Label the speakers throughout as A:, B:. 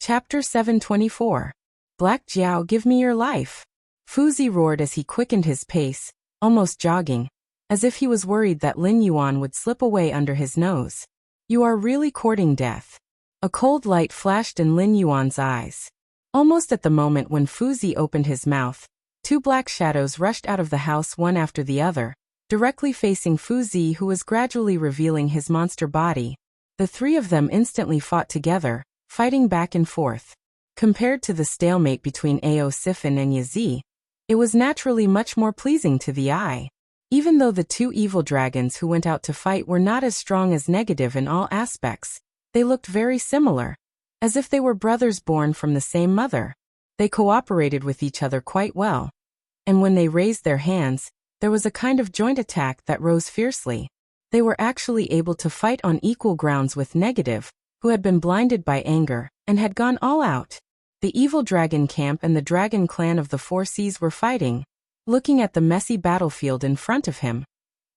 A: Chapter 724. Black Jiao, give me your life. Fuzi roared as he quickened his pace, almost jogging, as if he was worried that Lin Yuan would slip away under his nose. You are really courting death. A cold light flashed in Lin Yuan's eyes. Almost at the moment when Fuzi opened his mouth, two black shadows rushed out of the house one after the other, directly facing Fuzi, who was gradually revealing his monster body. The three of them instantly fought together, fighting back and forth. Compared to the stalemate between Ao Sifin and Yazi, it was naturally much more pleasing to the eye. Even though the two evil dragons who went out to fight were not as strong as Negative in all aspects, they looked very similar, as if they were brothers born from the same mother. They cooperated with each other quite well. And when they raised their hands, there was a kind of joint attack that rose fiercely. They were actually able to fight on equal grounds with Negative, who had been blinded by anger, and had gone all out. The evil dragon camp and the dragon clan of the Four Seas were fighting, looking at the messy battlefield in front of him.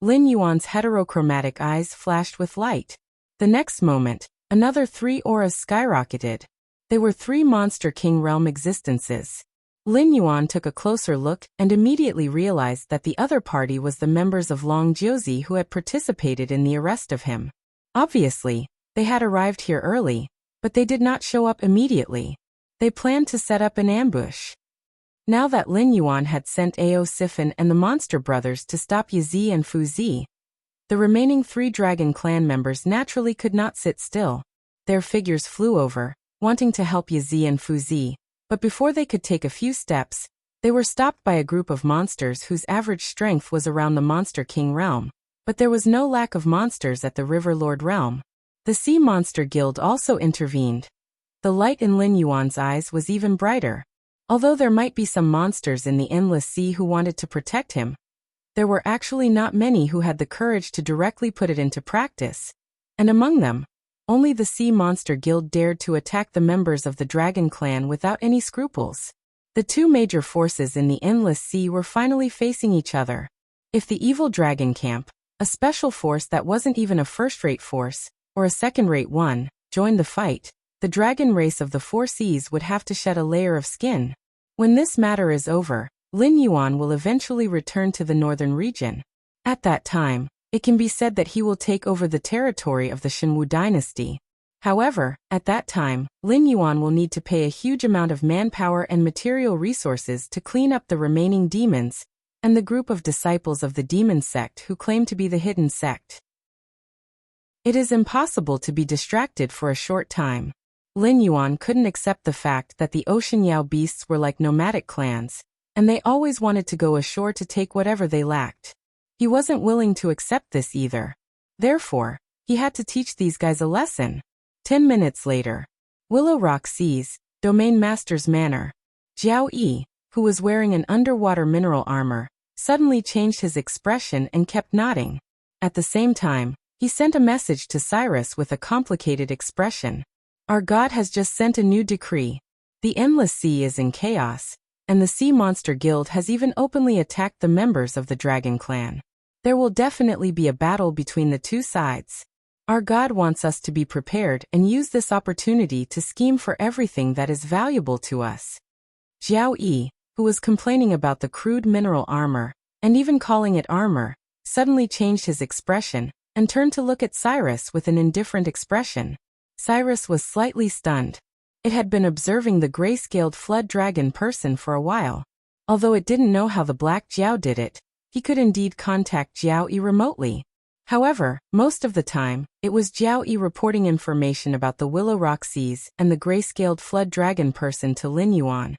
A: Lin Yuan's heterochromatic eyes flashed with light. The next moment, another three auras skyrocketed. They were three Monster King realm existences. Lin Yuan took a closer look and immediately realized that the other party was the members of Long Jiuzi who had participated in the arrest of him. Obviously, they had arrived here early, but they did not show up immediately. They planned to set up an ambush. Now that Lin Yuan had sent Ao Sifin and the Monster Brothers to stop Yazi and Fuzi, the remaining three Dragon Clan members naturally could not sit still. Their figures flew over, wanting to help Yazi and Fuzi, but before they could take a few steps, they were stopped by a group of monsters whose average strength was around the Monster King realm. But there was no lack of monsters at the River Lord realm. The Sea Monster Guild also intervened. The light in Lin Yuan's eyes was even brighter. Although there might be some monsters in the Endless Sea who wanted to protect him, there were actually not many who had the courage to directly put it into practice. And among them, only the Sea Monster Guild dared to attack the members of the Dragon Clan without any scruples. The two major forces in the Endless Sea were finally facing each other. If the evil Dragon Camp, a special force that wasn't even a first-rate force, or a second-rate one, joined the fight, the dragon race of the Four Seas would have to shed a layer of skin. When this matter is over, Lin Yuan will eventually return to the northern region. At that time, it can be said that he will take over the territory of the Shenwu dynasty. However, at that time, Lin Yuan will need to pay a huge amount of manpower and material resources to clean up the remaining demons, and the group of disciples of the demon sect who claim to be the hidden sect. It is impossible to be distracted for a short time. Lin Yuan couldn't accept the fact that the Ocean Yao beasts were like nomadic clans, and they always wanted to go ashore to take whatever they lacked. He wasn't willing to accept this either. Therefore, he had to teach these guys a lesson. 10 minutes later, Willow Rock Seas, Domain Master's Manor. Jiao Yi, who was wearing an underwater mineral armor, suddenly changed his expression and kept nodding. At the same time, he sent a message to Cyrus with a complicated expression. Our God has just sent a new decree. The Endless Sea is in chaos, and the Sea Monster Guild has even openly attacked the members of the Dragon Clan. There will definitely be a battle between the two sides. Our God wants us to be prepared and use this opportunity to scheme for everything that is valuable to us. Jiao Yi, who was complaining about the crude mineral armor, and even calling it armor, suddenly changed his expression and turned to look at Cyrus with an indifferent expression. Cyrus was slightly stunned. It had been observing the gray-scaled flood dragon person for a while. Although it didn't know how the Black Jiao did it, he could indeed contact Jiao Yi remotely. However, most of the time, it was Jiao Yi reporting information about the Willow Rock Seas and the gray-scaled flood dragon person to Lin Yuan.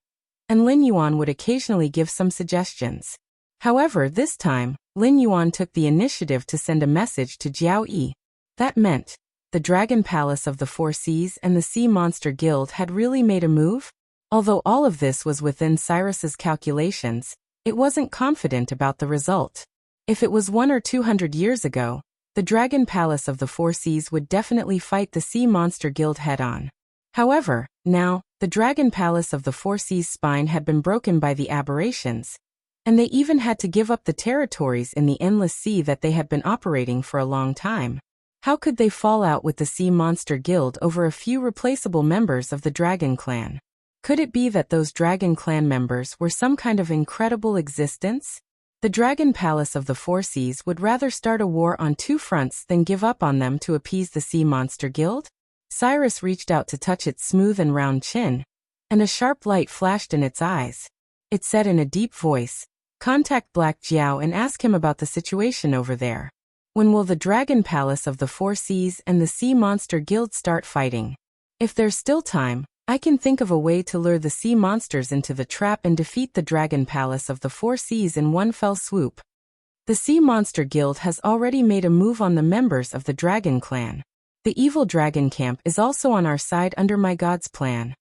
A: And Lin Yuan would occasionally give some suggestions. However, this time, Lin Yuan took the initiative to send a message to Jiao Yi. That meant, the Dragon Palace of the Four Seas and the Sea Monster Guild had really made a move? Although all of this was within Cyrus's calculations, it wasn't confident about the result. If it was 100 or 200 years ago, the Dragon Palace of the Four Seas would definitely fight the Sea Monster Guild head-on. However, now, the Dragon Palace of the Four Seas' spine had been broken by the aberrations, and they even had to give up the territories in the Endless Sea that they had been operating for a long time. How could they fall out with the Sea Monster Guild over a few replaceable members of the Dragon Clan? Could it be that those Dragon Clan members were some kind of incredible existence? The Dragon Palace of the Four Seas would rather start a war on two fronts than give up on them to appease the Sea Monster Guild? Cyrus reached out to touch its smooth and round chin, and a sharp light flashed in its eyes. It said in a deep voice, "Contact Black Jiao and ask him about the situation over there. When will the Dragon Palace of the Four Seas and the Sea Monster Guild start fighting? If there's still time, I can think of a way to lure the sea monsters into the trap and defeat the Dragon Palace of the Four Seas in one fell swoop." The Sea Monster Guild has already made a move on the members of the Dragon Clan. The evil dragon camp is also on our side under my god's plan.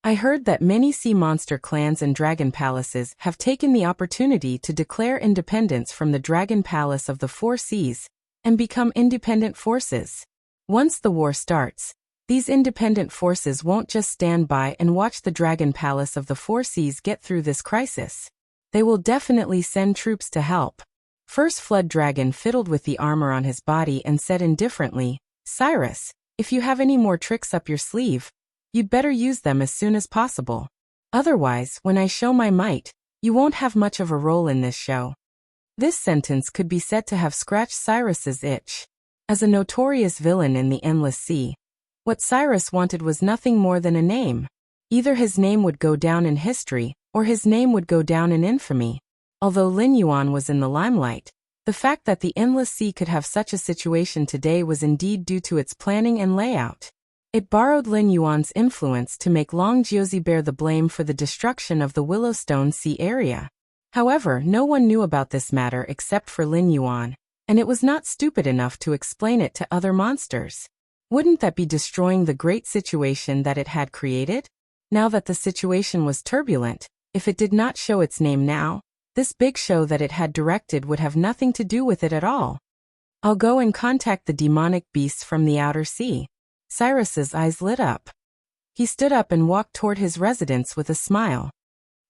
A: I heard that many sea monster clans and dragon palaces have taken the opportunity to declare independence from the Dragon Palace of the Four Seas and become independent forces. Once the war starts, these independent forces won't just stand by and watch the Dragon Palace of the Four Seas get through this crisis. They will definitely send troops to help. First Flood Dragon fiddled with the armor on his body and said indifferently, "Cyrus, if you have any more tricks up your sleeve, you'd better use them as soon as possible. Otherwise, when I show my might, you won't have much of a role in this show." This sentence could be said to have scratched Cyrus's itch. As a notorious villain in the Endless Sea, what Cyrus wanted was nothing more than a name. Either his name would go down in history, or his name would go down in infamy. Although Lin Yuan was in the limelight, the fact that the Endless Sea could have such a situation today was indeed due to its planning and layout. It borrowed Lin Yuan's influence to make Long Jiuzi bear the blame for the destruction of the Willowstone Sea area. However, no one knew about this matter except for Lin Yuan, and it was not stupid enough to explain it to other monsters. Wouldn't that be destroying the great situation that it had created? Now that the situation was turbulent, if it did not show its name now, this big show that it had directed would have nothing to do with it at all. "I'll go and contact the demonic beasts from the outer sea." Cyrus's eyes lit up. He stood up and walked toward his residence with a smile.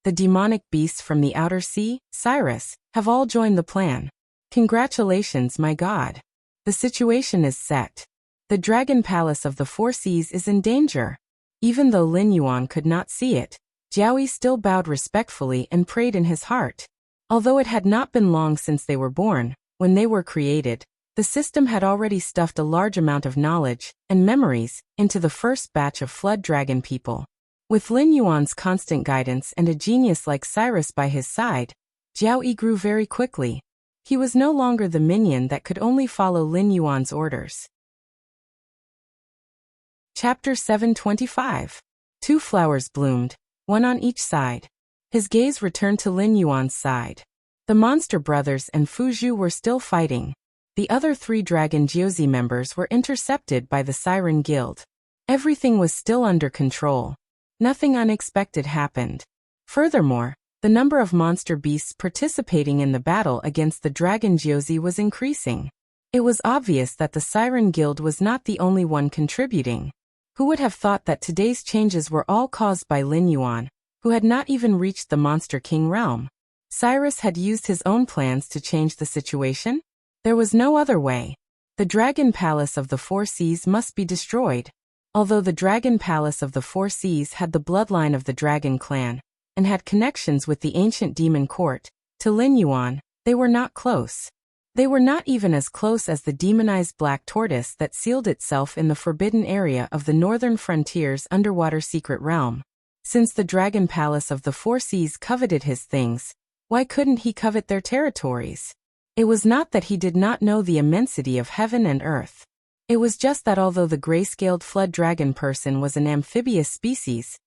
A: "The demonic beasts from the outer sea, Cyrus, have all joined the plan. Congratulations, my god. The situation is set. The Dragon Palace of the Four Seas is in danger." Even though Lin Yuan could not see it, Jiaoyi still bowed respectfully and prayed in his heart. Although it had not been long since they were born, when they were created, the system had already stuffed a large amount of knowledge and memories into the first batch of Flood Dragon people. With Lin Yuan's constant guidance and a genius like Cyrus by his side, Jiaoyi grew very quickly. He was no longer the minion that could only follow Lin Yuan's orders. Chapter 725. Two flowers bloomed, one on each side. His gaze returned to Lin Yuan's side. The monster brothers and Fu Zhu were still fighting. The other three Dragon Jiuzi members were intercepted by the Siren Guild. Everything was still under control. Nothing unexpected happened. Furthermore, the number of monster beasts participating in the battle against the Dragon Jiuzi was increasing. It was obvious that the Siren Guild was not the only one contributing. Who would have thought that today's changes were all caused by Lin Yuan, who had not even reached the Monster King realm? Cyrus had used his own plans to change the situation? There was no other way. The Dragon Palace of the Four Seas must be destroyed. Although the Dragon Palace of the Four Seas had the bloodline of the Dragon Clan, and had connections with the ancient demon court, to Lin Yuan, they were not close. They were not even as close as the demonized black tortoise that sealed itself in the forbidden area of the northern frontier's underwater secret realm. Since the Dragon Palace of the Four Seas coveted his things, why couldn't he covet their territories? It was not that he did not know the immensity of heaven and earth. It was just that although the gray-scaled flood dragon person was an amphibious species,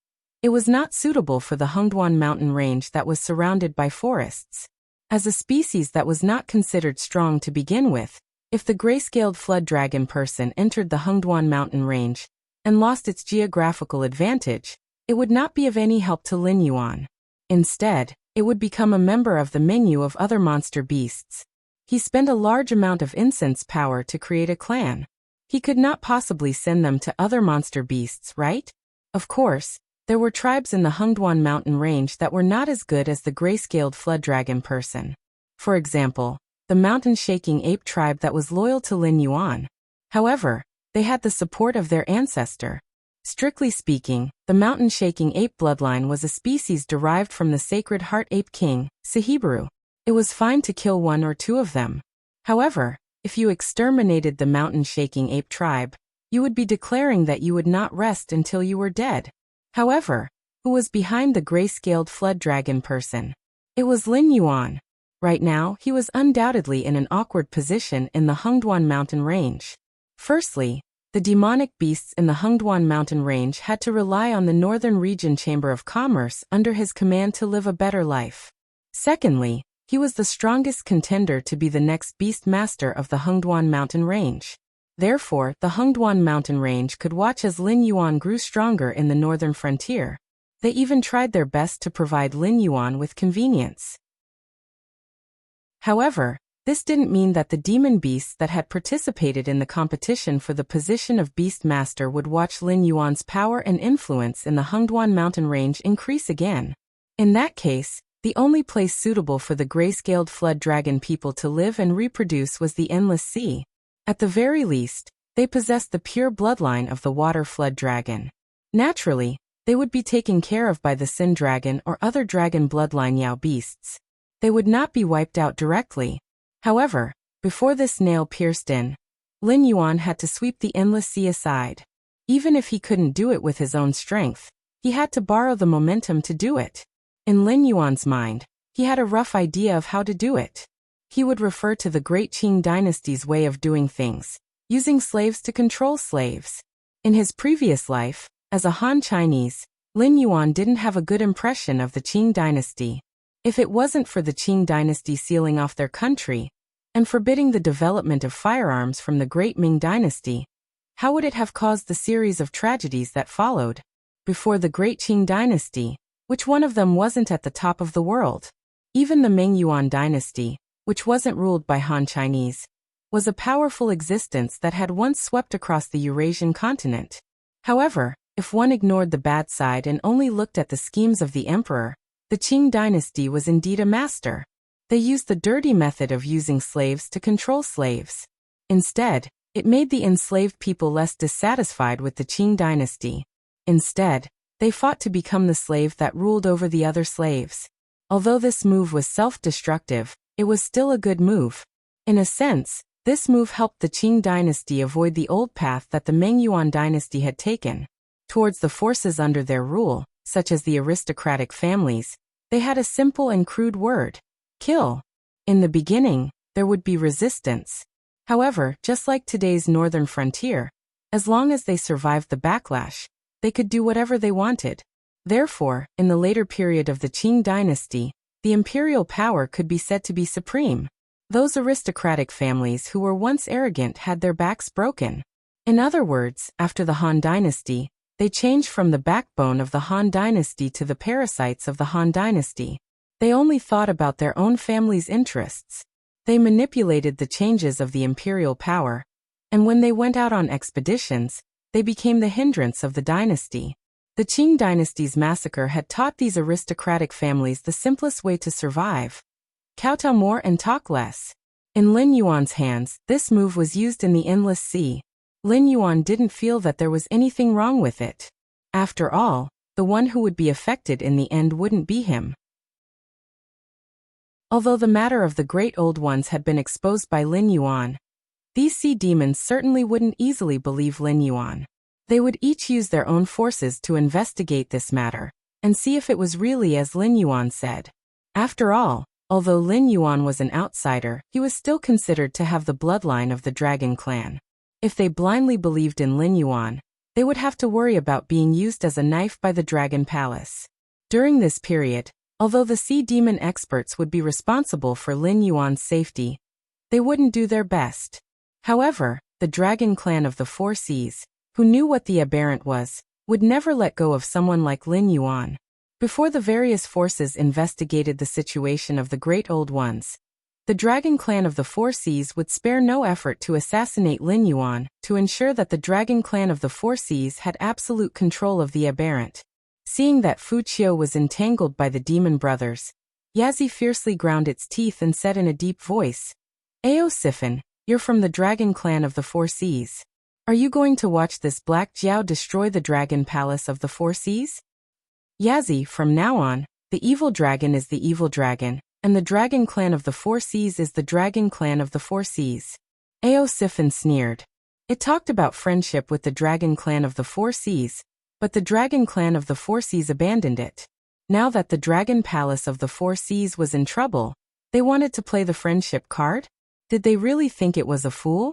A: it was not suitable for the Hengduan mountain range that was surrounded by forests. As a species that was not considered strong to begin with, if the gray-scaled flood dragon person entered the Hengduan mountain range and lost its geographical advantage, it would not be of any help to Lin Yuan. Instead, it would become a member of the menu of other monster beasts. He spent a large amount of incense power to create a clan. He could not possibly send them to other monster beasts, right? Of course, there were tribes in the Hengduan mountain range that were not as good as the gray-scaled flood dragon person. For example, the mountain-shaking ape tribe that was loyal to Lin Yuan. However, they had the support of their ancestor. Strictly speaking, the mountain-shaking ape bloodline was a species derived from the sacred heart ape king, Sahibaru. It was fine to kill one or two of them. However, if you exterminated the mountain-shaking ape tribe, you would be declaring that you would not rest until you were dead. However, who was behind the gray-scaled flood dragon person? It was Lin Yuan. Right now, he was undoubtedly in an awkward position in the Hengduan mountain range. Firstly, the demonic beasts in the Hengduan mountain range had to rely on the Northern Region Chamber of Commerce under his command to live a better life. Secondly, he was the strongest contender to be the next beast master of the Hengduan mountain range. Therefore, the Hengduan mountain range could watch as Lin Yuan grew stronger in the northern frontier. They even tried their best to provide Lin Yuan with convenience. However, this didn't mean that the demon beasts that had participated in the competition for the position of beast master would watch Lin Yuan's power and influence in the Hengduan mountain range increase again. In that case, the only place suitable for the gray-scaled flood dragon people to live and reproduce was the endless sea. At the very least, they possessed the pure bloodline of the water flood dragon. Naturally, they would be taken care of by the Sin Dragon or other dragon bloodline Yao beasts. They would not be wiped out directly. However, before this nail pierced in, Lin Yuan had to sweep the endless sea aside. Even if he couldn't do it with his own strength, he had to borrow the momentum to do it. In Lin Yuan's mind, he had a rough idea of how to do it. He would refer to the Great Qing dynasty's way of doing things, using slaves to control slaves. In his previous life, as a Han Chinese, Lin Yuan didn't have a good impression of the Qing dynasty. If it wasn't for the Qing dynasty sealing off their country and forbidding the development of firearms from the Great Ming dynasty, how would it have caused the series of tragedies that followed? Before the Great Qing dynasty, which one of them wasn't at the top of the world? Even the Ming Yuan dynasty, which wasn't ruled by Han Chinese, was a powerful existence that had once swept across the Eurasian continent. However, if one ignored the bad side and only looked at the schemes of the emperor, the Qing dynasty was indeed a master. They used the dirty method of using slaves to control slaves. Instead, it made the enslaved people less dissatisfied with the Qing dynasty. Instead, they fought to become the slave that ruled over the other slaves. Although this move was self-destructive, it was still a good move. In a sense, this move helped the Qing dynasty avoid the old path that the Ming Yuan dynasty had taken. Towards the forces under their rule, such as the aristocratic families, they had a simple and crude word: kill. In the beginning, there would be resistance. However, just like today's northern frontier, as long as they survived the backlash, they could do whatever they wanted. Therefore, in the later period of the Qing dynasty, the imperial power could be said to be supreme. Those aristocratic families who were once arrogant had their backs broken. In other words, after the Han dynasty, they changed from the backbone of the Han dynasty to the parasites of the Han dynasty. They only thought about their own family's interests. They manipulated the changes of the imperial power, and when they went out on expeditions, they became the hindrance of the dynasty. The Qing dynasty's massacre had taught these aristocratic families the simplest way to survive: kowtow more and talk less. In Lin Yuan's hands, this move was used in the endless sea. Lin Yuan didn't feel that there was anything wrong with it. After all, the one who would be affected in the end wouldn't be him. Although the matter of the Great Old Ones had been exposed by Lin Yuan, these sea demons certainly wouldn't easily believe Lin Yuan. They would each use their own forces to investigate this matter and see if it was really as Lin Yuan said. After all, although Lin Yuan was an outsider, he was still considered to have the bloodline of the Dragon Clan. If they blindly believed in Lin Yuan, they would have to worry about being used as a knife by the Dragon Palace. During this period, although the sea demon experts would be responsible for Lin Yuan's safety, they wouldn't do their best. However, the Dragon Clan of the Four Seas, who knew what the aberrant was, would never let go of someone like Lin Yuan. Before the various forces investigated the situation of the Great Old Ones, the Dragon Clan of the Four Seas would spare no effort to assassinate Lin Yuan to ensure that the Dragon Clan of the Four Seas had absolute control of the aberrant. Seeing that Fu Qiu was entangled by the demon brothers, Yazi fiercely ground its teeth and said in a deep voice, Siphon, you're from the dragon clan of the Four Seas. Are you going to watch this Black Jiao destroy the dragon palace of the Four Seas? Yazi, from now on, the evil dragon is the evil dragon, and the dragon clan of the Four Seas is the dragon clan of the Four Seas. Siphon sneered. It talked about friendship with the dragon clan of the Four Seas, but the dragon clan of the Four Seas abandoned it. Now that the dragon palace of the Four Seas was in trouble, they wanted to play the friendship card? Did they really think it was a fool?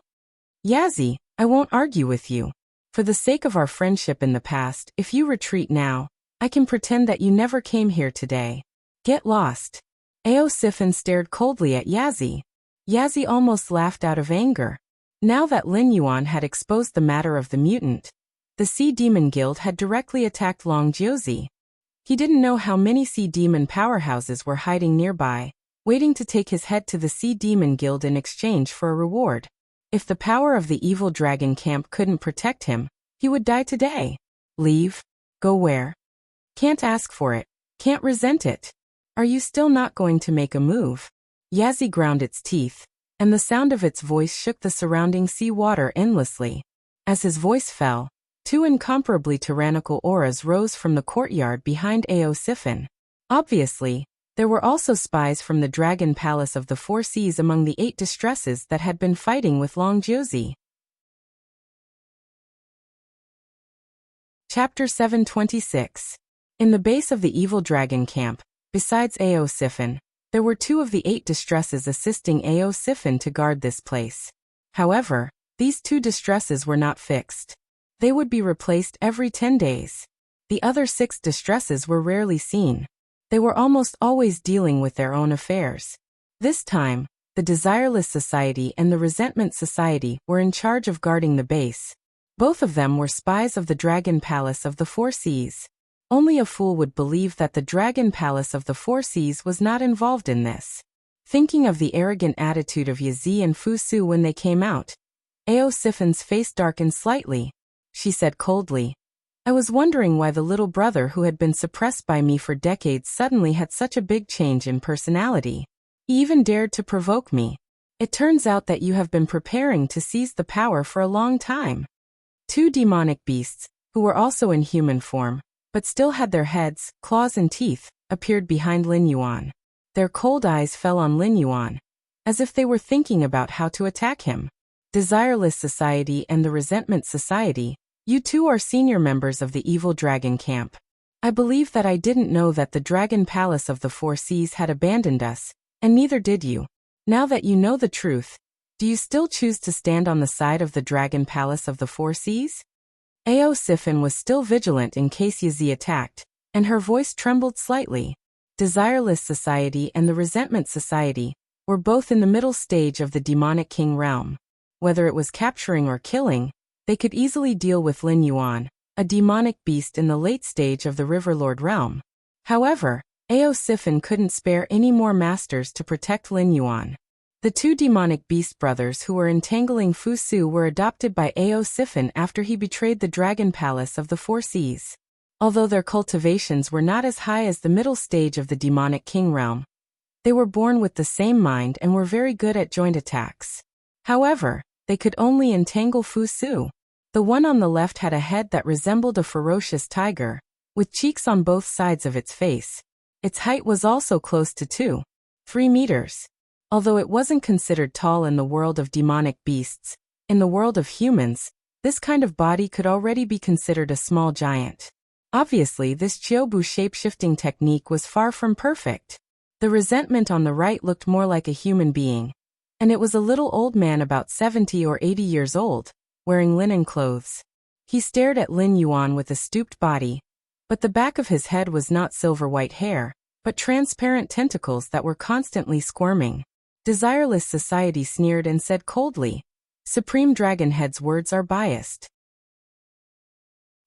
A: Yazi, I won't argue with you. For the sake of our friendship in the past, if you retreat now, I can pretend that you never came here today. Get lost. Siphon stared coldly at Yazi. Yazi almost laughed out of anger. Now that Lin Yuan had exposed the matter of the mutant, the Sea Demon Guild had directly attacked Long Jiuzi. He didn't know how many Sea Demon powerhouses were hiding nearby, waiting to take his head to the Sea Demon Guild in exchange for a reward. If the power of the evil dragon camp couldn't protect him, he would die today. Leave? Go where? Can't ask for it. Can't resent it. Are you still not going to make a move? Yazi ground its teeth, and the sound of its voice shook the surrounding sea water endlessly. As his voice fell, two incomparably tyrannical auras rose from the courtyard behind Siphon. Obviously, there were also spies from the Dragon Palace of the Four Seas among the 8 distresses that had been fighting with Long Jiuzi. Chapter 726. In the base of the evil dragon camp, besides Siphon, there were 2 of the 8 distresses assisting Siphon to guard this place. However, these 2 distresses were not fixed. They would be replaced every 10 days. The other 6 distresses were rarely seen. They were almost always dealing with their own affairs. This time, the Desireless Society and the Resentment Society were in charge of guarding the base. Both of them were spies of the Dragon Palace of the Four Seas. Only a fool would believe that the Dragon Palace of the Four Seas was not involved in this. Thinking of the arrogant attitude of Yazi and Fu Su when they came out, Siphon's face darkened slightly. She said coldly, I was wondering why the little brother who had been suppressed by me for decades suddenly had such a big change in personality. He even dared to provoke me. It turns out that you have been preparing to seize the power for a long time. 2 demonic beasts, who were also in human form, but still had their heads, claws and teeth, appeared behind Lin Yuan. Their cold eyes fell on Lin Yuan, as if they were thinking about how to attack him. Desireless Society and the Resentment Society, you 2 are senior members of the evil dragon camp. I believe that I didn't know that the Dragon Palace of the Four Seas had abandoned us, and neither did you. Now that you know the truth, do you still choose to stand on the side of the Dragon Palace of the Four Seas? Siphon was still vigilant in case Yazi attacked, and her voice trembled slightly. Desireless Society and the Resentment Society were both in the middle stage of the Demonic King realm. Whether it was capturing or killing, they could easily deal with Lin Yuan, a demonic beast in the late stage of the Riverlord realm. However, Siphon couldn't spare any more masters to protect Lin Yuan. The 2 demonic beast brothers who were entangling Fu Su were adopted by Siphon after he betrayed the Dragon Palace of the Four Seas. Although their cultivations were not as high as the middle stage of the demonic king realm, they were born with the same mind and were very good at joint attacks. However, they could only entangle Fu Su. The one on the left had a head that resembled a ferocious tiger, with cheeks on both sides of its face. Its height was also close to 2.3 meters. Although it wasn't considered tall in the world of demonic beasts, in the world of humans, this kind of body could already be considered a small giant. Obviously, this Chiobu shape-shifting technique was far from perfect. The resentment on the right looked more like a human being, and it was a little old man about 70 or 80 years old, wearing linen clothes. He stared at Lin Yuan with a stooped body, but the back of his head was not silver-white hair, but transparent tentacles that were constantly squirming. Desireless Society sneered and said coldly, Supreme Dragonhead's words are biased.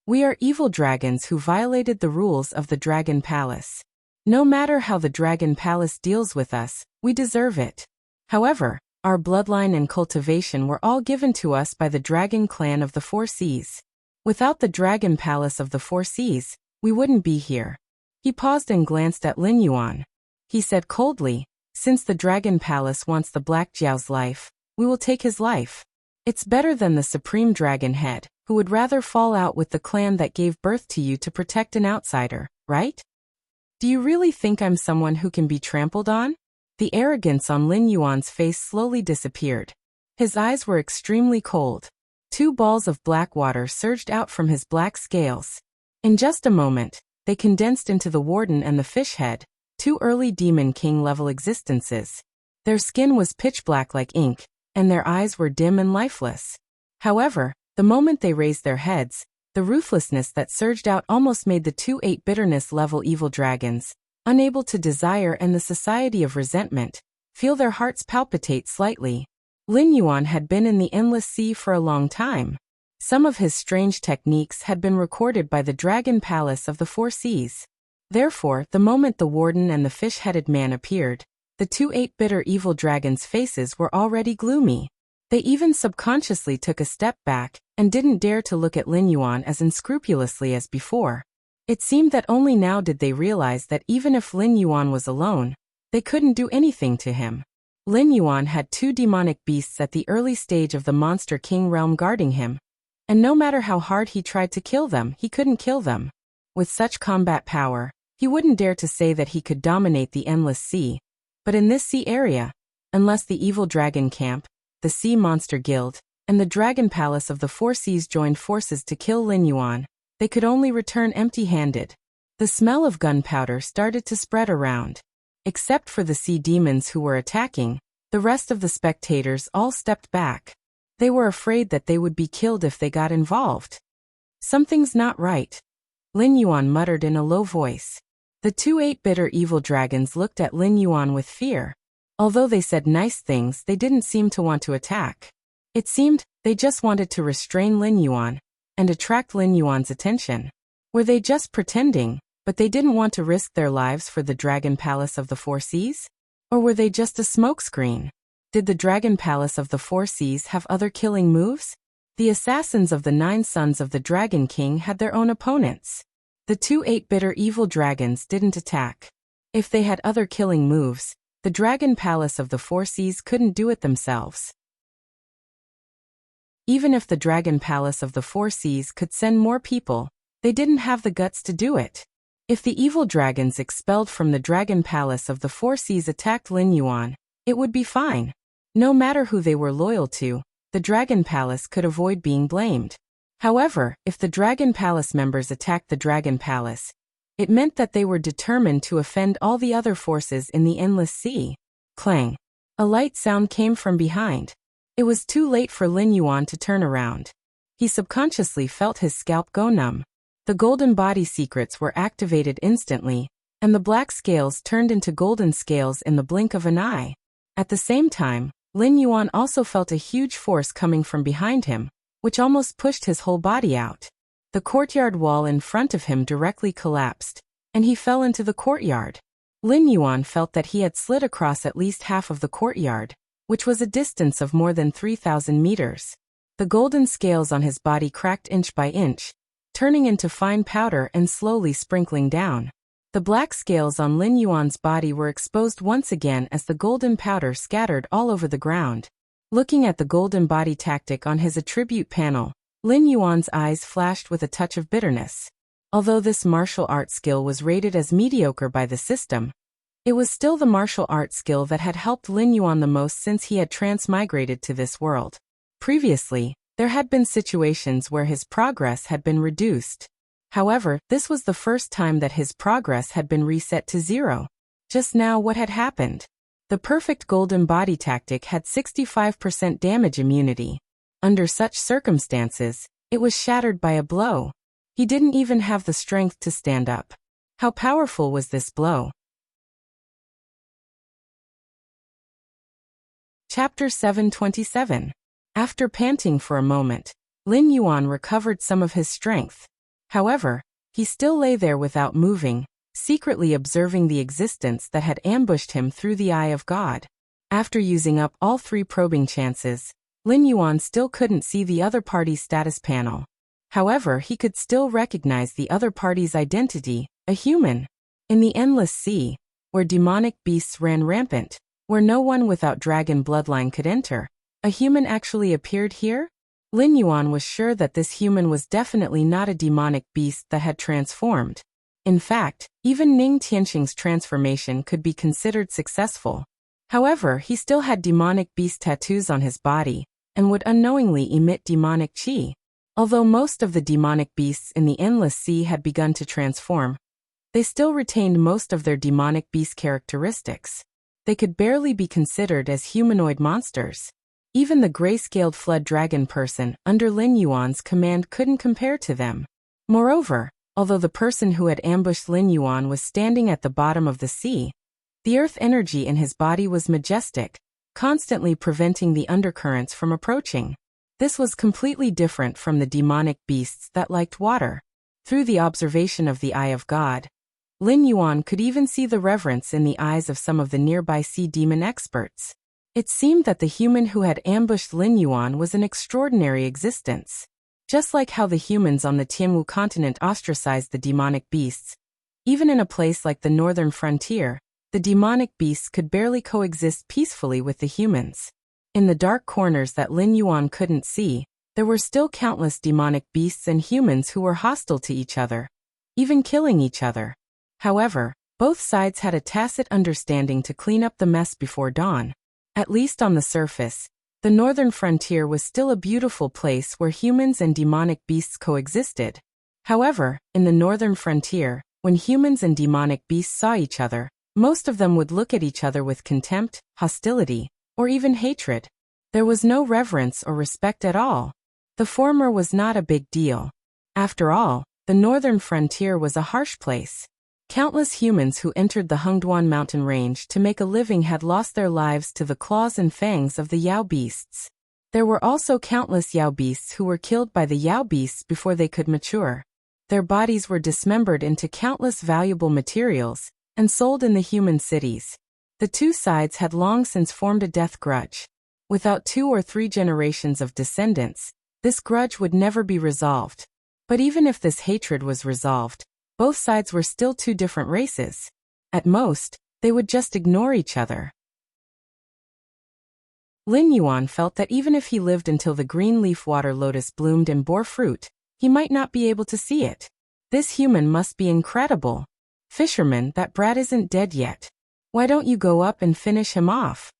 A: We are evil dragons who violated the rules of the Dragon Palace. No matter how the Dragon Palace deals with us, we deserve it. However, our bloodline and cultivation were all given to us by the Dragon Clan of the Four Seas. Without the Dragon Palace of the Four Seas, we wouldn't be here. He paused and glanced at Lin Yuan. He said coldly, Since the Dragon Palace wants the Black Jiao's life, we will take his life. It's better than the Supreme Dragon Head, who would rather fall out with the clan that gave birth to you to protect an outsider, right? Do you really think I'm someone who can be trampled on? The arrogance on Lin Yuan's face slowly disappeared. His eyes were extremely cold. 2 balls of black water surged out from his black scales. In just a moment, they condensed into the Warden and the Fish Head, 2 early Demon King-level existences. Their skin was pitch black like ink, and their eyes were dim and lifeless. However, the moment they raised their heads, the ruthlessness that surged out almost made the 2 8 bitterness-level evil dragons, unable to desire and the society of resentment, feel their hearts palpitate slightly. Lin Yuan had been in the Endless Sea for a long time. Some of his strange techniques had been recorded by the Dragon Palace of the Four Seas. Therefore, the moment the Warden and the fish-headed man appeared, the 2 8 bitter evil dragons' faces were already gloomy. They even subconsciously took a step back and didn't dare to look at Lin Yuan as unscrupulously as before. It seemed that only now did they realize that even if Lin Yuan was alone, they couldn't do anything to him. Lin Yuan had 2 demonic beasts at the early stage of the Monster King realm guarding him, and no matter how hard he tried to kill them, he couldn't kill them. With such combat power, he wouldn't dare to say that he could dominate the Endless Sea. But in this sea area, unless the Evil Dragon Camp, the Sea Monster Guild, and the Dragon Palace of the Four Seas joined forces to kill Lin Yuan, they could only return empty-handed. The smell of gunpowder started to spread around. Except for the sea demons who were attacking, the rest of the spectators all stepped back. They were afraid that they would be killed if they got involved. Something's not right, Lin Yuan muttered in a low voice. The 2 8 bitter evil dragons looked at Lin Yuan with fear. Although they said nice things, they didn't seem to want to attack. It seemed they just wanted to restrain Lin Yuan and attract Lin Yuan's attention. Were they just pretending, but they didn't want to risk their lives for the Dragon Palace of the Four Seas? Or were they just a smokescreen? Did the Dragon Palace of the Four Seas have other killing moves? The assassins of the 9 sons of the Dragon King had their own opponents. The 2 8 bitter evil dragons didn't attack. If they had other killing moves, the Dragon Palace of the Four Seas couldn't do it themselves. Even if the Dragon Palace of the Four Seas could send more people, they didn't have the guts to do it. If the evil dragons expelled from the Dragon Palace of the Four Seas attacked Lin Yuan, it would be fine. No matter who they were loyal to, the Dragon Palace could avoid being blamed. However, if the Dragon Palace members attacked the Dragon Palace, it meant that they were determined to offend all the other forces in the Endless Sea. Clang! A light sound came from behind. It was too late for Lin Yuan to turn around. He subconsciously felt his scalp go numb. The golden body secrets were activated instantly, and the black scales turned into golden scales in the blink of an eye. At the same time, Lin Yuan also felt a huge force coming from behind him, which almost pushed his whole body out. The courtyard wall in front of him directly collapsed, and he fell into the courtyard. Lin Yuan felt that he had slid across at least half of the courtyard, which was a distance of more than 3,000 meters. The golden scales on his body cracked inch by inch, turning into fine powder and slowly sprinkling down. The black scales on Lin Yuan's body were exposed once again as the golden powder scattered all over the ground. Looking at the golden body tactic on his attribute panel, Lin Yuan's eyes flashed with a touch of bitterness. Although this martial art skill was rated as mediocre by the system, it was still the martial art skill that had helped Lin Yuan the most since he had transmigrated to this world. Previously, there had been situations where his progress had been reduced. However, this was the first time that his progress had been reset to 0. Just now, what had happened? The perfect golden body tactic had 65% damage immunity. Under such circumstances, it was shattered by a blow. He didn't even have the strength to stand up. How powerful was this blow? Chapter 727. After panting for a moment, Lin Yuan recovered some of his strength. However, he still lay there without moving, secretly observing the existence that had ambushed him through the eye of God. After using up all 3 probing chances, Lin Yuan still couldn't see the other party's status panel. However, he could still recognize the other party's identity, a human. In the Endless Sea, where demonic beasts ran rampant, where no one without dragon bloodline could enter. A human actually appeared here? Lin Yuan was sure that this human was definitely not a demonic beast that had transformed. In fact, even Ning Tianqing's transformation could be considered successful. However, he still had demonic beast tattoos on his body, and would unknowingly emit demonic qi. Although most of the demonic beasts in the Endless Sea had begun to transform, they still retained most of their demonic beast characteristics. They could barely be considered as humanoid monsters. Even the gray-scaled flood dragon person under Lin Yuan's command couldn't compare to them. Moreover, although the person who had ambushed Lin Yuan was standing at the bottom of the sea, the earth energy in his body was majestic, constantly preventing the undercurrents from approaching. This was completely different from the demonic beasts that liked water. Through the observation of the Eye of God, Lin Yuan could even see the reverence in the eyes of some of the nearby sea demon experts. It seemed that the human who had ambushed Lin Yuan was an extraordinary existence. Just like how the humans on the Tianwu continent ostracized the demonic beasts, even in a place like the northern frontier, the demonic beasts could barely coexist peacefully with the humans. In the dark corners that Lin Yuan couldn't see, there were still countless demonic beasts and humans who were hostile to each other, even killing each other. However, both sides had a tacit understanding to clean up the mess before dawn. At least on the surface, the northern frontier was still a beautiful place where humans and demonic beasts coexisted. However, in the northern frontier, when humans and demonic beasts saw each other, most of them would look at each other with contempt, hostility, or even hatred. There was no reverence or respect at all. The former was not a big deal. After all, the northern frontier was a harsh place. Countless humans who entered the Hengduan mountain range to make a living had lost their lives to the claws and fangs of the Yao beasts. There were also countless Yao beasts who were killed by the Yao beasts before they could mature. Their bodies were dismembered into countless valuable materials and sold in the human cities. The two sides had long since formed a death grudge. Without 2 or 3 generations of descendants, this grudge would never be resolved. But even if this hatred was resolved, both sides were still two different races. At most, they would just ignore each other. Lin Yuan felt that even if he lived until the green leaf water lotus bloomed and bore fruit, he might not be able to see it. This human must be incredible. Fisherman, that brat isn't dead yet. Why don't you go up and finish him off?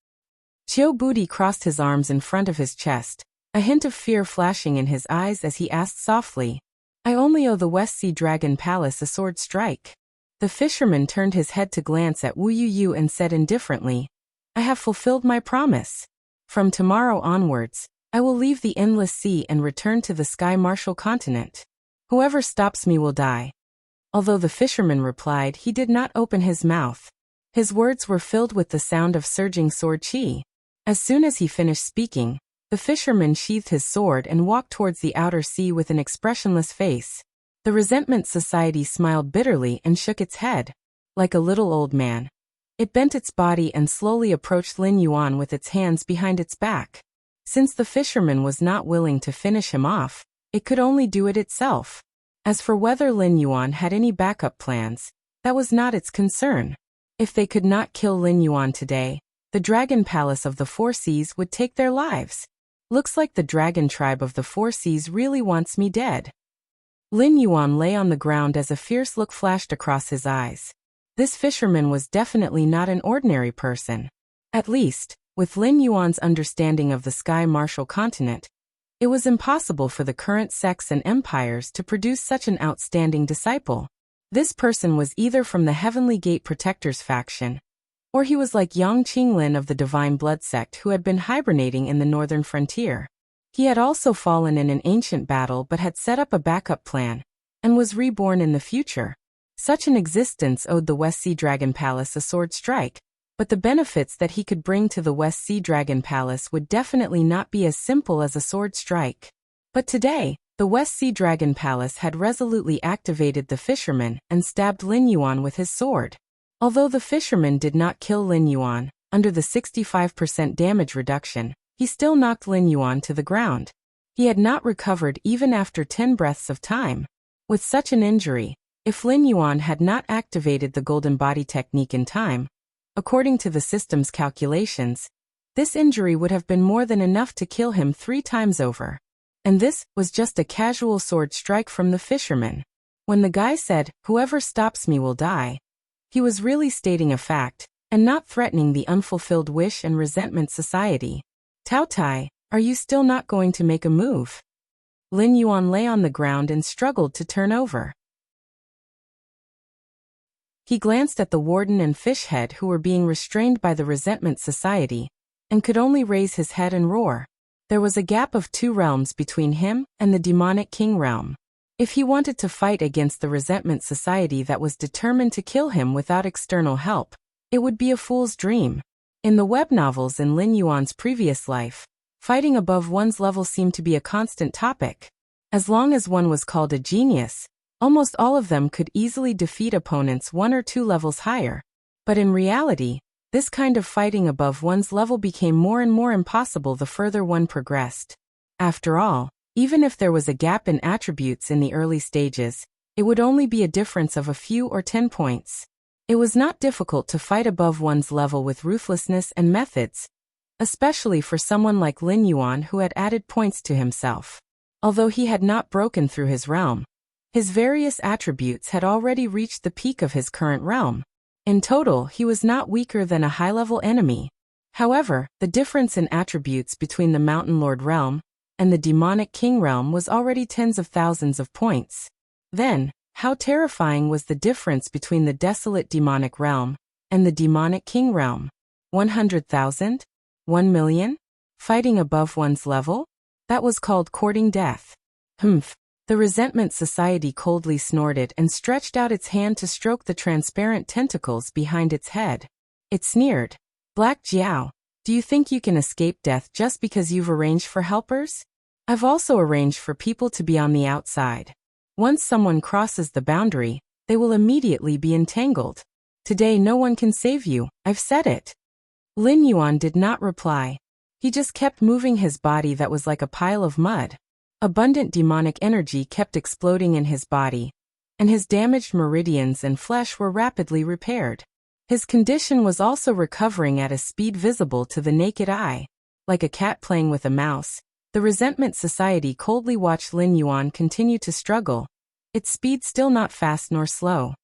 A: Qiu Budi crossed his arms in front of his chest, a hint of fear flashing in his eyes as he asked softly, I only owe the West Sea Dragon Palace a sword strike. The fisherman turned his head to glance at Wu Yu and said indifferently, I have fulfilled my promise. From tomorrow onwards, I will leave the Endless Sea and return to the Sky Martial continent. Whoever stops me will die. Although the fisherman replied, he did not open his mouth. His words were filled with the sound of surging sword qi. As soon as he finished speaking, the fisherman sheathed his sword and walked towards the outer sea with an expressionless face. The Resentment Society smiled bitterly and shook its head. Like a little old man, it bent its body and slowly approached Lin Yuan with its hands behind its back. Since the fisherman was not willing to finish him off, it could only do it itself. As for whether Lin Yuan had any backup plans, that was not its concern. If they could not kill Lin Yuan today, the Dragon Palace of the Four Seas would take their lives. Looks like the Dragon Tribe of the Four Seas really wants me dead. Lin Yuan lay on the ground as a fierce look flashed across his eyes. This fisherman was definitely not an ordinary person. At least, with Lin Yuan's understanding of the Sky Martial continent, it was impossible for the current sects and empires to produce such an outstanding disciple. This person was either from the Heavenly Gate Protectors faction, or he was like Yang Qinglin of the Divine Blood sect who had been hibernating in the northern frontier. He had also fallen in an ancient battle but had set up a backup plan, and was reborn in the future. Such an existence owed the West Sea Dragon Palace a sword strike, but the benefits that he could bring to the West Sea Dragon Palace would definitely not be as simple as a sword strike. But today, the West Sea Dragon Palace had resolutely activated the fisherman and stabbed Lin Yuan with his sword. Although the fisherman did not kill Lin Yuan, under the 65% damage reduction, he still knocked Lin Yuan to the ground. He had not recovered even after 10 breaths of time. With such an injury, if Lin Yuan had not activated the Golden Body technique in time, According to the system's calculations, this injury would have been more than enough to kill him 3 times over. And this was just a casual sword strike from the fisherman. When the guy said, "Whoever stops me will die," he was really stating a fact, and not threatening the unfulfilled wish and resentment society. "Tao Tai, are you still not going to make a move?" Lin Yuan lay on the ground and struggled to turn over. He glanced at the warden and fishhead who were being restrained by the resentment society, and could only raise his head and roar. There was a gap of 2 realms between him and the demonic king realm. If he wanted to fight against the resentment society that was determined to kill him without external help, it would be a fool's dream. In the web novels in Lin Yuan's previous life, fighting above one's level seemed to be a constant topic. As long as one was called a genius, almost all of them could easily defeat opponents 1 or 2 levels higher. But in reality, this kind of fighting above one's level became more and more impossible the further one progressed. After all, even if there was a gap in attributes in the early stages, it would only be a difference of a few or 10 points. It was not difficult to fight above one's level with ruthlessness and methods, especially for someone like Lin Yuan who had added points to himself. Although he had not broken through his realm, his various attributes had already reached the peak of his current realm. In total, he was not weaker than a high-level enemy. However, the difference in attributes between the Mountain Lord realm and the Demonic King realm was already tens of thousands of points. Then, how terrifying was the difference between the desolate Demonic realm and the Demonic King realm? 100,000? 1 million? Fighting above one's level? That was called courting death. Humph. The resentment society coldly snorted and stretched out its hand to stroke the transparent tentacles behind its head. It sneered. "Black Jiao, do you think you can escape death just because you've arranged for helpers? I've also arranged for people to be on the outside. Once someone crosses the boundary, they will immediately be entangled. Today no one can save you, I've said it." Lin Yuan did not reply. He just kept moving his body that was like a pile of mud. Abundant demonic energy kept exploding in his body, and his damaged meridians and flesh were rapidly repaired. His condition was also recovering at a speed visible to the naked eye. Like a cat playing with a mouse, the resentment society coldly watched Lin Yuan continue to struggle, its speed still not fast nor slow.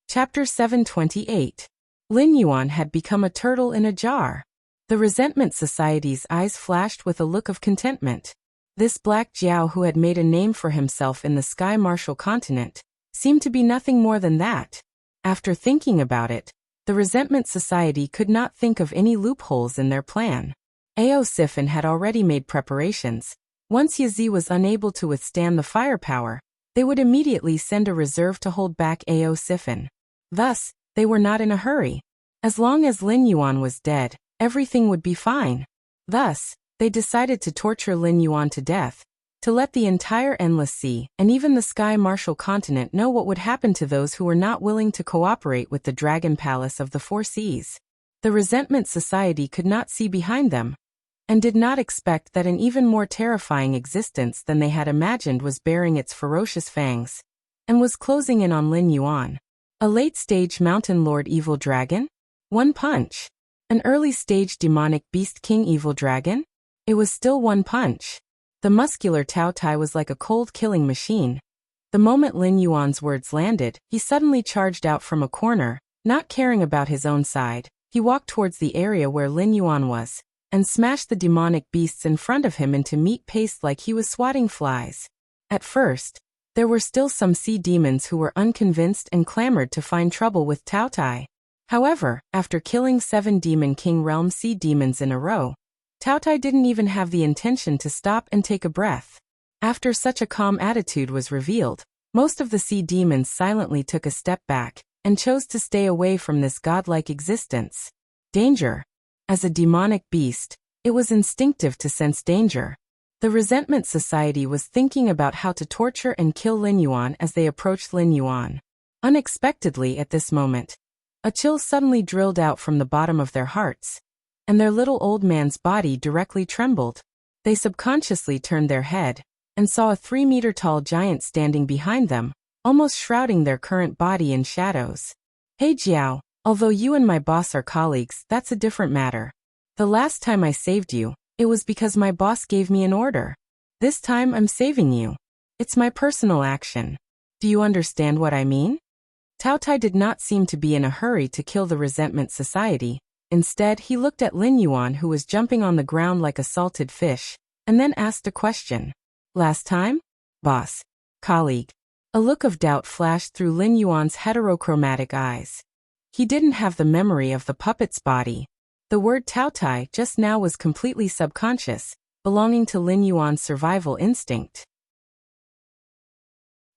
A: Chapter 728. Lin Yuan had become a turtle in a jar. The resentment society's eyes flashed with a look of contentment. This Black Jiao who had made a name for himself in the Sky Martial continent seemed to be nothing more than that. After thinking about it, the resentment society could not think of any loopholes in their plan. Ao Sifin had already made preparations. Once Yazi was unable to withstand the firepower, they would immediately send a reserve to hold back Ao Sifin. Thus, they were not in a hurry. As long as Lin Yuan was dead, everything would be fine. Thus, they decided to torture Lin Yuan to death, to let the entire Endless Sea and even the Sky Martial continent know what would happen to those who were not willing to cooperate with the Dragon Palace of the Four Seas. The Resentment Society could not see behind them, and did not expect that an even more terrifying existence than they had imagined was baring its ferocious fangs, and was closing in on Lin Yuan. A late-stage Mountain Lord Evil Dragon? One punch. An early-stage demonic beast king evil dragon? It was still one punch. The muscular Tao Tai was like a cold killing machine. The moment Lin Yuan's words landed, he suddenly charged out from a corner, not caring about his own side. He walked towards the area where Lin Yuan was, and smashed the demonic beasts in front of him into meat paste like he was swatting flies. At first, there were still some sea demons who were unconvinced and clamored to find trouble with Tao Tai. However, after killing 7 Demon King Realm sea demons in a row, Tao Tai didn't even have the intention to stop and take a breath. After such a calm attitude was revealed, most of the sea demons silently took a step back, and chose to stay away from this godlike existence. Danger. As a demonic beast, it was instinctive to sense danger. The Resentment Society was thinking about how to torture and kill Lin Yuan as they approached Lin Yuan. Unexpectedly at this moment, a chill suddenly drilled out from the bottom of their hearts, and their little old man's body directly trembled. They subconsciously turned their head, and saw a 3-meter-tall giant standing behind them, almost shrouding their current body in shadows. Hey Jiao, although you and my boss are colleagues, that's a different matter. The last time I saved you, it was because my boss gave me an order. This time I'm saving you. It's my personal action. Do you understand what I mean? Tao Tai did not seem to be in a hurry to kill the resentment society. Instead, he looked at Lin Yuan, who was jumping on the ground like a salted fish, and then asked a question. Last time? Boss. Colleague. A look of doubt flashed through Lin Yuan's heterochromatic eyes. He didn't have the memory of the puppet's body. The word Tao Tai just now was completely subconscious, belonging to Lin Yuan's survival instinct.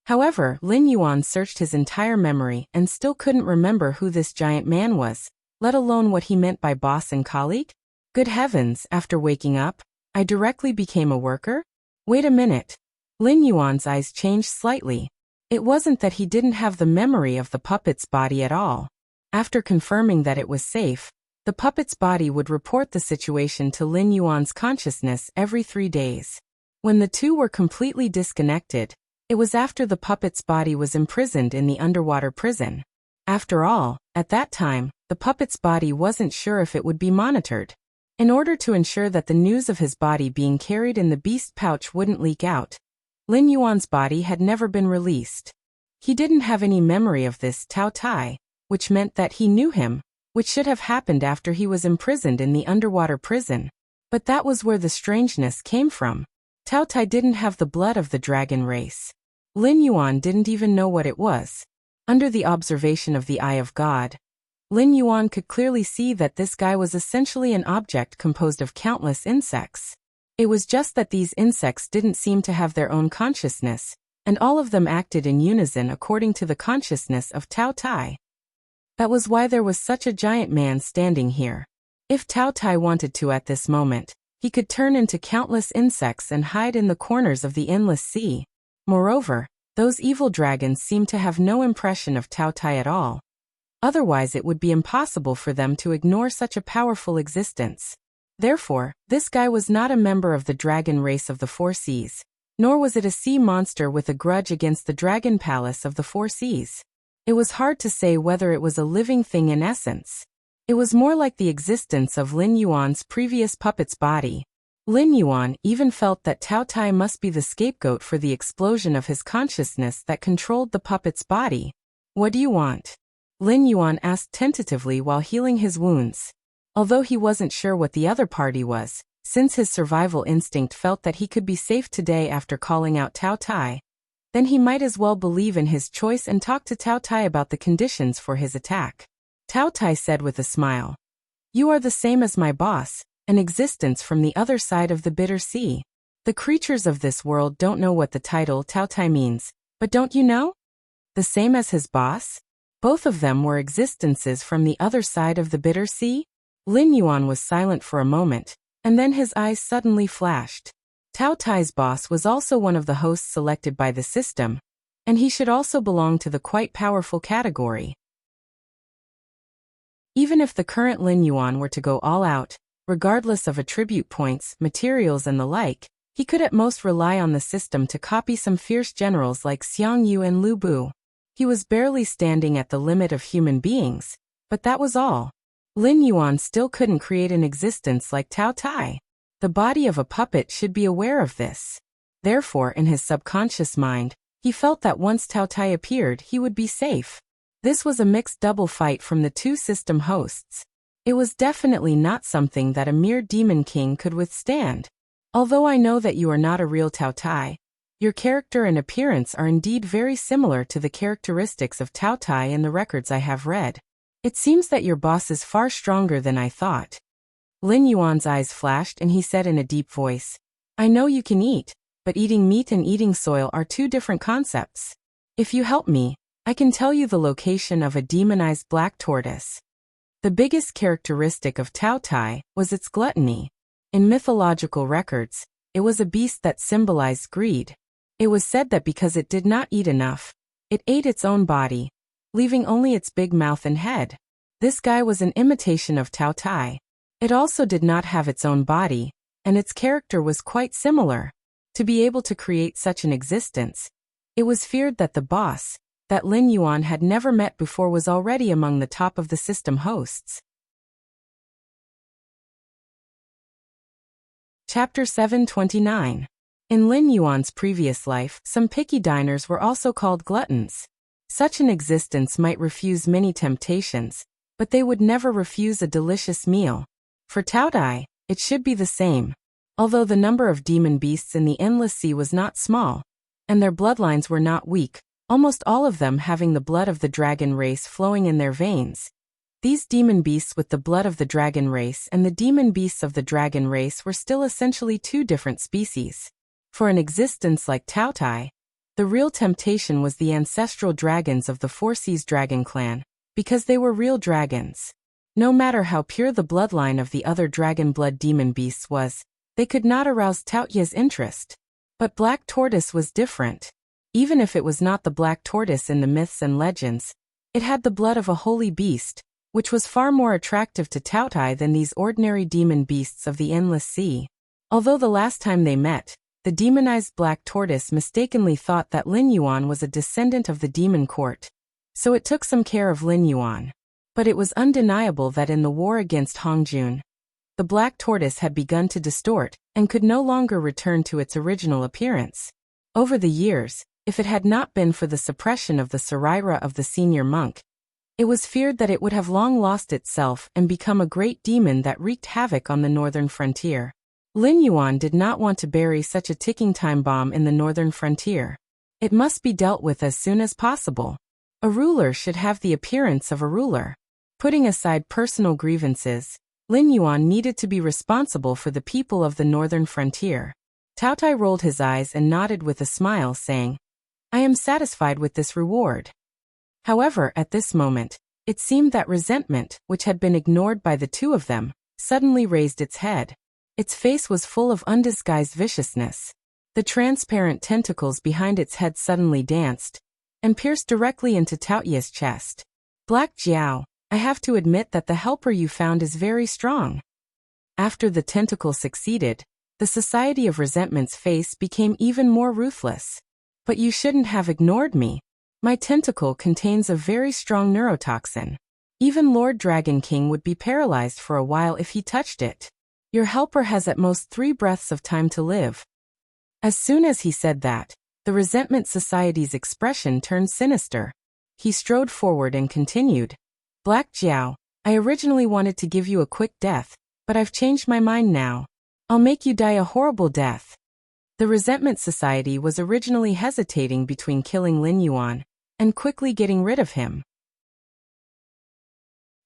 A: However, Lin Yuan searched his entire memory and still couldn't remember who this giant man was, let alone what he meant by boss and colleague. Good heavens, after waking up, I directly became a worker? Wait a minute. Lin Yuan's eyes changed slightly. It wasn't that he didn't have the memory of the puppet's body at all. After confirming that it was safe, the puppet's body would report the situation to Lin Yuan's consciousness every 3 days. When the two were completely disconnected, it was after the puppet's body was imprisoned in the underwater prison. After all, at that time, the puppet's body wasn't sure if it would be monitored. In order to ensure that the news of his body being carried in the beast pouch wouldn't leak out, Lin Yuan's body had never been released. He didn't have any memory of this Tao Tai, which meant that he knew him, which should have happened after he was imprisoned in the underwater prison. But that was where the strangeness came from. Tao Tai didn't have the blood of the dragon race. Lin Yuan didn't even know what it was. Under the observation of the Eye of God, Lin Yuan could clearly see that this guy was essentially an object composed of countless insects. It was just that these insects didn't seem to have their own consciousness, and all of them acted in unison according to the consciousness of Tao Tai. That was why there was such a giant man standing here. If Tao Tai wanted to at this moment, he could turn into countless insects and hide in the corners of the endless sea. Moreover, those evil dragons seemed to have no impression of Tao Tai at all. Otherwise it would be impossible for them to ignore such a powerful existence. Therefore, this guy was not a member of the dragon race of the Four Seas, nor was it a sea monster with a grudge against the dragon palace of the Four Seas. It was hard to say whether it was a living thing in essence. It was more like the existence of Lin Yuan's previous puppet's body. Lin Yuan even felt that Tao Tai must be the scapegoat for the explosion of his consciousness that controlled the puppet's body. What do you want? Lin Yuan asked tentatively while healing his wounds. Although he wasn't sure what the other party was, since his survival instinct felt that he could be safe today after calling out Tao Tai, then he might as well believe in his choice and talk to Tao Tai about the conditions for his attack. Tao Tai said with a smile, "You are the same as my boss, an existence from the other side of the bitter sea. The creatures of this world don't know what the title Tao Tai means, but don't you know? The same as his boss? Both of them were existences from the other side of the bitter sea?" Lin Yuan was silent for a moment, and then his eyes suddenly flashed. Tao Tai's boss was also one of the hosts selected by the system, and he should also belong to the quite powerful category. Even if the current Lin Yuan were to go all out, regardless of attribute points, materials and the like, he could at most rely on the system to copy some fierce generals like Xiang Yu and Lu Bu. He was barely standing at the limit of human beings, but that was all. Lin Yuan still couldn't create an existence like Tao Tai. The body of a puppet should be aware of this. Therefore, in his subconscious mind, he felt that once Tao Tai appeared, he would be safe. This was a mixed double fight from the two system hosts. It was definitely not something that a mere demon king could withstand. Although I know that you are not a real Tao Tai, your character and appearance are indeed very similar to the characteristics of Tao Tai in the records I have read. It seems that your boss is far stronger than I thought. Lin Yuan's eyes flashed and he said in a deep voice, "I know you can eat, but eating meat and eating soil are two different concepts. If you help me, I can tell you the location of a demonized black tortoise." The biggest characteristic of Tao Tai was its gluttony. In mythological records, it was a beast that symbolized greed. It was said that because it did not eat enough, it ate its own body, leaving only its big mouth and head. This guy was an imitation of Tao Tai. It also did not have its own body, and its character was quite similar. To be able to create such an existence, It was feared that the boss, that Lin Yuan had never met before, was already among the top of the system hosts. Chapter 729. In Lin Yuan's previous life, some picky diners were also called gluttons. Such an existence might refuse many temptations, but they would never refuse a delicious meal. For Taotai, it should be the same. Although the number of demon beasts in the endless sea was not small, and their bloodlines were not weak, almost all of them having the blood of the dragon race flowing in their veins. These demon beasts with the blood of the dragon race and the demon beasts of the dragon race were still essentially two different species. For an existence like Taotai, the real temptation was the ancestral dragons of the Four Seas Dragon clan, because they were real dragons. No matter how pure the bloodline of the other dragon blood demon beasts was, they could not arouse Taoya's interest. But Black Tortoise was different. Even if it was not the Black Tortoise in the myths and legends, it had the blood of a holy beast, which was far more attractive to Taotai than these ordinary demon beasts of the endless sea. Although the last time they met, the demonized Black Tortoise mistakenly thought that Lin Yuan was a descendant of the demon court. So it took some care of Lin Yuan. But it was undeniable that in the war against Hongjun, the Black Tortoise had begun to distort and could no longer return to its original appearance. Over the years, if it had not been for the suppression of the Saraira of the senior monk, it was feared that it would have long lost itself and become a great demon that wreaked havoc on the northern frontier. Lin Yuan did not want to bury such a ticking time bomb in the northern frontier. It must be dealt with as soon as possible. A ruler should have the appearance of a ruler. Putting aside personal grievances, Lin Yuan needed to be responsible for the people of the northern frontier. Taotai rolled his eyes and nodded with a smile, saying, "I am satisfied with this reward." However, at this moment, it seemed that resentment, which had been ignored by the two of them, suddenly raised its head. Its face was full of undisguised viciousness. The transparent tentacles behind its head suddenly danced and pierced directly into Taoya's chest. "Black Jiao, I have to admit that the helper you found is very strong." After the tentacle succeeded, the Society of Resentment's face became even more ruthless. "But you shouldn't have ignored me. My tentacle contains a very strong neurotoxin. Even Lord Dragon King would be paralyzed for a while if he touched it. Your helper has at most 3 breaths of time to live." As soon as he said that, the Resentment Society's expression turned sinister. He strode forward and continued, "Black Jiao, I originally wanted to give you a quick death, but I've changed my mind now. I'll make you die a horrible death." The Resentment Society was originally hesitating between killing Lin Yuan and quickly getting rid of him.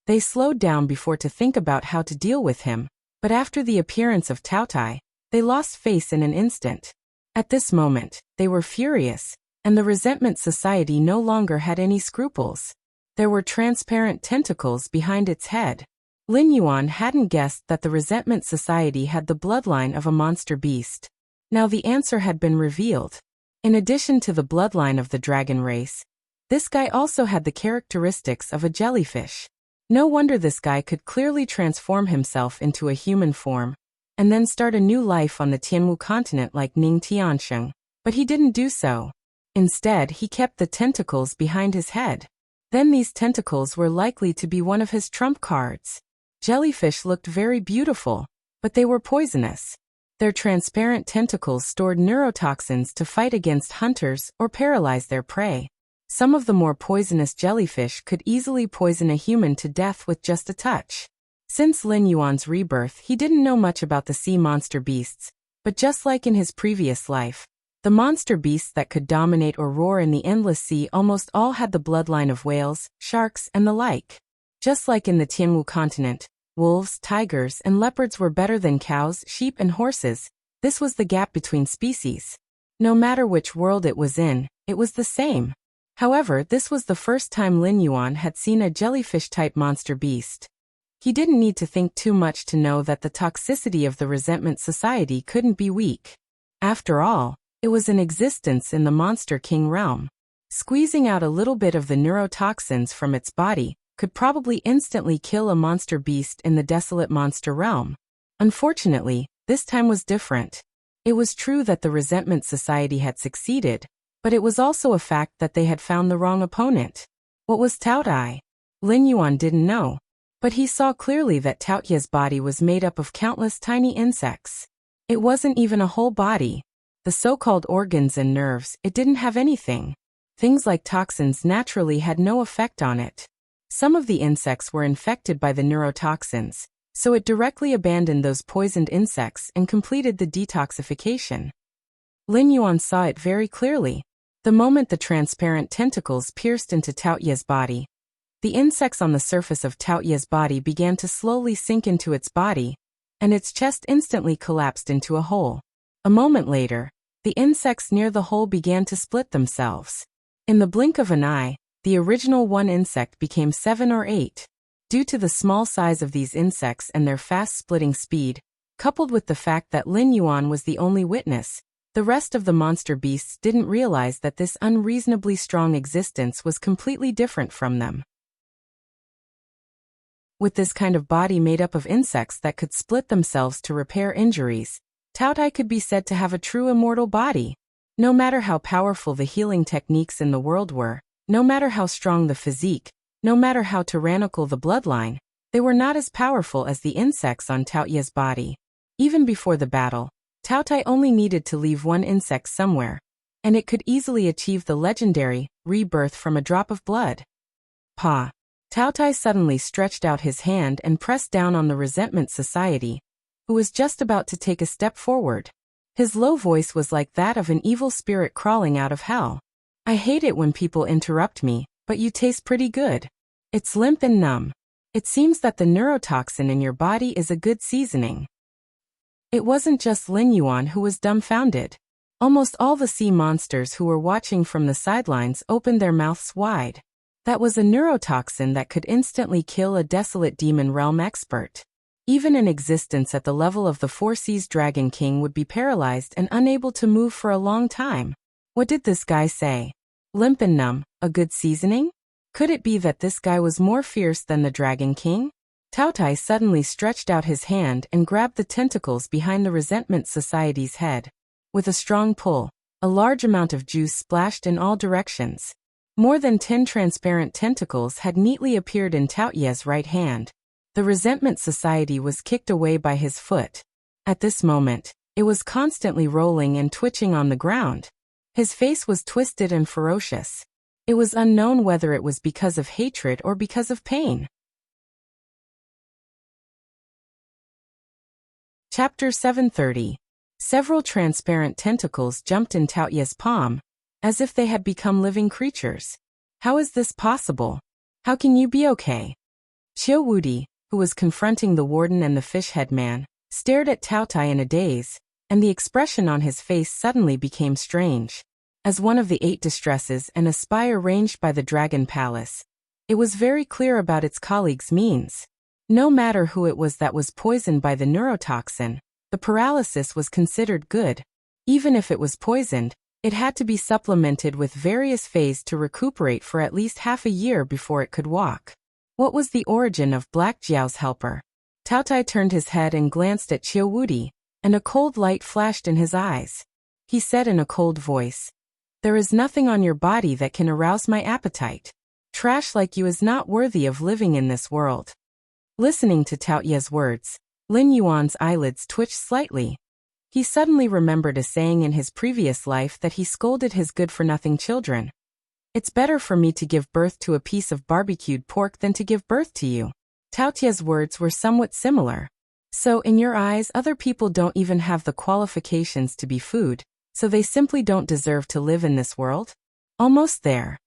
A: They slowed down before to think about how to deal with him, but after the appearance of Taotai, they lost face in an instant. At this moment, they were furious, and the Resentment Society no longer had any scruples. There were transparent tentacles behind its head. Lin Yuan hadn't guessed that the Resentment Society had the bloodline of a monster beast. Now the answer had been revealed. In addition to the bloodline of the dragon race, this guy also had the characteristics of a jellyfish. No wonder this guy could clearly transform himself into a human form, and then start a new life on the Tianwu continent like Ning Tiansheng. But he didn't do so. Instead, he kept the tentacles behind his head. Then these tentacles were likely to be one of his trump cards. Jellyfish looked very beautiful, but they were poisonous. Their transparent tentacles stored neurotoxins to fight against hunters or paralyze their prey. Some of the more poisonous jellyfish could easily poison a human to death with just a touch. Since Lin Yuan's rebirth, he didn't know much about the sea monster beasts, but just like in his previous life, the monster beasts that could dominate or roar in the endless sea almost all had the bloodline of whales, sharks, and the like. Just like in the Tianwu continent, wolves, tigers, and leopards were better than cows, sheep, and horses. This was the gap between species. No matter which world it was in, it was the same. However, this was the first time Lin Yuan had seen a jellyfish-type monster beast. He didn't need to think too much to know that the toxicity of the Resentment Society couldn't be weak. After all, it was in existence in the Monster King realm. Squeezing out a little bit of the neurotoxins from its body could probably instantly kill a monster beast in the desolate monster realm. Unfortunately, this time was different. It was true that the Resentment Society had succeeded, But it was also a fact that they had found the wrong opponent. What was Taotai? Lin Yuan didn't know. But he saw clearly that Taotia's body was made up of countless tiny insects. It wasn't even a whole body. The so-called organs and nerves, it didn't have anything. Things like toxins naturally had no effect on it. Some of the insects were infected by the neurotoxins, so it directly abandoned those poisoned insects and completed the detoxification. Lin Yuan saw it very clearly. The moment the transparent tentacles pierced into Taotia's body, the insects on the surface of Taotia's body began to slowly sink into its body, and its chest instantly collapsed into a hole. A moment later, the insects near the hole began to split themselves. In the blink of an eye, the original one insect became 7 or 8. Due to the small size of these insects and their fast splitting speed, coupled with the fact that Lin Yuan was the only witness, the rest of the monster beasts didn't realize that this unreasonably strong existence was completely different from them. With this kind of body made up of insects that could split themselves to repair injuries, Taotai could be said to have a true immortal body. No matter how powerful the healing techniques in the world were, no matter how strong the physique, no matter how tyrannical the bloodline, they were not as powerful as the insects on Taotia's body. Even before the battle, Taotai only needed to leave one insect somewhere, and it could easily achieve the legendary rebirth from a drop of blood. Pa. Taotai suddenly stretched out his hand and pressed down on the Resentment Society, who was just about to take a step forward. His low voice was like that of an evil spirit crawling out of hell. I hate it when people interrupt me, but you taste pretty good. It's limp and numb. It seems that the neurotoxin in your body is a good seasoning. It wasn't just Lin Yuan who was dumbfounded. Almost all the sea monsters who were watching from the sidelines opened their mouths wide. That was a neurotoxin that could instantly kill a desolate demon realm expert. Even an existence at the level of the Four Seas Dragon King would be paralyzed and unable to move for a long time. What did this guy say? Limp and numb, a good seasoning? Could it be that this guy was more fierce than the Dragon King? Taotai suddenly stretched out his hand and grabbed the tentacles behind the Resentment Society's head. With a strong pull, a large amount of juice splashed in all directions. More than 10 transparent tentacles had neatly appeared in Taotia's right hand. The Resentment Society was kicked away by his foot. At this moment, it was constantly rolling and twitching on the ground. His face was twisted and ferocious. It was unknown whether it was because of hatred or because of pain. Chapter 730. Several transparent tentacles jumped in Taotia's palm, as if they had become living creatures. How is this possible? How can you be okay? Xiao Wudi, who was confronting the warden and the fish-head man, stared at Taotai in a daze, and the expression on his face suddenly became strange. As one of the 8 distresses and a spy arranged by the Dragon Palace, it was very clear about its colleagues' means. No matter who it was that was poisoned by the neurotoxin, the paralysis was considered good. Even if it was poisoned, it had to be supplemented with various phases to recuperate for at least half a year before it could walk. What was the origin of Black Jiao's helper? Taotai turned his head and glanced at Xiao Wudi, and a cold light flashed in his eyes. He said in a cold voice, "There is nothing on your body that can arouse my appetite. Trash like you is not worthy of living in this world." Listening to Taotia's words, Lin Yuan's eyelids twitched slightly. He suddenly remembered a saying in his previous life that he scolded his good-for-nothing children. It's better for me to give birth to a piece of barbecued pork than to give birth to you. Taotia's words were somewhat similar. So in your eyes, other people don't even have the qualifications to be food, so they simply don't deserve to live in this world? Almost there.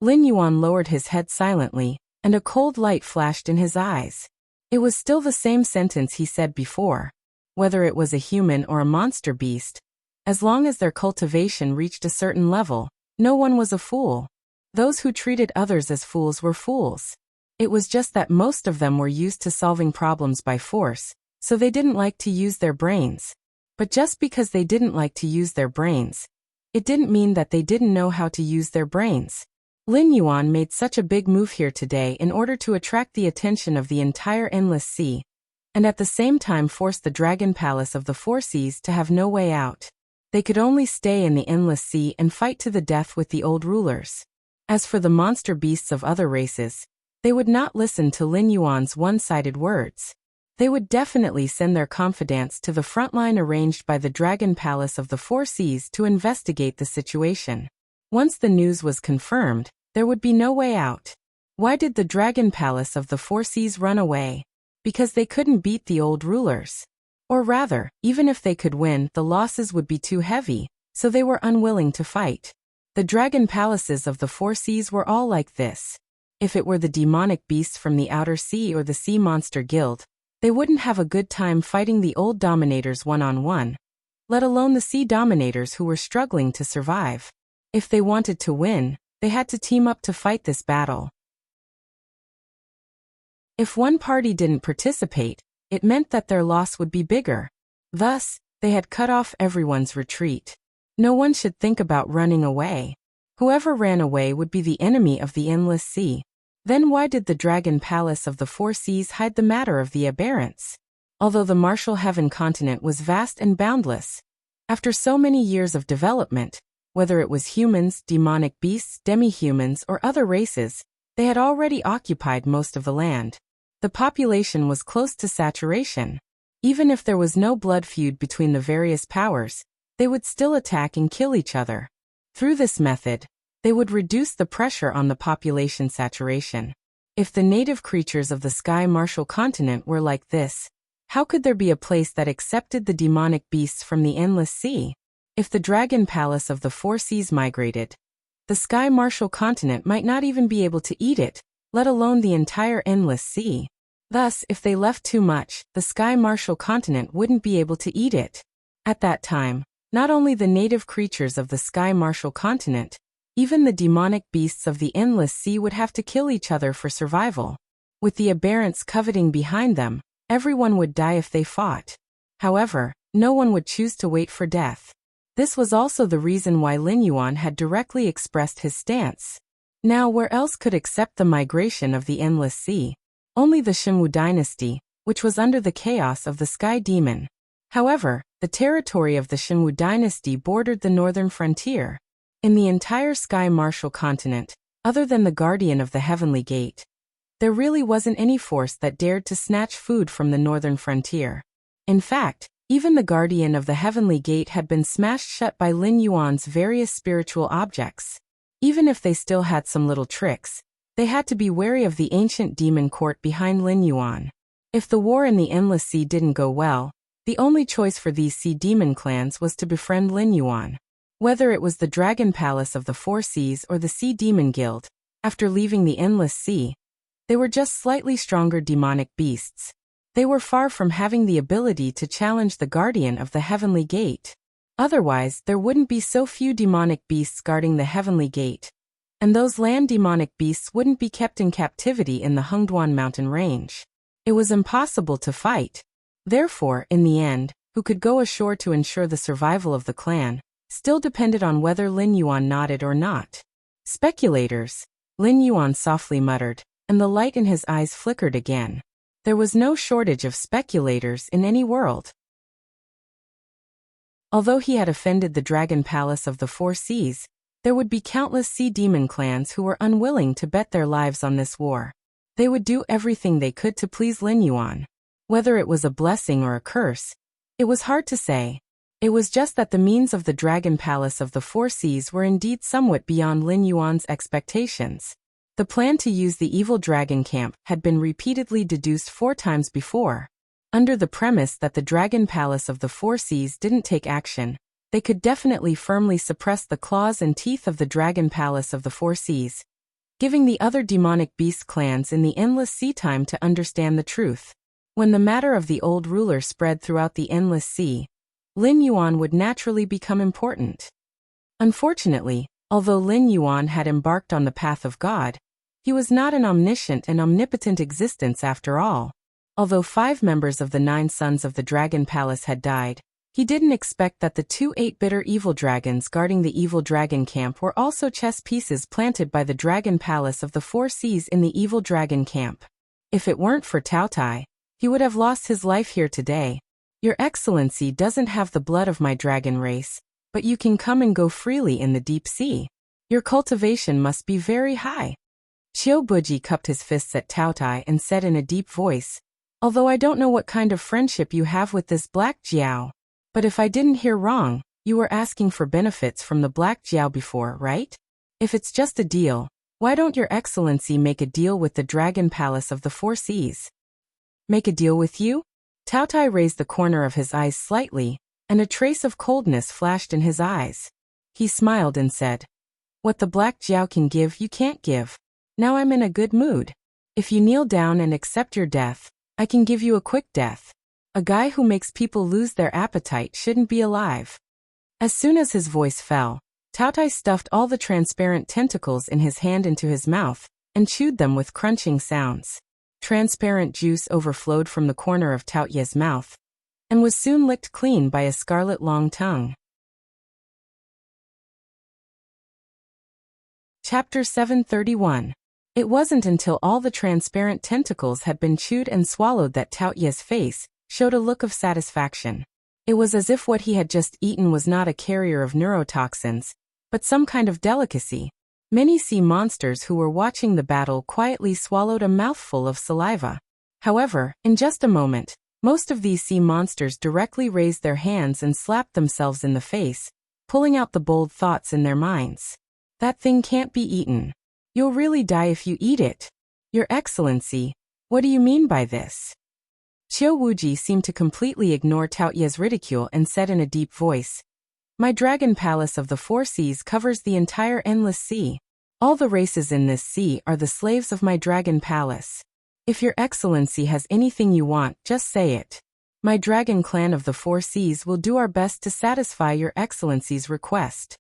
A: Lin Yuan lowered his head silently, and a cold light flashed in his eyes. It was still the same sentence he said before. Whether it was a human or a monster beast, as long as their cultivation reached a certain level, no one was a fool. Those who treated others as fools were fools. It was just that most of them were used to solving problems by force, so they didn't like to use their brains. But just because they didn't like to use their brains, it didn't mean that they didn't know how to use their brains. Lin Yuan made such a big move here today in order to attract the attention of the entire Endless Sea, and at the same time force the Dragon Palace of the Four Seas to have no way out. They could only stay in the endless sea and fight to the death with the old rulers. As for the monster beasts of other races, they would not listen to Lin Yuan's one-sided words. They would definitely send their confidants to the front line arranged by the Dragon Palace of the Four Seas to investigate the situation. Once the news was confirmed, there would be no way out. Why did the Dragon Palace of the Four Seas run away? Because they couldn't beat the old rulers. Or rather, even if they could win, the losses would be too heavy, so they were unwilling to fight. The Dragon Palaces of the Four Seas were all like this. If it were the demonic beasts from the Outer Sea or the Sea Monster Guild, they wouldn't have a good time fighting the old dominators one-on-one, let alone the sea dominators who were struggling to survive. If they wanted to win, they had to team up to fight this battle. If one party didn't participate, it meant that their loss would be bigger. Thus, they had cut off everyone's retreat. No one should think about running away. Whoever ran away would be the enemy of the endless sea. Then why did the Dragon Palace of the Four Seas hide the matter of the aberrants? Although the martial heaven continent was vast and boundless, after so many years of development, whether it was humans, demonic beasts, demi-humans, or other races, they had already occupied most of the land. The population was close to saturation. Even if there was no blood feud between the various powers, they would still attack and kill each other. Through this method, they would reduce the pressure on the population saturation. If the native creatures of the Sky Martial Continent were like this, how could there be a place that accepted the demonic beasts from the endless sea? If the Dragon Palace of the Four Seas migrated, the Sky Martial Continent might not even be able to eat it, let alone the entire endless sea. Thus, if they left too much, the Sky Martial Continent wouldn't be able to eat it. At that time, not only the native creatures of the Sky Martial Continent, even the demonic beasts of the endless sea would have to kill each other for survival. With the aberrants coveting behind them, everyone would die if they fought. However, no one would choose to wait for death. This was also the reason why Lin Yuan had directly expressed his stance. Now, where else could accept the migration of the endless sea? Only the Shenwu dynasty, which was under the chaos of the Sky Demon. However, the territory of the Shenwu dynasty bordered the northern frontier. In the entire Sky Martial Continent, other than the Guardian of the Heavenly Gate, there really wasn't any force that dared to snatch food from the northern frontier. In fact, even the Guardian of the Heavenly Gate had been smashed shut by Lin Yuan's various spiritual objects. Even if they still had some little tricks, they had to be wary of the ancient demon court behind Lin Yuan. If the war in the Endless Sea didn't go well, the only choice for these sea demon clans was to befriend Lin Yuan. Whether it was the Dragon Palace of the Four Seas or the Sea Demon Guild, after leaving the Endless Sea, they were just slightly stronger demonic beasts. They were far from having the ability to challenge the Guardian of the Heavenly Gate. Otherwise, there wouldn't be so few demonic beasts guarding the Heavenly Gate, and those land demonic beasts wouldn't be kept in captivity in the Hengduan mountain range. It was impossible to fight. Therefore, in the end, who could go ashore to ensure the survival of the clan still depended on whether Lin Yuan nodded or not. Speculators, Lin Yuan softly muttered, and the light in his eyes flickered again. There was no shortage of speculators in any world. Although he had offended the Dragon Palace of the Four Seas, there would be countless sea demon clans who were unwilling to bet their lives on this war. They would do everything they could to please Lin Yuan. Whether it was a blessing or a curse, it was hard to say. It was just that the means of the Dragon Palace of the Four Seas were indeed somewhat beyond Lin Yuan's expectations. The plan to use the evil dragon camp had been repeatedly deduced 4 times before. Under the premise that the Dragon Palace of the Four Seas didn't take action, they could definitely firmly suppress the claws and teeth of the Dragon Palace of the Four Seas, giving the other demonic beast clans in the Endless Sea time to understand the truth. When the matter of the old ruler spread throughout the Endless Sea, Lin Yuan would naturally become important. Unfortunately, although Lin Yuan had embarked on the path of God, he was not an omniscient and omnipotent existence after all. Although 5 members of the 9 sons of the Dragon Palace had died, he didn't expect that the 2 8-bitter evil dragons guarding the evil dragon camp were also chess pieces planted by the Dragon Palace of the Four Seas in the evil dragon camp. If it weren't for Tao Tai, he would have lost his life here today. Your Excellency doesn't have the blood of my dragon race, but you can come and go freely in the deep sea. Your cultivation must be very high. Boogie cupped his fists at Taotai and said in a deep voice, although I don't know what kind of friendship you have with this Black Jiao, but if I didn't hear wrong, you were asking for benefits from the Black Jiao before, right? If it's just a deal, why don't Your Excellency make a deal with the Dragon Palace of the Four Seas? Make a deal with you? Taotai raised the corner of his eyes slightly, and a trace of coldness flashed in his eyes. He smiled and said, what the Black Jiao can give you can't give. Now I'm in a good mood. If you kneel down and accept your death, I can give you a quick death. A guy who makes people lose their appetite shouldn't be alive. As soon as his voice fell, Taotai stuffed all the transparent tentacles in his hand into his mouth and chewed them with crunching sounds. Transparent juice overflowed from the corner of Taoyu's mouth and was soon licked clean by a scarlet long tongue. Chapter 731. It wasn't until all the transparent tentacles had been chewed and swallowed that Taoyu's face showed a look of satisfaction. It was as if what he had just eaten was not a carrier of neurotoxins, but some kind of delicacy. Many sea monsters who were watching the battle quietly swallowed a mouthful of saliva. However, in just a moment, most of these sea monsters directly raised their hands and slapped themselves in the face, pulling out the bold thoughts in their minds. That thing can't be eaten. You'll really die if you eat it. Your Excellency, what do you mean by this? Qiu Wuji seemed to completely ignore Taoyu's ridicule and said in a deep voice, my Dragon Palace of the Four Seas covers the entire endless sea. All the races in this sea are the slaves of my Dragon Palace. If Your Excellency has anything you want, just say it. My Dragon Clan of the Four Seas will do our best to satisfy Your Excellency's request.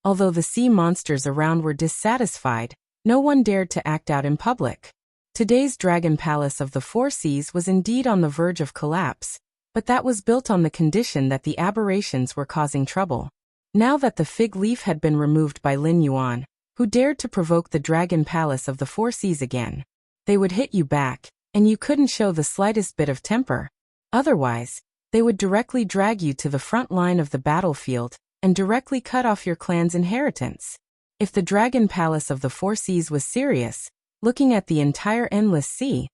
A: Although the sea monsters around were dissatisfied, no one dared to act out in public. Today's Dragon Palace of the Four Seas was indeed on the verge of collapse, but that was built on the condition that the aberrations were causing trouble. Now that the fig leaf had been removed by Lin Yuan, who dared to provoke the Dragon Palace of the Four Seas again, they would hit you back, and you couldn't show the slightest bit of temper. Otherwise, they would directly drag you to the front line of the battlefield and directly cut off your clan's inheritance. If the Dragon Palace of the Four Seas was serious, looking at the entire endless sea,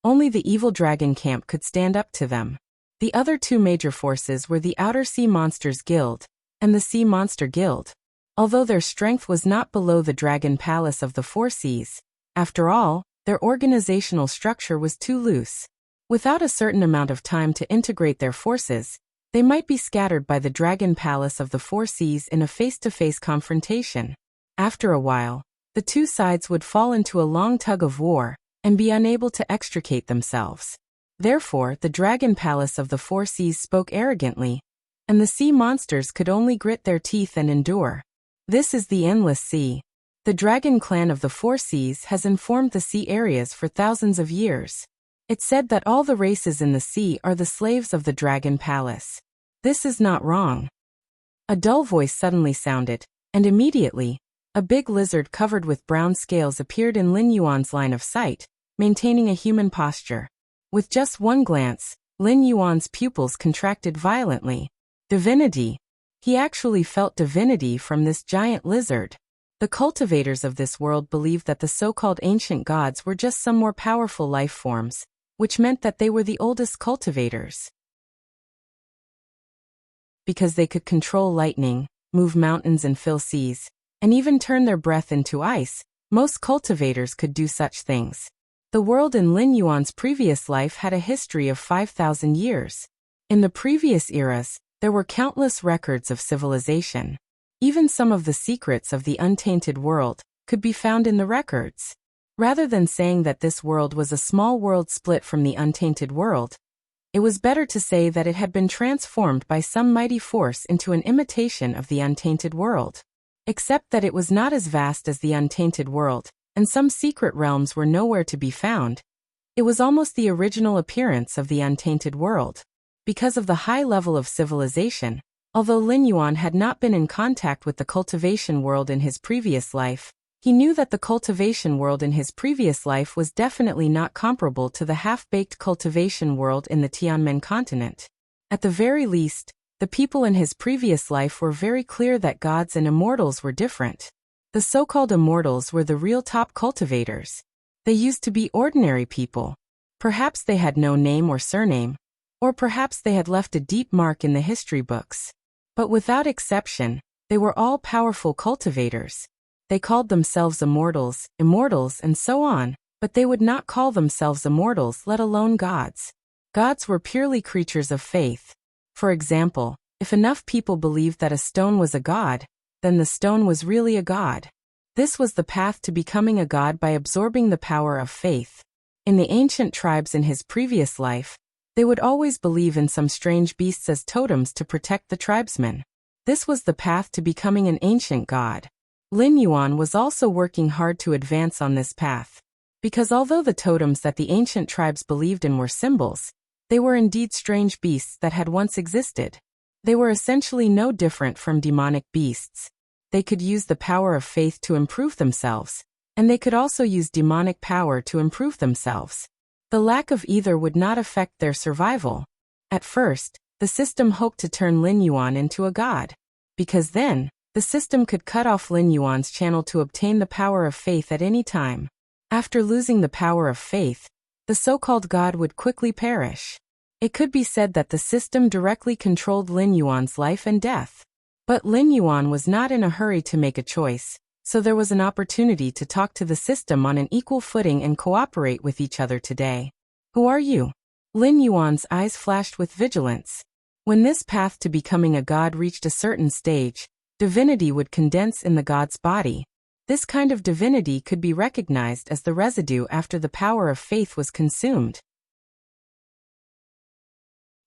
A: only the evil dragon camp could stand up to them. The other two major forces were the Outer Sea Monsters Guild and the Sea Monster Guild. Although their strength was not below the Dragon Palace of the Four Seas, after all, their organizational structure was too loose. Without a certain amount of time to integrate their forces, they might be scattered by the Dragon Palace of the Four Seas in a face-to-face confrontation. After a while, the two sides would fall into a long tug of war and be unable to extricate themselves. Therefore, the Dragon Palace of the Four Seas spoke arrogantly, and the sea monsters could only grit their teeth and endure. This is the endless sea. The Dragon Clan of the Four Seas has informed the sea areas for thousands of years. It said that all the races in the sea are the slaves of the Dragon Palace. This is not wrong. A dull voice suddenly sounded, and immediately, a big lizard covered with brown scales appeared in Lin Yuan's line of sight, maintaining a human posture. With just one glance, Lin Yuan's pupils contracted violently. Divinity. He actually felt divinity from this giant lizard. The cultivators of this world believed that the so-called ancient gods were just some more powerful life forms, which meant that they were the oldest cultivators. Because they could control lightning, move mountains and fill seas, and even turn their breath into ice, most cultivators could do such things. The world in Lin Yuan's previous life had a history of 5,000 years. In the previous eras, there were countless records of civilization. Even some of the secrets of the untainted world could be found in the records. Rather than saying that this world was a small world split from the untainted world, it was better to say that it had been transformed by some mighty force into an imitation of the untainted world. Except that it was not as vast as the untainted world, and some secret realms were nowhere to be found. It was almost the original appearance of the untainted world. Because of the high level of civilization, although Lin Yuan had not been in contact with the cultivation world in his previous life, he knew that the cultivation world in his previous life was definitely not comparable to the half-baked cultivation world in the Tianmen continent. At the very least, The people in his previous life were very clear that gods and immortals were different. The so-called immortals were the real top cultivators. They used to be ordinary people. Perhaps they had no name or surname, or perhaps they had left a deep mark in the history books. But without exception, they were all powerful cultivators. They called themselves immortals, and so on, but they would not call themselves immortals, let alone gods. Gods were purely creatures of faith. For example, if enough people believed that a stone was a god, then the stone was really a god. This was the path to becoming a god by absorbing the power of faith. In the ancient tribes in his previous life, they would always believe in some strange beasts as totems to protect the tribesmen. This was the path to becoming an ancient god. Lin Yuan was also working hard to advance on this path. Because although the totems that the ancient tribes believed in were symbols, they were indeed strange beasts that had once existed. They were essentially no different from demonic beasts. They could use the power of faith to improve themselves, and they could also use demonic power to improve themselves. The lack of either would not affect their survival. At first, the system hoped to turn Lin Yuan into a god, because then, the system could cut off Lin Yuan's channel to obtain the power of faith at any time. After losing the power of faith, the so-called god would quickly perish. It could be said that the system directly controlled Lin Yuan's life and death. But Lin Yuan was not in a hurry to make a choice, so there was an opportunity to talk to the system on an equal footing and cooperate with each other today. Who are you? Lin Yuan's eyes flashed with vigilance. When this path to becoming a god reached a certain stage, divinity would condense in the god's body. This kind of divinity could be recognized as the residue after the power of faith was consumed.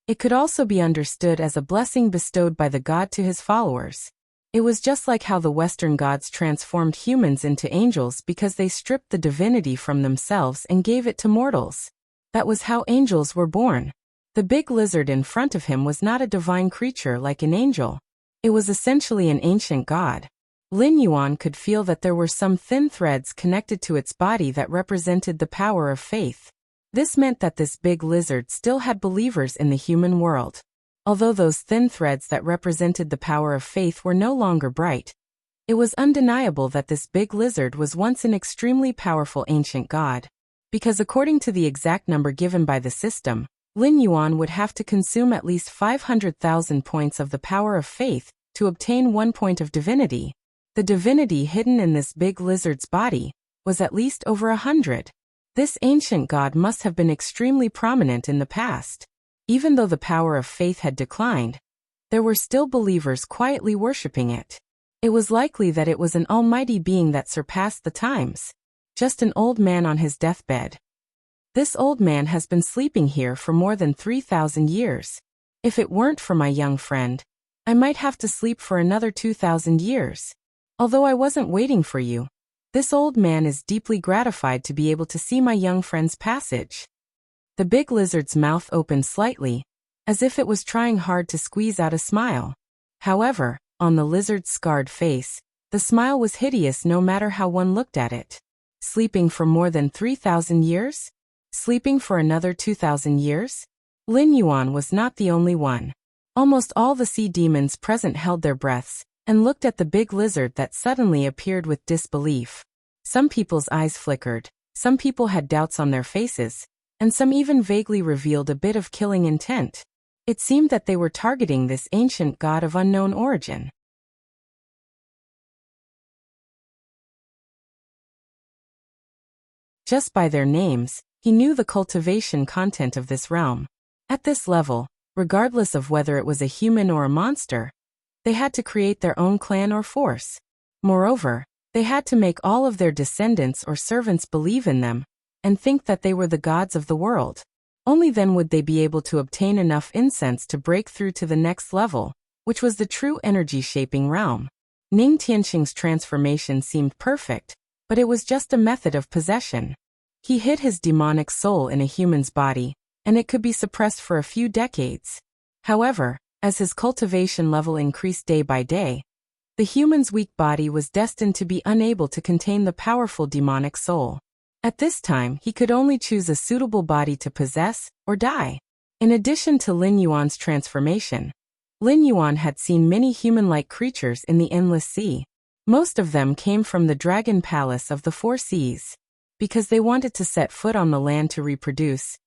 A: It could also be understood as a blessing bestowed by the god to his followers. It was just like how the Western gods transformed humans into angels because they stripped the divinity from themselves and gave it to mortals. That was how angels were born. The big lizard in front of him was not a divine creature like an angel. It was essentially an ancient god. Lin Yuan could feel that there were some thin threads connected to its body that represented the power of faith. This meant that this big lizard still had believers in the human world. Although those thin threads that represented the power of faith were no longer bright, it was undeniable that this big lizard was once an extremely powerful ancient god. Because according to the exact number given by the system, Lin Yuan would have to consume at least 500,000 points of the power of faith to obtain 1 point of divinity. The divinity hidden in this big lizard's body was at least over 100. This ancient god must have been extremely prominent in the past. Even though the power of faith had declined, there were still believers quietly worshipping it. It was likely that it was an almighty being that surpassed the times. Just an old man on his deathbed. This old man has been sleeping here for more than 3,000 years. If it weren't for my young friend, I might have to sleep for another 2,000 years. Although I wasn't waiting for you, this old man is deeply gratified to be able to see my young friend's passage. The big lizard's mouth opened slightly, as if it was trying hard to squeeze out a smile. However, on the lizard's scarred face, the smile was hideous no matter how one looked at it. Sleeping for more than 3,000 years? Sleeping for another 2,000 years? Lin Yuan was not the only one. Almost all the sea demons present held their breaths and looked at the big lizard that suddenly appeared with disbelief. Some people's eyes flickered, some people had doubts on their faces, and some even vaguely revealed a bit of killing intent. It seemed that they were targeting this ancient god of unknown origin. Just by their names, he knew the cultivation content of this realm. At this level, regardless of whether it was a human or a monster, they had to create their own clan or force. Moreover, they had to make all of their descendants or servants believe in them and think that they were the gods of the world. Only then would they be able to obtain enough incense to break through to the next level, which was the true energy-shaping realm. Ning Tianxing's transformation seemed perfect, but it was just a method of possession. He hid his demonic soul in a human's body, and it could be suppressed for a few decades. However, as his cultivation level increased day by day, the human's weak body was destined to be unable to contain the powerful demonic soul. At this time, he could only choose a suitable body to possess or die. In addition to Lin Yuan's transformation, Lin Yuan had seen many human-like creatures in the endless sea. Most of them came from the Dragon Palace of the Four Seas. Because they wanted to set foot on the land to reproduce,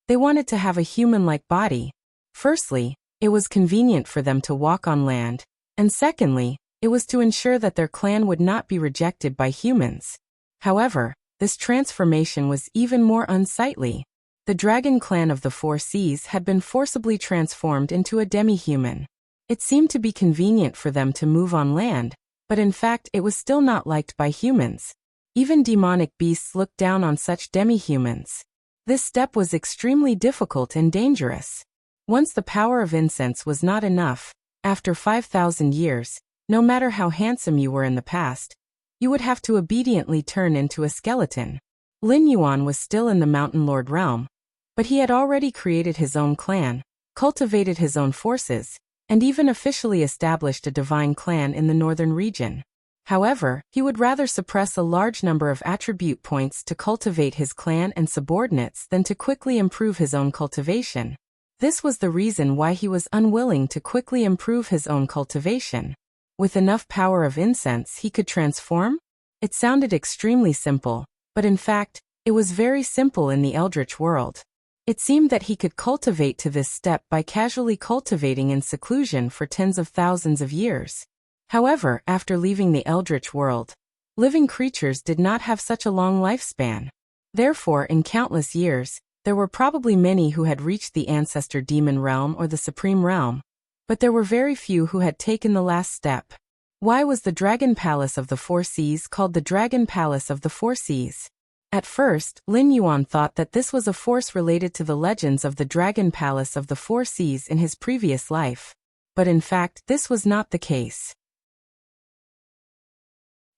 A: they wanted to have a human-like body. Firstly, it was convenient for them to walk on land, and secondly, it was to ensure that their clan would not be rejected by humans. However, this transformation was even more unsightly. The dragon clan of the Four Seas had been forcibly transformed into a demi-human. It seemed to be convenient for them to move on land, but in fact it was still not liked by humans. Even demonic beasts looked down on such demi-humans. This step was extremely difficult and dangerous. Once the power of incense was not enough, after 5,000 years, no matter how handsome you were in the past, you would have to obediently turn into a skeleton. Lin Yuan was still in the Mountain Lord realm, but he had already created his own clan, cultivated his own forces, and even officially established a divine clan in the northern region. However, he would rather suppress a large number of attribute points to cultivate his clan and subordinates than to quickly improve his own cultivation. This was the reason why he was unwilling to quickly improve his own cultivation. With enough power of incense he could transform? It sounded extremely simple, but in fact, it was very simple in the Eldritch world. It seemed that he could cultivate to this step by casually cultivating in seclusion for tens of thousands of years. However, after leaving the Eldritch world, living creatures did not have such a long lifespan. Therefore, in countless years, there were probably many who had reached the ancestor demon realm or the supreme realm, but there were very few who had taken the last step. Why was the Dragon Palace of the Four Seas called the Dragon Palace of the Four Seas? At first, Lin Yuan thought that this was a force related to the legends of the Dragon Palace of the Four Seas in his previous life. But in fact, this was not the case.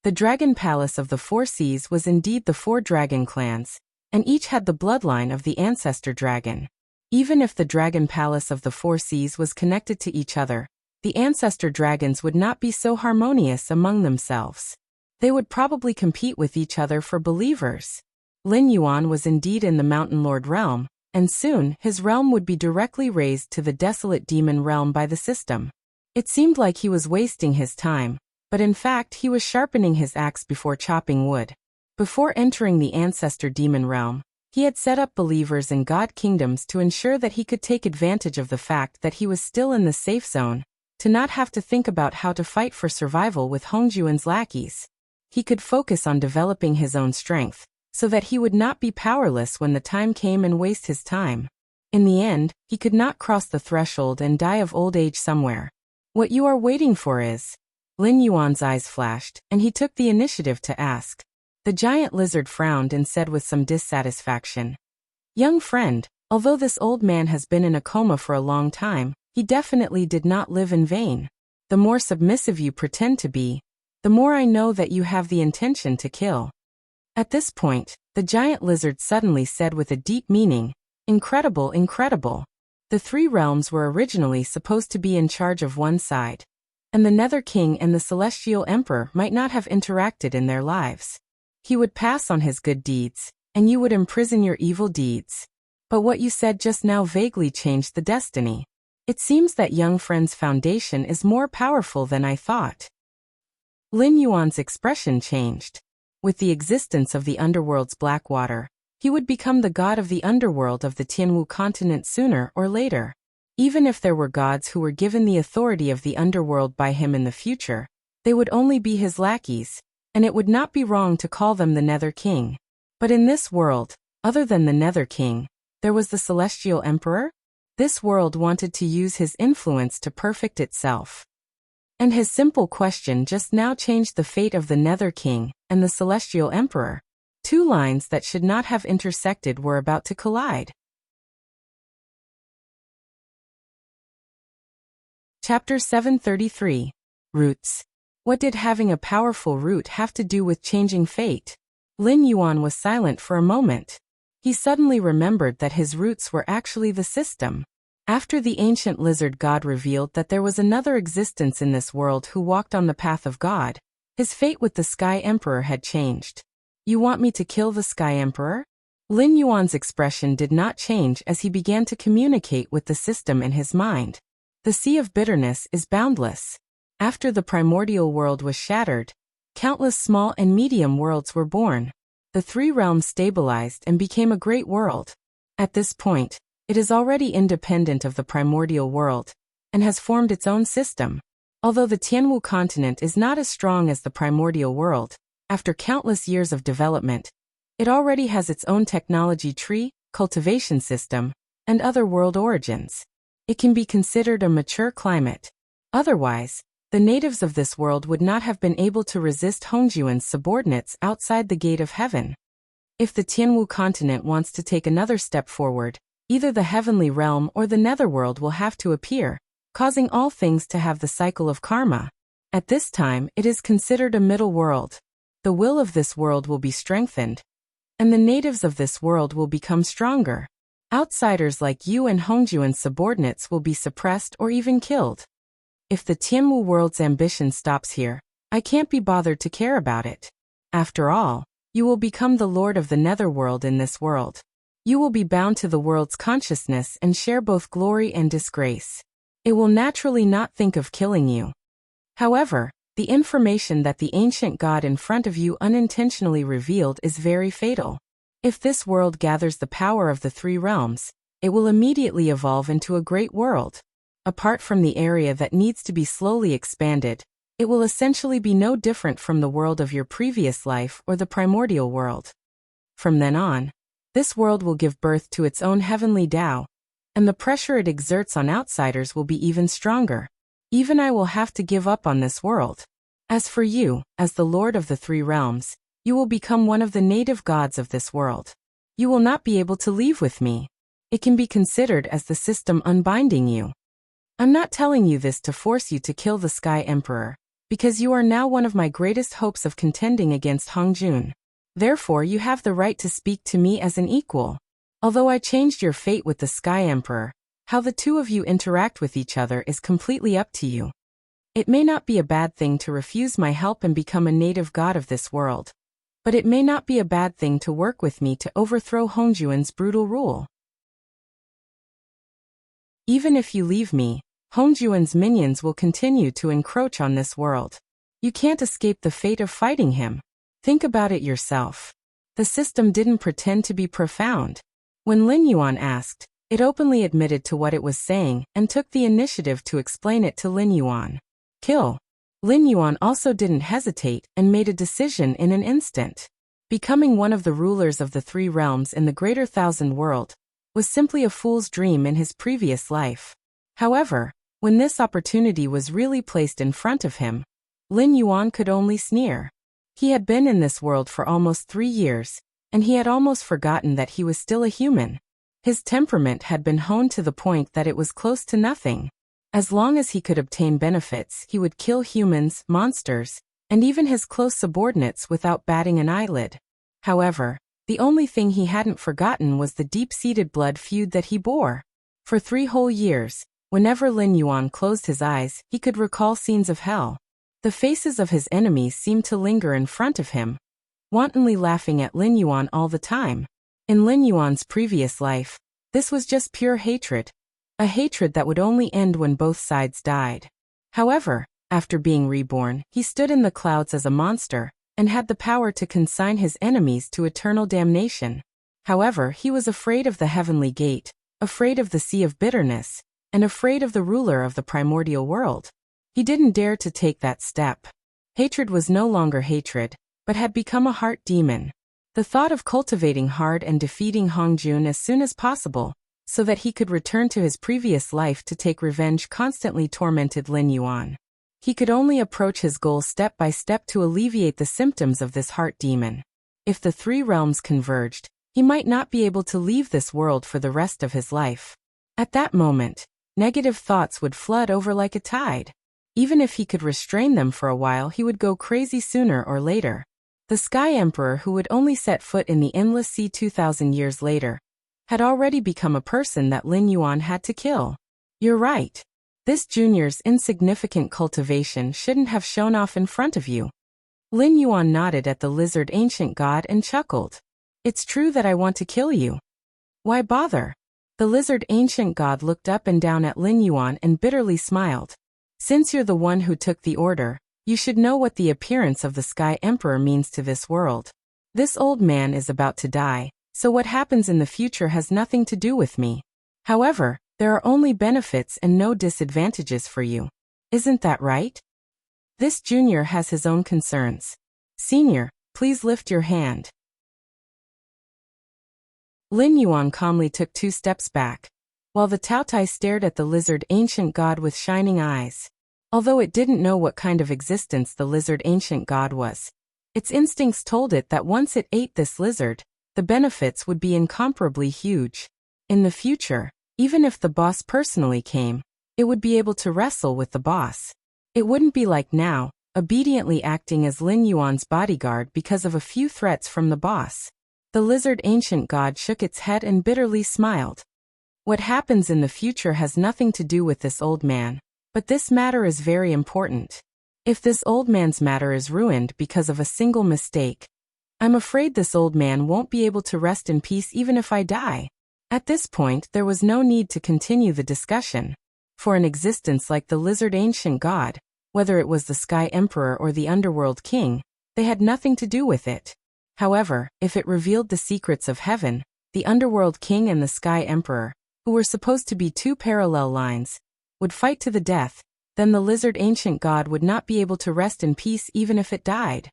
A: The Dragon Palace of the Four Seas was indeed the four dragon clans, and each had the bloodline of the ancestor dragon. Even if the Dragon Palace of the Four Seas was connected to each other, the ancestor dragons would not be so harmonious among themselves. They would probably compete with each other for believers. Lin Yuan was indeed in the Mountain Lord realm, and soon his realm would be directly raised to the desolate demon realm by the system. It seemed like he was wasting his time, but in fact he was sharpening his axe before chopping wood. Before entering the ancestor demon realm, he had set up believers in god kingdoms to ensure that he could take advantage of the fact that he was still in the safe zone, to not have to think about how to fight for survival with Hongjuan's lackeys. He could focus on developing his own strength, so that he would not be powerless when the time came and waste his time. In the end, he could not cross the threshold and die of old age somewhere. What you are waiting for is... Lin Yuan's eyes flashed, and he took the initiative to ask. The giant lizard frowned and said with some dissatisfaction, "Young friend, although this old man has been in a coma for a long time, he definitely did not live in vain. The more submissive you pretend to be, the more I know that you have the intention to kill." At this point, the giant lizard suddenly said with a deep meaning, "Incredible, incredible. The three realms were originally supposed to be in charge of one side, and the Nether King and the Celestial Emperor might not have interacted in their lives. He would pass on his good deeds, and you would imprison your evil deeds. But what you said just now vaguely changed the destiny. It seems that young friend's foundation is more powerful than I thought." Lin Yuan's expression changed. With the existence of the underworld's black water, he would become the god of the underworld of the Tianwu continent sooner or later. Even if there were gods who were given the authority of the underworld by him in the future, they would only be his lackeys, and it would not be wrong to call them the Nether King. But in this world, other than the Nether King, there was the Celestial Emperor? This world wanted to use his influence to perfect itself. And his simple question just now changed the fate of the Nether King and the Celestial Emperor. Two lines that should not have intersected were about to collide. Chapter 733. Roots. What did having a powerful root have to do with changing fate? Lin Yuan was silent for a moment. He suddenly remembered that his roots were actually the system. After the ancient lizard god revealed that there was another existence in this world who walked on the path of God, his fate with the Sky Emperor had changed. "You want me to kill the Sky Emperor?" Lin Yuan's expression did not change as he began to communicate with the system in his mind. The sea of bitterness is boundless. After the primordial world was shattered, countless small and medium worlds were born. The three realms stabilized and became a great world. At this point, it is already independent of the primordial world and has formed its own system. Although the Tianwu continent is not as strong as the primordial world, after countless years of development, it already has its own technology tree, cultivation system, and other world origins. It can be considered a mature climate. Otherwise, the natives of this world would not have been able to resist Hongjuan's subordinates outside the gate of heaven. If the Tianwu continent wants to take another step forward, either the heavenly realm or the netherworld will have to appear, causing all things to have the cycle of karma. At this time, it is considered a middle world. The will of this world will be strengthened, and the natives of this world will become stronger. Outsiders like you and Hongjuan's subordinates will be suppressed or even killed. If the Tianwu world's ambition stops here, I can't be bothered to care about it. After all, you will become the lord of the netherworld in this world. You will be bound to the world's consciousness and share both glory and disgrace. It will naturally not think of killing you. However, the information that the ancient god in front of you unintentionally revealed is very fatal. If this world gathers the power of the three realms, it will immediately evolve into a great world. Apart from the area that needs to be slowly expanded, it will essentially be no different from the world of your previous life or the primordial world. From then on, this world will give birth to its own heavenly Tao, and the pressure it exerts on outsiders will be even stronger. Even I will have to give up on this world. As for you, as the lord of the three realms, you will become one of the native gods of this world. You will not be able to leave with me. It can be considered as the system unbinding you. I'm not telling you this to force you to kill the Sky Emperor, because you are now one of my greatest hopes of contending against Hongjun. Therefore you have the right to speak to me as an equal. Although I changed your fate with the Sky Emperor, how the two of you interact with each other is completely up to you. It may not be a bad thing to refuse my help and become a native god of this world, but it may not be a bad thing to work with me to overthrow Hongjuan's brutal rule. Even if you leave me, Hongjuan's minions will continue to encroach on this world. You can't escape the fate of fighting him. Think about it yourself. The system didn't pretend to be profound. When Lin Yuan asked, it openly admitted to what it was saying and took the initiative to explain it to Lin Yuan. Kill. Lin Yuan also didn't hesitate and made a decision in an instant. Becoming one of the rulers of the three realms in the Greater Thousand World was simply a fool's dream in his previous life. However, when this opportunity was really placed in front of him, Lin Yuan could only sneer. He had been in this world for almost 3 years, and he had almost forgotten that he was still a human. His temperament had been honed to the point that it was close to nothing. As long as he could obtain benefits, he would kill humans, monsters, and even his close subordinates without batting an eyelid. However, the only thing he hadn't forgotten was the deep-seated blood feud that he bore. For 3 whole years, whenever Lin Yuan closed his eyes, he could recall scenes of hell. The faces of his enemies seemed to linger in front of him, wantonly laughing at Lin Yuan all the time. In Lin Yuan's previous life, this was just pure hatred. A hatred that would only end when both sides died. However, after being reborn, he stood in the clouds as a monster, and had the power to consign his enemies to eternal damnation. However, he was afraid of the heavenly gate, afraid of the sea of bitterness, and afraid of the ruler of the primordial world. He didn't dare to take that step. Hatred was no longer hatred, but had become a heart demon. The thought of cultivating hard and defeating Hongjun as soon as possible, so that he could return to his previous life to take revenge, constantly tormented Lin Yuan. He could only approach his goal step by step to alleviate the symptoms of this heart demon. If the three realms converged, he might not be able to leave this world for the rest of his life. At that moment, negative thoughts would flood over like a tide. Even if he could restrain them for a while, he would go crazy sooner or later. The Sky Emperor, who would only set foot in the endless sea 2,000 years later, had already become a person that Lin Yuan had to kill. You're right. This junior's insignificant cultivation shouldn't have shown off in front of you. Lin Yuan nodded at the lizard ancient god and chuckled. It's true that I want to kill you. Why bother? The lizard ancient god looked up and down at Lin Yuan and bitterly smiled. Since you're the one who took the order, you should know what the appearance of the Sky Emperor means to this world. This old man is about to die, so what happens in the future has nothing to do with me. However, there are only benefits and no disadvantages for you. Isn't that right? This junior has his own concerns. Senior, please lift your hand. Lin Yuan calmly took 2 steps back, while the Taotai stared at the lizard ancient god with shining eyes. Although it didn't know what kind of existence the lizard ancient god was, its instincts told it that once it ate this lizard, the benefits would be incomparably huge. In the future, even if the boss personally came, it would be able to wrestle with the boss. It wouldn't be like now, obediently acting as Lin Yuan's bodyguard because of a few threats from the boss. The lizard ancient god shook its head and bitterly smiled. What happens in the future has nothing to do with this old man, but this matter is very important. If this old man's matter is ruined because of a single mistake, I'm afraid this old man won't be able to rest in peace even if I die. At this point, there was no need to continue the discussion. For an existence like the lizard ancient god, whether it was the Sky Emperor or the Underworld King, they had nothing to do with it. However, if it revealed the secrets of heaven, the Underworld King and the Sky Emperor, who were supposed to be 2 parallel lines, would fight to the death, then the lizard ancient god would not be able to rest in peace even if it died.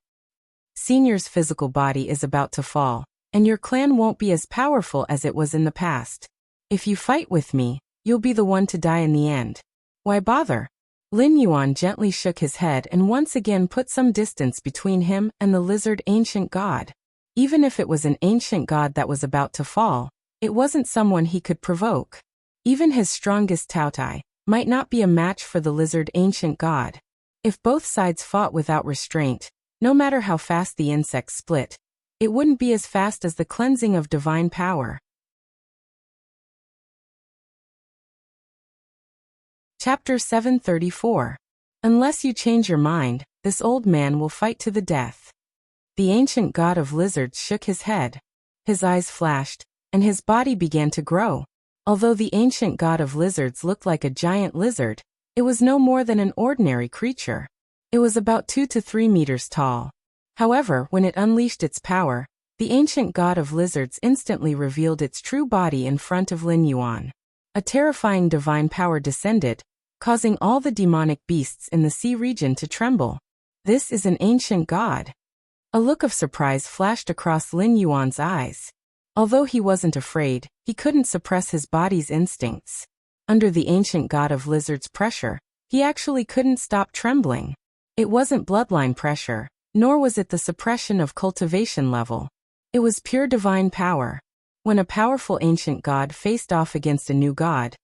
A: Senior's physical body is about to fall, and your clan won't be as powerful as it was in the past. If you fight with me, you'll be the one to die in the end. Why bother? Lin Yuan gently shook his head and once again put some distance between him and the lizard ancient god. Even if it was an ancient god that was about to fall, it wasn't someone he could provoke. Even his strongest Taotai might not be a match for the lizard ancient god. If both sides fought without restraint, no matter how fast the insects split, it wouldn't be as fast as the cleansing of divine power. Chapter 734. Unless you change your mind, this old man will fight to the death. The ancient god of lizards shook his head. His eyes flashed, and his body began to grow. Although the ancient god of lizards looked like a giant lizard, it was no more than an ordinary creature. It was about 2 to 3 meters tall. However, when it unleashed its power, the ancient god of lizards instantly revealed its true body in front of Lin Yuan. A terrifying divine power descended, causing all the demonic beasts in the sea region to tremble. This is an ancient god. A look of surprise flashed across Lin Yuan's eyes. Although he wasn't afraid, he couldn't suppress his body's instincts. Under the ancient god of lizards' pressure, he actually couldn't stop trembling. It wasn't bloodline pressure, nor was it the suppression of cultivation level. It was pure divine power. When a powerful ancient god faced off against a new god,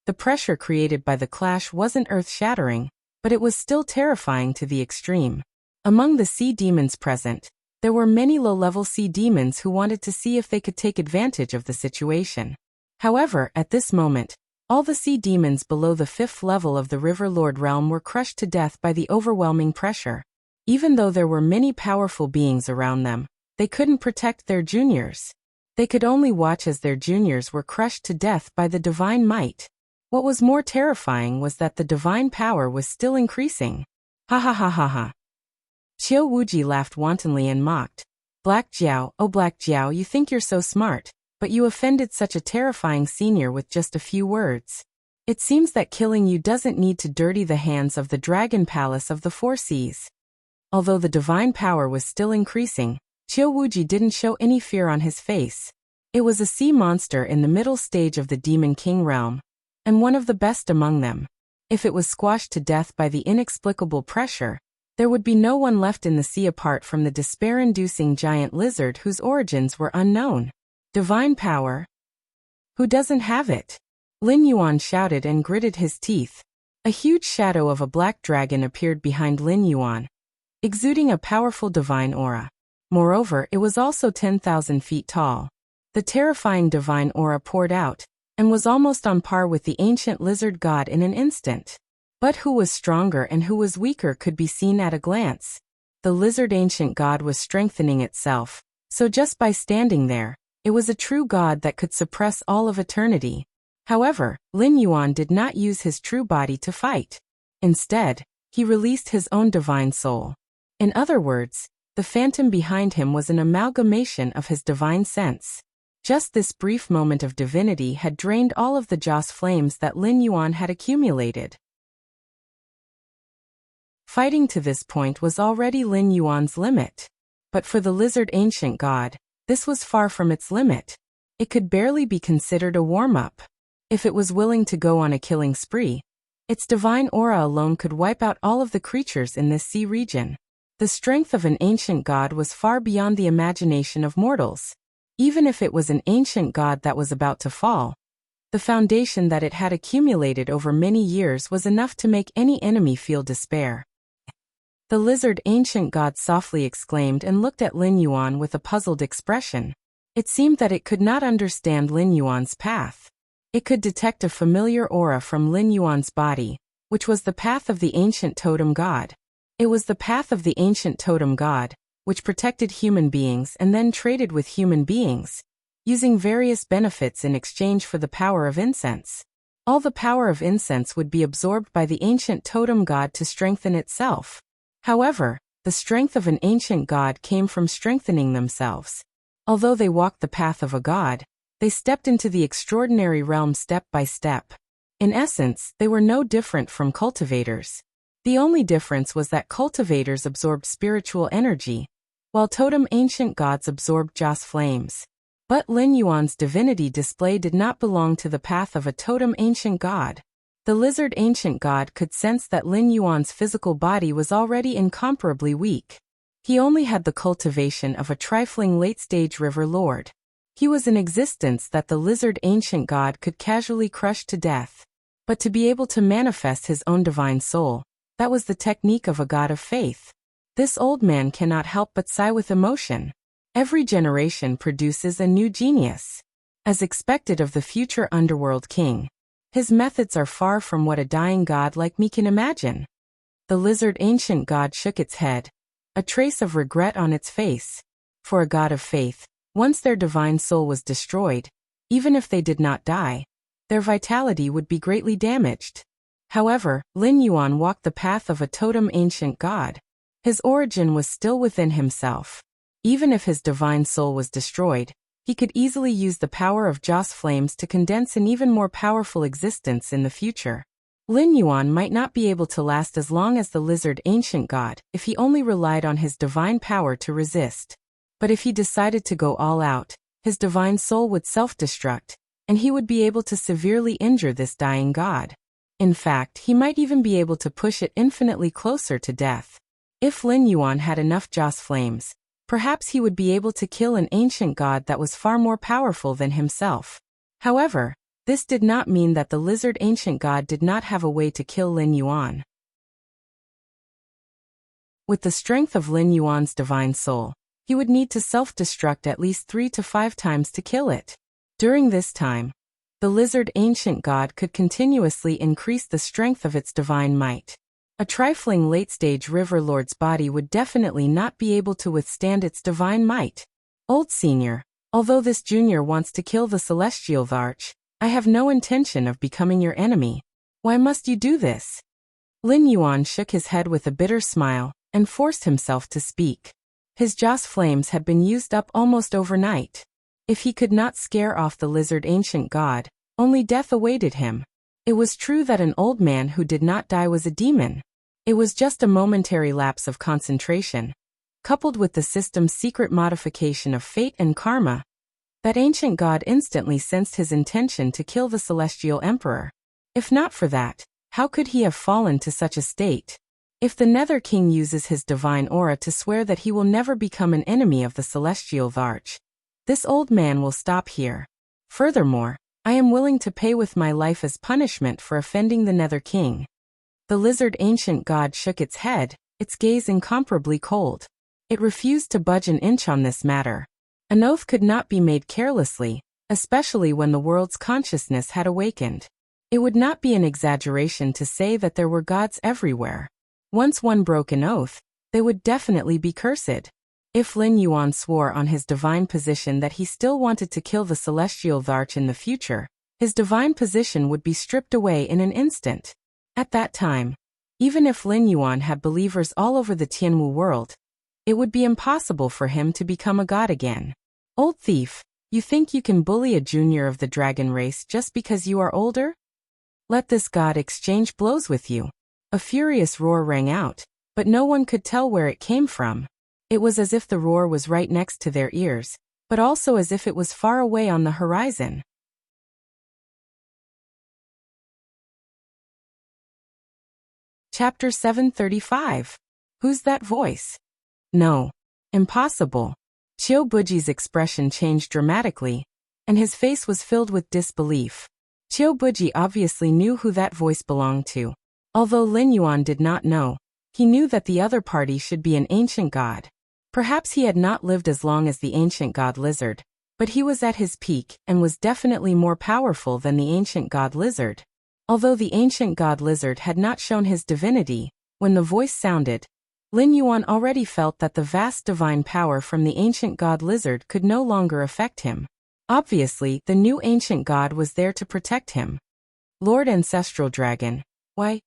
A: the pressure created by the clash wasn't earth-shattering, but it was still terrifying to the extreme. Among the sea demons present, there were many low-level sea demons who wanted to see if they could take advantage of the situation. However, at this moment, all the sea demons below the 5th level of the River Lord realm were crushed to death by the overwhelming pressure. Even though there were many powerful beings around them, they couldn't protect their juniors. They could only watch as their juniors were crushed to death by the divine might. What was more terrifying was that the divine power was still increasing. Ha ha ha ha ha. Qiu Wuji laughed wantonly and mocked. Black Jiao, oh Black Jiao, you think you're so smart, but you offended such a terrifying senior with just a few words. It seems that killing you doesn't need to dirty the hands of the Dragon Palace of the Four Seas. Although the divine power was still increasing, Qiu Wuji didn't show any fear on his face. It was a sea monster in the middle stage of the Demon King realm, and one of the best among them. If it was squashed to death by the inexplicable pressure, there would be no one left in the sea apart from the despair-inducing giant lizard whose origins were unknown. Divine power? Who doesn't have it? Lin Yuan shouted and gritted his teeth. A huge shadow of a black dragon appeared behind Lin Yuan, exuding a powerful divine aura. Moreover, it was also 10,000 feet tall. The terrifying divine aura poured out, and was almost on par with the ancient lizard god in an instant. But who was stronger and who was weaker could be seen at a glance. The lizard ancient god was strengthening itself, so just by standing there, it was a true god that could suppress all of eternity. However, Lin Yuan did not use his true body to fight. Instead, he released his own divine soul. In other words, the phantom behind him was an amalgamation of his divine sense. Just this brief moment of divinity had drained all of the Joss flames that Lin Yuan had accumulated. Fighting to this point was already Lin Yuan's limit. But for the lizard ancient god, this was far from its limit. It could barely be considered a warm-up. If it was willing to go on a killing spree, its divine aura alone could wipe out all of the creatures in this sea region. The strength of an ancient god was far beyond the imagination of mortals. Even if it was an ancient god that was about to fall, the foundation that it had accumulated over many years was enough to make any enemy feel despair. The lizard ancient god softly exclaimed and looked at Lin Yuan with a puzzled expression. It seemed that it could not understand Lin Yuan's path. It could detect a familiar aura from Lin Yuan's body, which was the path of the ancient totem god. It was the path of the ancient totem god, which protected human beings and then traded with human beings, using various benefits in exchange for the power of incense. All the power of incense would be absorbed by the ancient totem god to strengthen itself. However, the strength of an ancient god came from strengthening themselves. Although they walked the path of a god, they stepped into the extraordinary realm step by step. In essence, they were no different from cultivators. The only difference was that cultivators absorbed spiritual energy, while totem ancient gods absorbed Joss flames. But Lin Yuan's divinity display did not belong to the path of a totem ancient god. The lizard ancient god could sense that Lin Yuan's physical body was already incomparably weak. He only had the cultivation of a trifling late-stage river lord. He was an existence that the lizard ancient god could casually crush to death. But to be able to manifest his own divine soul, that was the technique of a god of faith. This old man cannot help but sigh with emotion. Every generation produces a new genius. As expected of the future underworld king, his methods are far from what a dying god like me can imagine. The lizard ancient god shook its head, a trace of regret on its face. For a god of faith, once their divine soul was destroyed, even if they did not die, their vitality would be greatly damaged. However, Lin Yuan walked the path of a totem ancient god. His origin was still within himself. Even if his divine soul was destroyed, he could easily use the power of Joss flames to condense an even more powerful existence in the future. Lin Yuan might not be able to last as long as the lizard ancient god if he only relied on his divine power to resist. But if he decided to go all out, his divine soul would self-destruct, and he would be able to severely injure this dying god. In fact, he might even be able to push it infinitely closer to death. If Lin Yuan had enough Joss flames, perhaps he would be able to kill an ancient god that was far more powerful than himself. However, this did not mean that the lizard ancient god did not have a way to kill Lin Yuan. With the strength of Lin Yuan's divine soul, he would need to self-destruct at least 3 to 5 times to kill it. During this time, the lizard ancient god could continuously increase the strength of its divine might. A trifling late-stage river lord's body would definitely not be able to withstand its divine might. Old Senior, although this junior wants to kill the celestial Varch, I have no intention of becoming your enemy. Why must you do this? Lin Yuan shook his head with a bitter smile and forced himself to speak. His Joss flames had been used up almost overnight. If he could not scare off the lizard ancient god, only death awaited him. It was true that an old man who did not die was a demon. It was just a momentary lapse of concentration, coupled with the system's secret modification of fate and karma. That ancient god instantly sensed his intention to kill the celestial emperor. If not for that, how could he have fallen to such a state? If the Nether King uses his divine aura to swear that he will never become an enemy of the celestial Varch, this old man will stop here. Furthermore, I am willing to pay with my life as punishment for offending the Nether King. The lizard ancient god shook its head, its gaze incomparably cold. It refused to budge an inch on this matter. An oath could not be made carelessly, especially when the world's consciousness had awakened. It would not be an exaggeration to say that there were gods everywhere. Once one broke an oath, they would definitely be cursed. If Lin Yuan swore on his divine position that he still wanted to kill the celestial Varch in the future, his divine position would be stripped away in an instant. At that time, even if Lin Yuan had believers all over the Tianwu world, it would be impossible for him to become a god again. Old thief, you think you can bully a junior of the dragon race just because you are older? Let this god exchange blows with you. A furious roar rang out, but no one could tell where it came from. It was as if the roar was right next to their ears, but also as if it was far away on the horizon. Chapter 735. Who's that voice? No. Impossible. Bugie's expression changed dramatically, and his face was filled with disbelief. Boogie obviously knew who that voice belonged to. Although Lin Yuan did not know, he knew that the other party should be an ancient god. Perhaps he had not lived as long as the ancient god Lizard, but he was at his peak and was definitely more powerful than the ancient god Lizard. Although the ancient god Lizard had not shown his divinity, when the voice sounded, Lin Yuan already felt that the vast divine power from the ancient god Lizard could no longer affect him. Obviously, the new ancient god was there to protect him. Lord Ancestral Dragon, why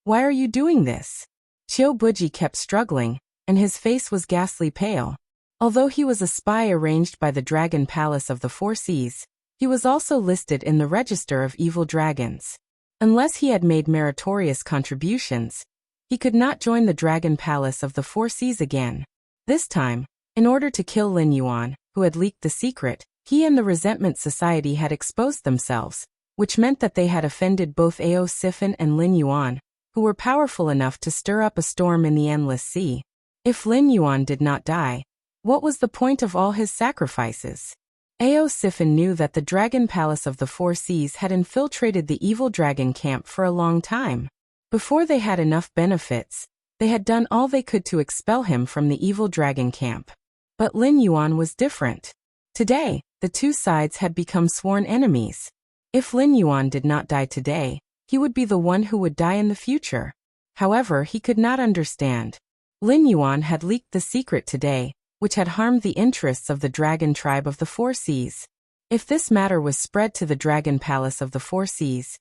A: are you doing this? Boogie kept struggling, and his face was ghastly pale. Although he was a spy arranged by the Dragon Palace of the Four Seas, he was also listed in the Register of Evil Dragons. Unless he had made meritorious contributions, he could not join the Dragon Palace of the Four Seas again. This time, in order to kill Lin Yuan, who had leaked the secret, he and the Resentment Society had exposed themselves, which meant that they had offended both Ao Siphon and Lin Yuan, who were powerful enough to stir up a storm in the Endless Sea. If Lin Yuan did not die, what was the point of all his sacrifices? Ao Siphon knew that the Dragon Palace of the Four Seas had infiltrated the evil dragon camp for a long time. Before they had enough benefits, they had done all they could to expel him from the evil dragon camp. But Lin Yuan was different. Today, the two sides had become sworn enemies. If Lin Yuan did not die today, he would be the one who would die in the future. However, he could not understand. Lin Yuan had leaked the secret today, which had harmed the interests of the dragon tribe of the Four Seas. If this matter was spread to the Dragon Palace of the Four Seas,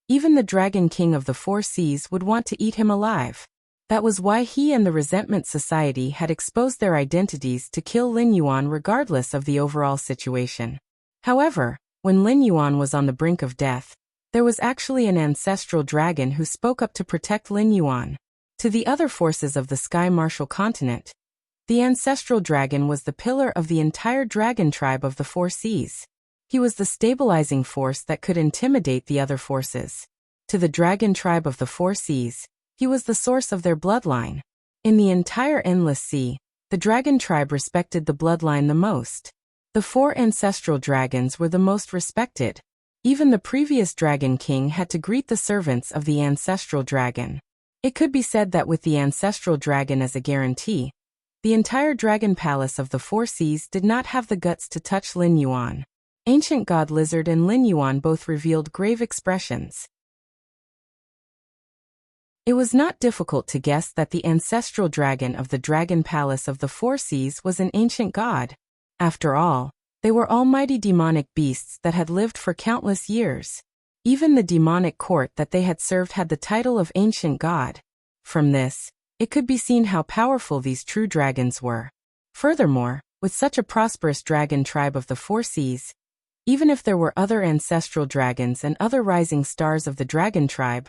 A: even the Dragon King of the Four Seas would want to eat him alive. That was why he and the Resentment Society had exposed their identities to kill Lin Yuan regardless of the overall situation. However, when Lin Yuan was on the brink of death, there was actually an ancestral dragon who spoke up to protect Lin Yuan. To the other forces of the Sky Martial Continent, the ancestral dragon was the pillar of the entire dragon tribe of the Four Seas. He was the stabilizing force that could intimidate the other forces. To the dragon tribe of the Four Seas, he was the source of their bloodline. In the entire Endless Sea, the dragon tribe respected the bloodline the most. The four ancestral dragons were the most respected. Even the previous Dragon King had to greet the servants of the ancestral dragon. It could be said that with the ancestral dragon as a guarantee, the entire Dragon Palace of the Four Seas did not have the guts to touch Lin Yuan. Ancient God Lizard and Lin Yuan both revealed grave expressions. It was not difficult to guess that the ancestral dragon of the Dragon Palace of the Four Seas was an ancient god. After all, they were almighty demonic beasts that had lived for countless years. Even the demonic court that they had served had the title of ancient god. From this, it could be seen how powerful these true dragons were. Furthermore, with such a prosperous dragon tribe of the Four Seas, even if there were other ancestral dragons and other rising stars of the dragon tribe,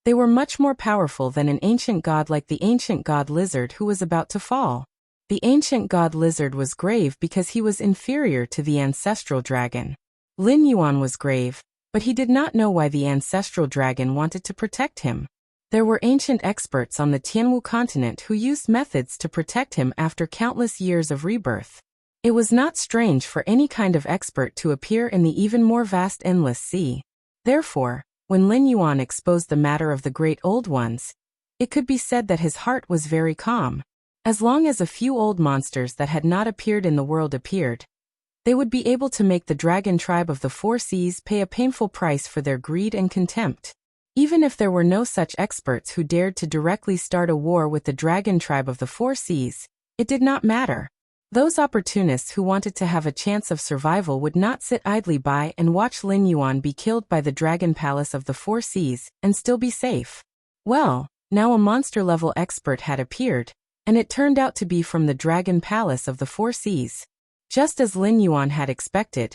A: they were much more powerful than an ancient god like the ancient god Lizard who was about to fall. The ancient god Lizard was grave because he was inferior to the ancestral dragon. Lin Yuan was grave, but he did not know why the ancestral dragon wanted to protect him. There were ancient experts on the Tianwu continent who used methods to protect him after countless years of rebirth. It was not strange for any kind of expert to appear in the even more vast Endless Sea. Therefore, when Lin Yuan exposed the matter of the Great Old Ones, it could be said that his heart was very calm. As long as a few old monsters that had not appeared in the world appeared, they would be able to make the dragon tribe of the Four Seas pay a painful price for their greed and contempt. Even if there were no such experts who dared to directly start a war with the dragon tribe of the Four Seas, it did not matter. Those opportunists who wanted to have a chance of survival would not sit idly by and watch Lin Yuan be killed by the Dragon Palace of the Four Seas and still be safe. Well, now a monster-level expert had appeared, and it turned out to be from the Dragon Palace of the Four Seas. Just as Lin Yuan had expected,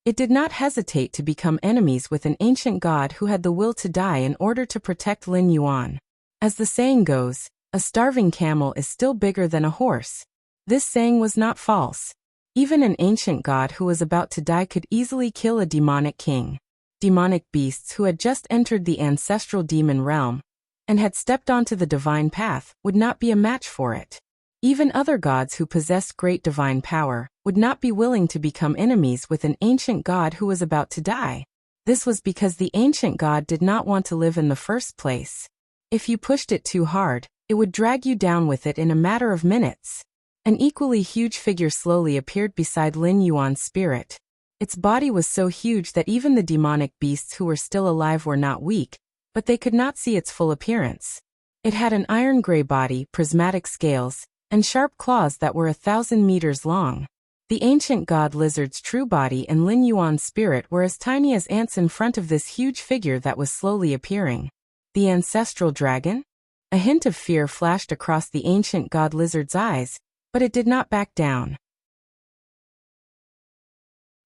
A: it did not hesitate to become enemies with an ancient god who had the will to die in order to protect Lin Yuan. As the saying goes, a starving camel is still bigger than a horse. This saying was not false. Even an ancient god who was about to die could easily kill a demonic king. Demonic beasts who had just entered the ancestral demon realm and had stepped onto the divine path would not be a match for it. Even other gods who possessed great divine power would not be willing to become enemies with an ancient god who was about to die. This was because the ancient god did not want to live in the first place. If you pushed it too hard, it would drag you down with it in a matter of minutes. An equally huge figure slowly appeared beside Lin Yuan's spirit. Its body was so huge that even the demonic beasts who were still alive were not weak, but they could not see its full appearance. It had an iron-gray body, prismatic scales, and sharp claws that were 1,000 meters long. The ancient god lizard's true body and Lin Yuan's spirit were as tiny as ants in front of this huge figure that was slowly appearing. The ancestral dragon? A hint of fear flashed across the ancient god lizard's eyes, but it did not back down.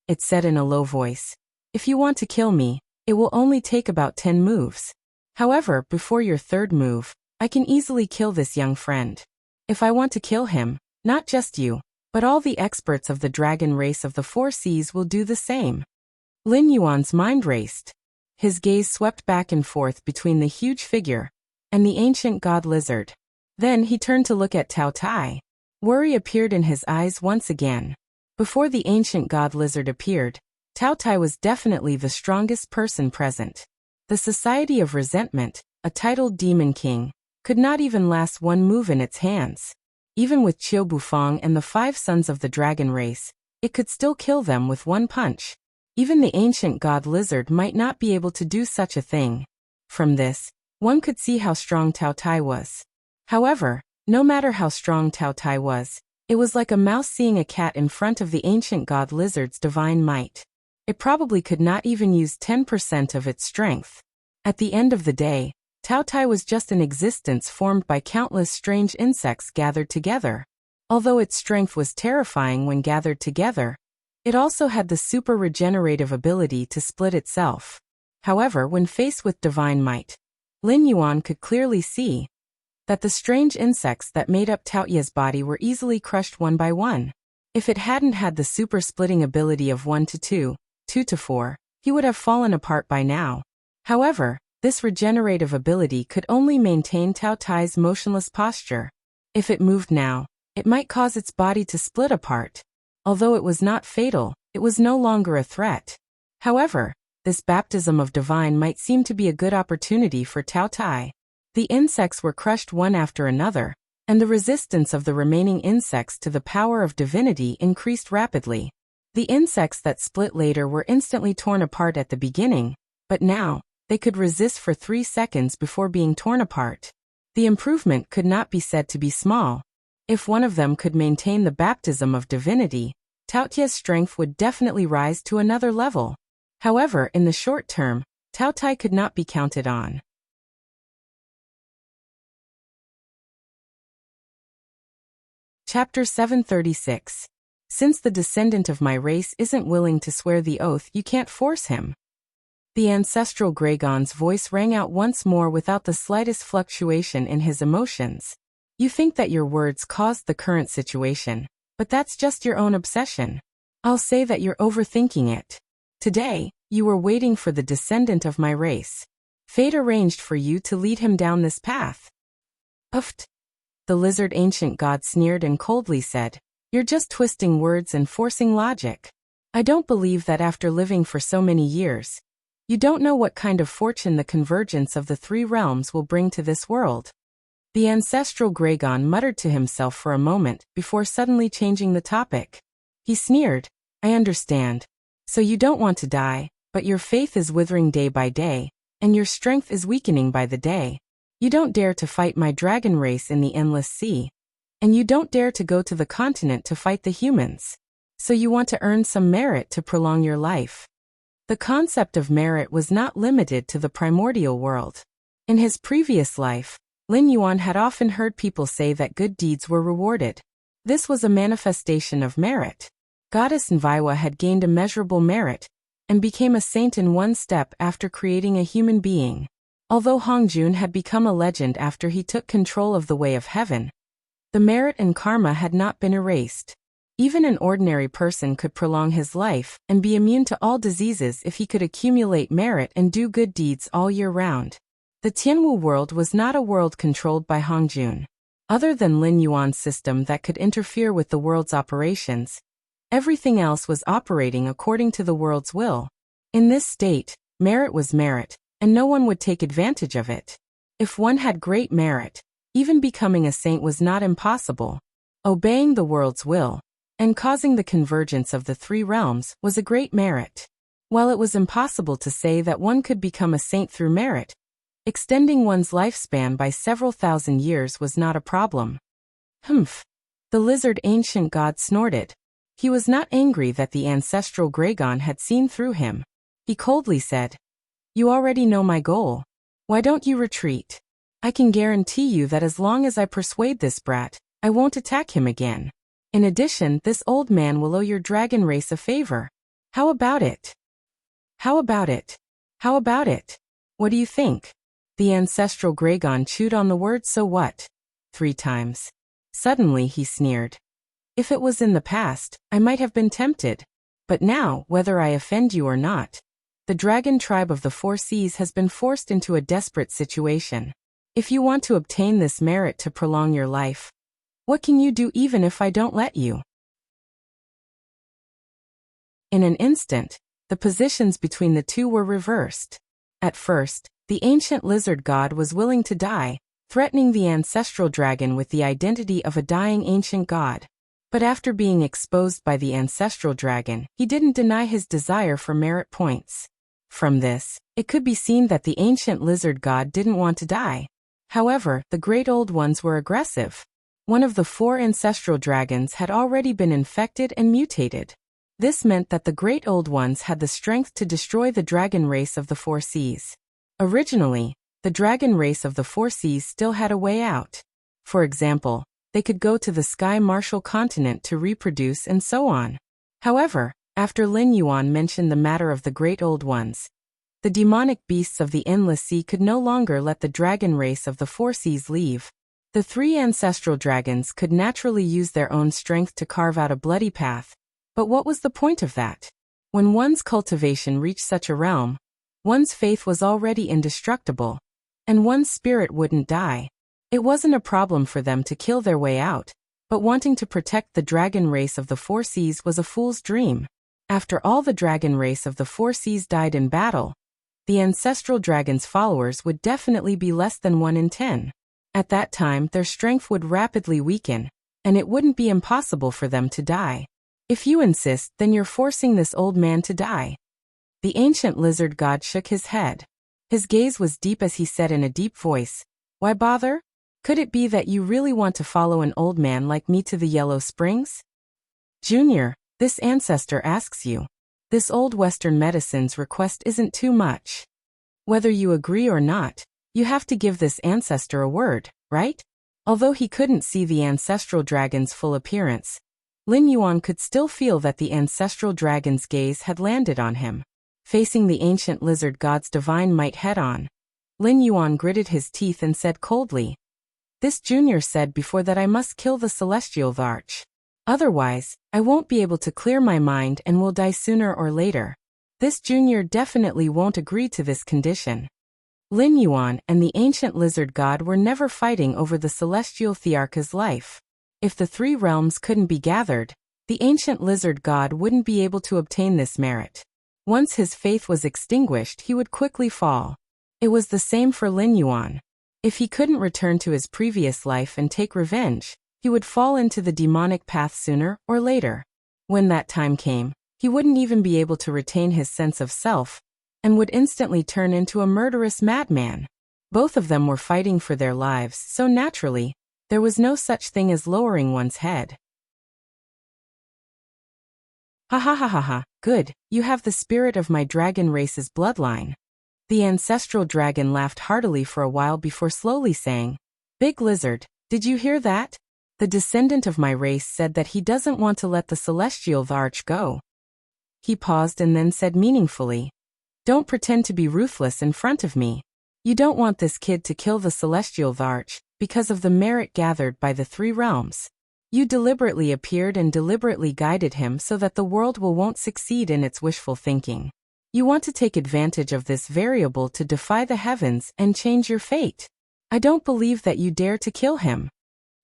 A: It said in a low voice, "If you want to kill me, it will only take about 10 moves. However, before your third move, I can easily kill this young friend. If I want to kill him, not just you, but all the experts of the dragon race of the Four Seas will do the same." Lin Yuan's mind raced. His gaze swept back and forth between the huge figure and the ancient god lizard. Then he turned to look at Tao Tai. Worry appeared in his eyes once again. Before the ancient god lizard appeared, Tao Tai was definitely the strongest person present. The Society of Resentment, a titled demon king, could not even last one move in its hands. Even with Qiu Bufang and the 5 sons of the dragon race, it could still kill them with one punch. Even the ancient god lizard might not be able to do such a thing. From this, one could see how strong Tao Tai was. However, no matter how strong Tao Tai was, it was like a mouse seeing a cat in front of the ancient god lizard's divine might. It probably could not even use 10% of its strength. At the end of the day, Tao Tai was just an existence formed by countless strange insects gathered together. Although its strength was terrifying when gathered together, it also had the super regenerative ability to split itself. However, when faced with divine might, Lin Yuan could clearly see that the strange insects that made up Tao Ye's body were easily crushed one by one. If it hadn't had the super splitting ability of 1 to 2, 2 to 4, he would have fallen apart by now. However, this regenerative ability could only maintain Tao Tai's motionless posture. If it moved now, it might cause its body to split apart. Although it was not fatal, it was no longer a threat. However, this baptism of divine might seem to be a good opportunity for Tao Tai. The insects were crushed one after another, and the resistance of the remaining insects to the power of divinity increased rapidly. The insects that split later were instantly torn apart at the beginning, but now, they could resist for 3 seconds before being torn apart. The improvement could not be said to be small. If one of them could maintain the baptism of divinity, Tao Tie's strength would definitely rise to another level. However, in the short term, Tao Tai could not be counted on. Chapter 736. Since the descendant of my race isn't willing to swear the oath, you can't force him. The ancestral Gragon's voice rang out once more without the slightest fluctuation in his emotions. You think that your words caused the current situation, but that's just your own obsession. I'll say that you're overthinking it. Today, you were waiting for the descendant of my race. Fate arranged for you to lead him down this path. Uft. The lizard ancient god sneered and coldly said, "You're just twisting words and forcing logic. I don't believe that after living for so many years, you don't know what kind of fortune the convergence of the 3 realms will bring to this world." The ancestral Gragon muttered to himself for a moment before suddenly changing the topic. He sneered, "I understand. So you don't want to die, but your faith is withering day by day, and your strength is weakening by the day. You don't dare to fight my dragon race in the endless sea. And you don't dare to go to the continent to fight the humans. So you want to earn some merit to prolong your life. The concept of merit was not limited to the primordial world. In his previous life, Lin Yuan had often heard people say that good deeds were rewarded. This was a manifestation of merit. Goddess Nviwa had gained immeasurable merit and became a saint in one step after creating a human being. Although Hongjun had become a legend after he took control of the way of heaven, the merit and karma had not been erased. Even an ordinary person could prolong his life and be immune to all diseases if he could accumulate merit and do good deeds all year round. The Tianwu world was not a world controlled by Hongjun. Other than Lin Yuan's system that could interfere with the world's operations, everything else was operating according to the world's will. In this state, merit was merit, and no one would take advantage of it. If one had great merit, even becoming a saint was not impossible. Obeying the world's will and causing the convergence of the three realms was a great merit. While it was impossible to say that one could become a saint through merit, extending one's lifespan by several thousand years was not a problem. Humph! The lizard ancient god snorted. He was not angry that the ancestral Gragon had seen through him. He coldly said, "You already know my goal. Why don't you retreat? I can guarantee you that as long as I persuade this brat, I won't attack him again. In addition, this old man will owe your dragon race a favor. How about it? How about it? How about it? What do you think?" The ancestral Gragon chewed on the word "so what" 3 times. Suddenly he sneered. "If it was in the past, I might have been tempted. But now, whether I offend you or not, the dragon tribe of the 4 seas has been forced into a desperate situation. If you want to obtain this merit to prolong your life, what can you do even if I don't let you?" In an instant, the positions between the two were reversed. At first, the ancient lizard god was willing to die, threatening the ancestral dragon with the identity of a dying ancient god. But after being exposed by the ancestral dragon, he didn't deny his desire for merit points. From this, it could be seen that the ancient lizard god didn't want to die. However, the great old ones were aggressive. One of the 4 ancestral dragons had already been infected and mutated. This meant that the great old ones had the strength to destroy the dragon race of the 4 seas. Originally, the dragon race of the 4 seas still had a way out. For example, they could go to the Sky Martial continent to reproduce and so on. However, after Lin Yuan mentioned the matter of the great old ones, the demonic beasts of the endless sea could no longer let the dragon race of the 4 seas leave. The 3 ancestral dragons could naturally use their own strength to carve out a bloody path, but what was the point of that? When one's cultivation reached such a realm, one's faith was already indestructible, and one's spirit wouldn't die. It wasn't a problem for them to kill their way out, but wanting to protect the dragon race of the 4 seas was a fool's dream. After all the dragon race of the 4 seas died in battle, the ancestral dragon's followers would definitely be less than 1 in 10. At that time, their strength would rapidly weaken, and it wouldn't be impossible for them to die. If you insist, then you're forcing this old man to die. The ancient lizard god shook his head. His gaze was deep as he said in a deep voice, "Why bother? Could it be that you really want to follow an old man like me to the Yellow Springs? Junior, this ancestor asks you. This old Western medicine's request isn't too much. Whether you agree or not, you have to give this ancestor a word, right?" Although he couldn't see the ancestral dragon's full appearance, Lin Yuan could still feel that the ancestral dragon's gaze had landed on him. Facing the ancient lizard god's divine might head-on, Lin Yuan gritted his teeth and said coldly, "This junior said before that I must kill the celestial Varch. Otherwise, I won't be able to clear my mind and will die sooner or later. This junior definitely won't agree to this condition." Lin Yuan and the ancient lizard god were never fighting over the celestial Thearka's life. If the 3 realms couldn't be gathered, the ancient lizard god wouldn't be able to obtain this merit. Once his faith was extinguished, he would quickly fall. It was the same for Lin Yuan. If he couldn't return to his previous life and take revenge, he would fall into the demonic path sooner or later. When that time came, he wouldn't even be able to retain his sense of self, and would instantly turn into a murderous madman. Both of them were fighting for their lives, so naturally, There was no such thing as lowering one's head. Ha ha ha ha ha, good, you have the spirit of my dragon race's bloodline. The ancestral dragon laughed heartily for a while before slowly saying, Big Lizard, did you hear that? The descendant of my race said that he doesn't want to let the celestial Varch go. He paused and then said meaningfully, Don't pretend to be ruthless in front of me. You don't want this kid to kill the celestial Varch, because of the merit gathered by the three realms. You deliberately appeared and deliberately guided him so that the world won't succeed in its wishful thinking. You want to take advantage of this variable to defy the heavens and change your fate. I don't believe that you dare to kill him.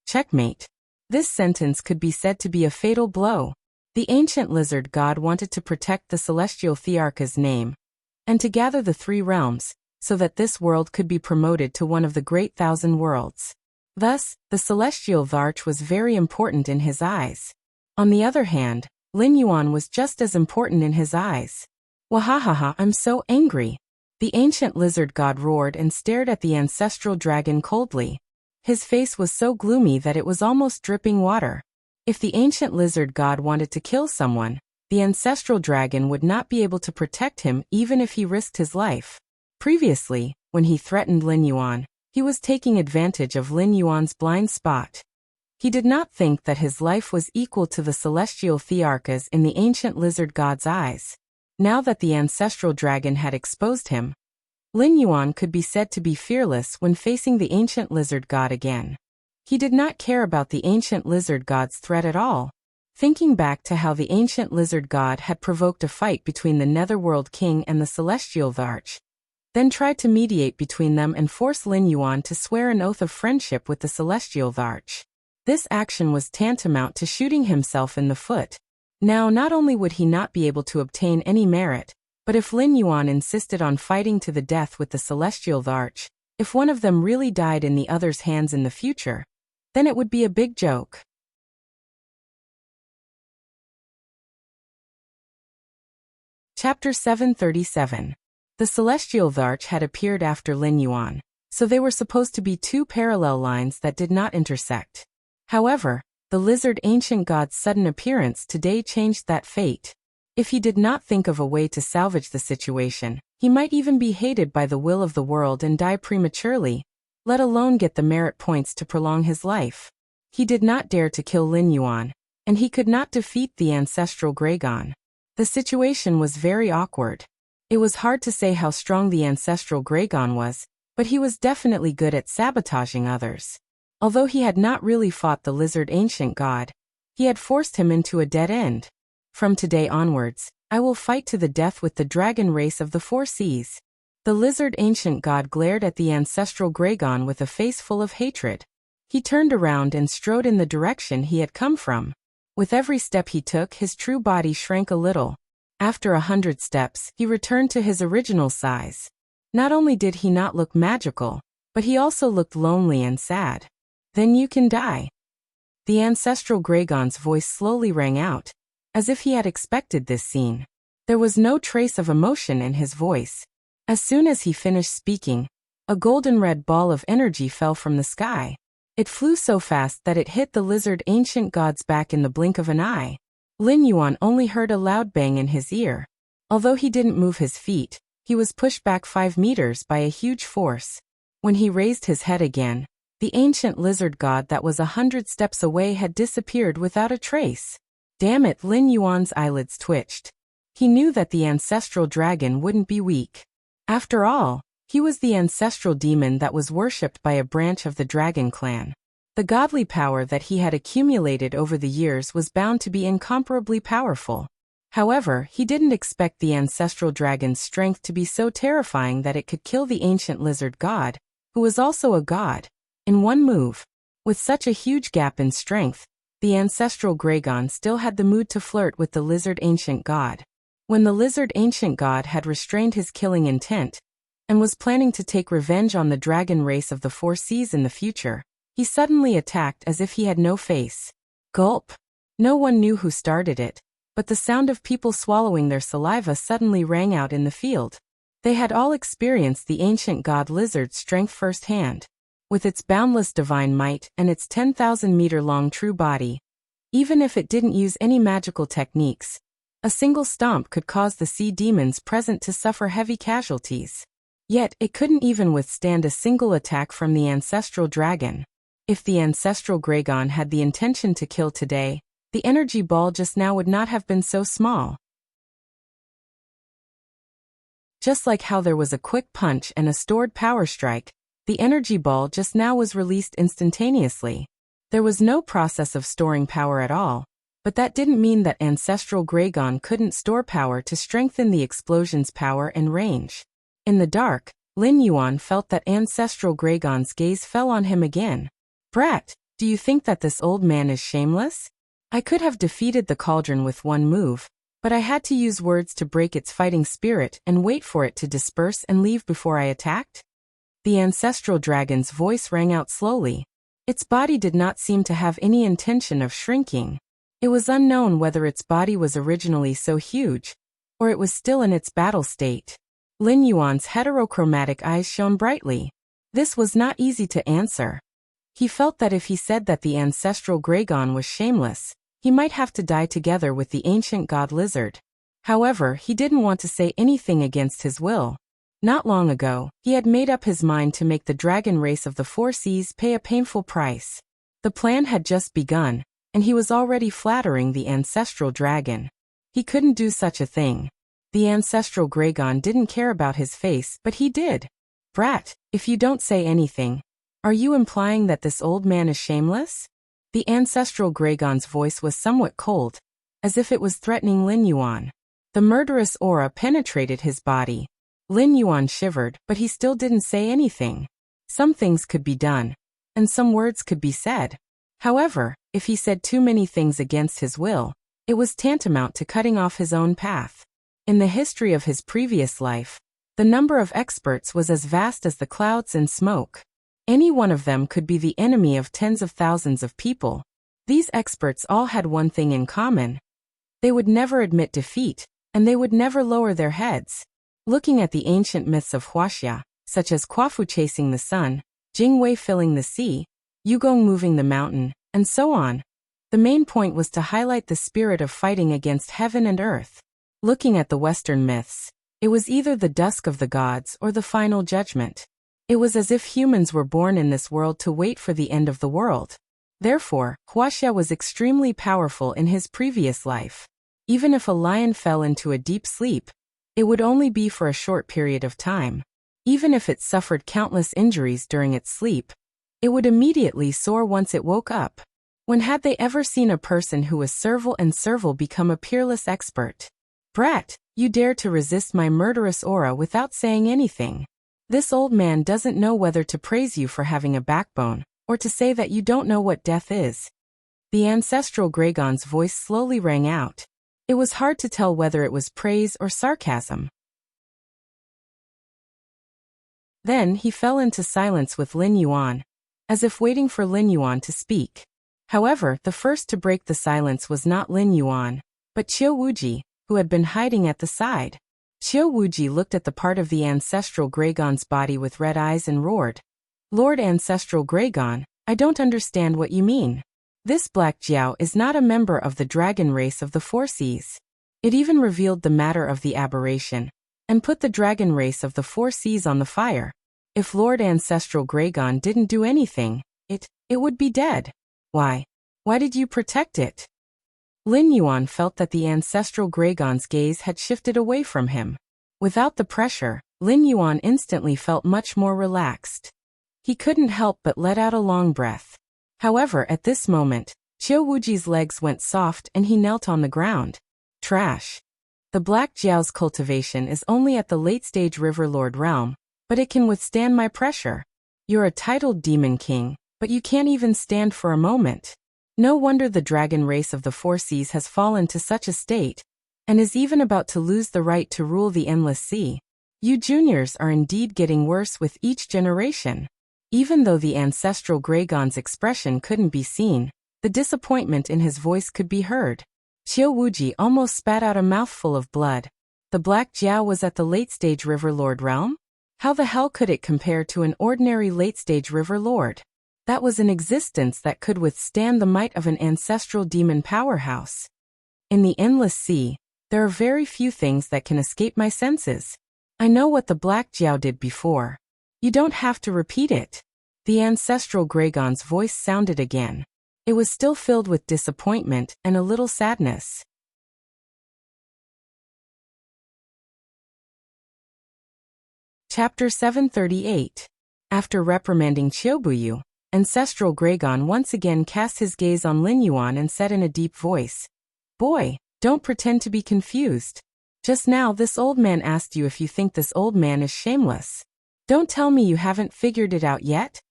A: Checkmate. This sentence could be said to be a fatal blow. The ancient lizard god wanted to protect the celestial Thearcha's name, and to gather the three realms, so that this world could be promoted to one of the great thousand worlds. Thus, the celestial Varch was very important in his eyes. On the other hand, Lin Yuan was just as important in his eyes. Wahahaha, I'm so angry. The ancient lizard god roared and stared at the ancestral dragon coldly. His face was so gloomy that it was almost dripping water. If the ancient lizard god wanted to kill someone, the ancestral dragon would not be able to protect him even if he risked his life. Previously, when he threatened Lin Yuan, he was taking advantage of Lin Yuan's blind spot. He did not think that his life was equal to the celestial Thearcha's in the ancient lizard god's eyes. Now that the ancestral dragon had exposed him, Lin Yuan could be said to be fearless when facing the ancient lizard god again. He did not care about the ancient lizard god's threat at all. Thinking back to how the ancient lizard god had provoked a fight between the Netherworld King and the celestial Varch, then tried to mediate between them and force Lin Yuan to swear an oath of friendship with the celestial Varch. This action was tantamount to shooting himself in the foot. Now not only would he not be able to obtain any merit, but if Lin Yuan insisted on fighting to the death with the celestial Varch, if one of them really died in the other's hands in the future, then it would be a big joke. Chapter 737. The celestial Varch had appeared after Lin Yuan, so they were supposed to be two parallel lines that did not intersect. However, the lizard ancient god's sudden appearance today changed that fate. If he did not think of a way to salvage the situation, he might even be hated by the will of the world and die prematurely, let alone get the merit points to prolong his life. He did not dare to kill Lin Yuan, and he could not defeat the ancestral Gragon. The situation was very awkward. It was hard to say how strong the ancestral Gragon was, but he was definitely good at sabotaging others. Although he had not really fought the lizard ancient god, he had forced him into a dead end. From today onwards, I will fight to the death with the dragon race of the four seas. The lizard ancient god glared at the ancestral Gragon with a face full of hatred. He turned around and strode in the direction he had come from. With every step he took, his true body shrank a little. After 100 steps, he returned to his original size. Not only did he not look magical, but he also looked lonely and sad. Then you can die. The ancestral Gragon's voice slowly rang out, as if he had expected this scene. There was no trace of emotion in his voice. As soon as he finished speaking, a golden red ball of energy fell from the sky. It flew so fast that it hit the lizard ancient god's back in the blink of an eye. Lin Yuan only heard a loud bang in his ear. Although he didn't move his feet, he was pushed back 5 meters by a huge force. When he raised his head again, the ancient lizard god that was 100 steps away had disappeared without a trace. Damn it, Lin Yuan's eyelids twitched. He knew that the ancestral dragon wouldn't be weak. After all, he was the ancestral demon that was worshipped by a branch of the dragon clan. The godly power that he had accumulated over the years was bound to be incomparably powerful. However, he didn't expect the ancestral dragon's strength to be so terrifying that it could kill the ancient lizard god, who was also a god, in one move. With such a huge gap in strength, the ancestral Gragon still had the mood to flirt with the lizard ancient god. When the lizard ancient god had restrained his killing intent, and was planning to take revenge on the dragon race of the four seas in the future, he suddenly attacked as if he had no face. Gulp. No one knew who started it, but the sound of people swallowing their saliva suddenly rang out in the field. They had all experienced the ancient god lizard's strength firsthand. with its boundless divine might and its 10,000-meter-long true body. Even if it didn't use any magical techniques, a single stomp could cause the sea demons present to suffer heavy casualties. Yet, it couldn't even withstand a single attack from the ancestral dragon. If the ancestral Gragon had the intention to kill today, the energy ball just now would not have been so small. Just like how there was a quick punch and a stored power strike, the energy ball just now was released instantaneously. There was no process of storing power at all, but that didn't mean that ancestral Gragon couldn't store power to strengthen the explosion's power and range. In the dark, Lin Yuan felt that ancestral Gragon's gaze fell on him again. "Brat, do you think that this old man is shameless? I could have defeated the cauldron with one move, but I had to use words to break its fighting spirit and wait for it to disperse and leave before I attacked?" The ancestral dragon's voice rang out slowly. Its body did not seem to have any intention of shrinking. It was unknown whether its body was originally so huge, or it was still in its battle state. Lin Yuan's heterochromatic eyes shone brightly. This was not easy to answer. He felt that if he said that the ancestral Gragon was shameless, he might have to die together with the ancient god lizard. However, he didn't want to say anything against his will. Not long ago, he had made up his mind to make the dragon race of the Four Seas pay a painful price. The plan had just begun, and he was already flattering the ancestral dragon. He couldn't do such a thing. The ancestral Gragon didn't care about his face, but he did. "Brat, if you don't say anything, are you implying that this old man is shameless?" The ancestral Gragon's voice was somewhat cold, as if it was threatening Lin Yuan. The murderous aura penetrated his body. Lin Yuan shivered, but he still didn't say anything. Some things could be done, and some words could be said. However, if he said too many things against his will, it was tantamount to cutting off his own path. In the history of his previous life, the number of experts was as vast as the clouds and smoke. Any one of them could be the enemy of tens of thousands of people. These experts all had one thing in common. They would never admit defeat, and they would never lower their heads. Looking at the ancient myths of Huaxia, such as Quafu chasing the sun, Jingwei filling the sea, Yugong moving the mountain, and so on, the main point was to highlight the spirit of fighting against heaven and earth. Looking at the Western myths, it was either the dusk of the gods or the final judgment. It was as if humans were born in this world to wait for the end of the world. Therefore, Huaxia was extremely powerful in his previous life. Even if a lion fell into a deep sleep, it would only be for a short period of time. Even if it suffered countless injuries during its sleep, it would immediately soar once it woke up. When had they ever seen a person who was servile and servile become a peerless expert? "Brat, you dare to resist my murderous aura without saying anything. This old man doesn't know whether to praise you for having a backbone, or to say that you don't know what death is." The ancestral Gragon's voice slowly rang out. It was hard to tell whether it was praise or sarcasm. Then he fell into silence with Lin Yuan, as if waiting for Lin Yuan to speak. However, the first to break the silence was not Lin Yuan, but Qiu Wuji, who had been hiding at the side. Qiu Wuji looked at the part of the ancestral Gragon's body with red eyes and roared, "Lord Ancestral Gragon, I don't understand what you mean. This Black Jiao is not a member of the dragon race of the Four Seas." It even revealed the matter of the aberration, and put the dragon race of the Four Seas on the fire. If Lord Ancestral Gragon didn't do anything, it would be dead. Why did you protect it? Lin Yuan felt that the ancestral Gragon's gaze had shifted away from him. Without the pressure, Lin Yuan instantly felt much more relaxed. He couldn't help but let out a long breath. However, at this moment, Qiu Wuji's legs went soft and he knelt on the ground. Trash. The Black Jiao's cultivation is only at the late-stage Riverlord realm, but it can withstand my pressure. You're a titled demon king, but you can't even stand for a moment. No wonder the dragon race of the Four Seas has fallen to such a state, and is even about to lose the right to rule the endless sea. You juniors are indeed getting worse with each generation. Even though the ancestral Gragon's expression couldn't be seen, the disappointment in his voice could be heard. Qiu Wuji almost spat out a mouthful of blood. The Black Jiao was at the late-stage Riverlord realm? How the hell could it compare to an ordinary late-stage river lord? That was an existence that could withstand the might of an ancestral demon powerhouse. In the endless sea, there are very few things that can escape my senses. I know what the Black Jiao did before. You don't have to repeat it. The ancestral Gragon's voice sounded again. It was still filled with disappointment and a little sadness. Chapter 738. After reprimanding Qiubuyu, ancestral Gragon once again cast his gaze on Lin Yuan and said in a deep voice, "Boy, don't pretend to be confused. Just now this old man asked you if you think this old man is shameless. Don't tell me you haven't figured it out yet?"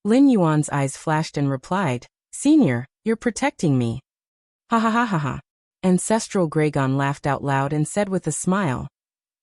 A: Lin Yuan's eyes flashed and replied, "Senior, you're protecting me." Ha ha ha ha ha. Ancestral Gragon laughed out loud and said with a smile,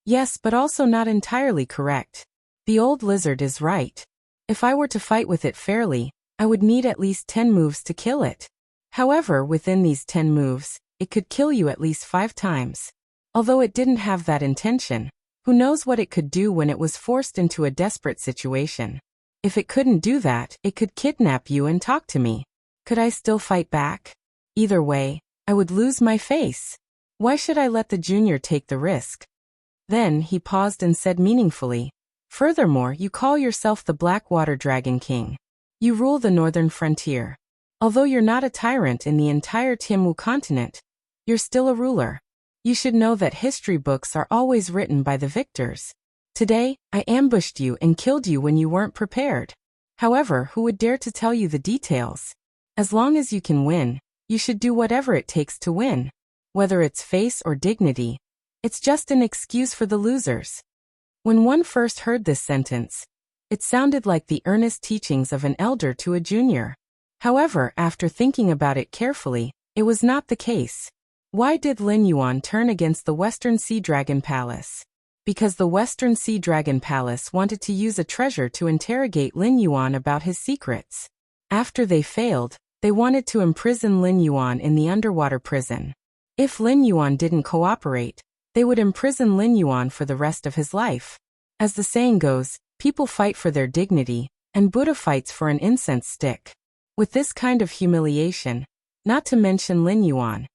A: "Yes, but also not entirely correct. The old lizard is right. If I were to fight with it fairly, I would need at least 10 moves to kill it. However, within these 10 moves, it could kill you at least 5 times. Although it didn't have that intention, who knows what it could do when it was forced into a desperate situation. If it couldn't do that, it could kidnap you and talk to me. Could I still fight back? Either way, I would lose my face. Why should I let the junior take the risk?" Then he paused and said meaningfully, "Furthermore, you call yourself the Blackwater Dragon King. You rule the northern frontier. Although you're not a tyrant in the entire Tianwu continent, you're still a ruler. You should know that history books are always written by the victors. Today, I ambushed you and killed you when you weren't prepared. However, who would dare to tell you the details? As long as you can win, you should do whatever it takes to win. Whether it's face or dignity, it's just an excuse for the losers." When one first heard this sentence, it sounded like the earnest teachings of an elder to a junior. However, after thinking about it carefully, it was not the case. Why did Lin Yuan turn against the Western Sea Dragon Palace? Because the Western Sea Dragon Palace wanted to use a treasure to interrogate Lin Yuan about his secrets. After they failed, they wanted to imprison Lin Yuan in the underwater prison. If Lin Yuan didn't cooperate, they would imprison Lin Yuan for the rest of his life. As the saying goes, people fight for their dignity, and Buddha fights for an incense stick. With this kind of humiliation, not to mention Lin Yuan,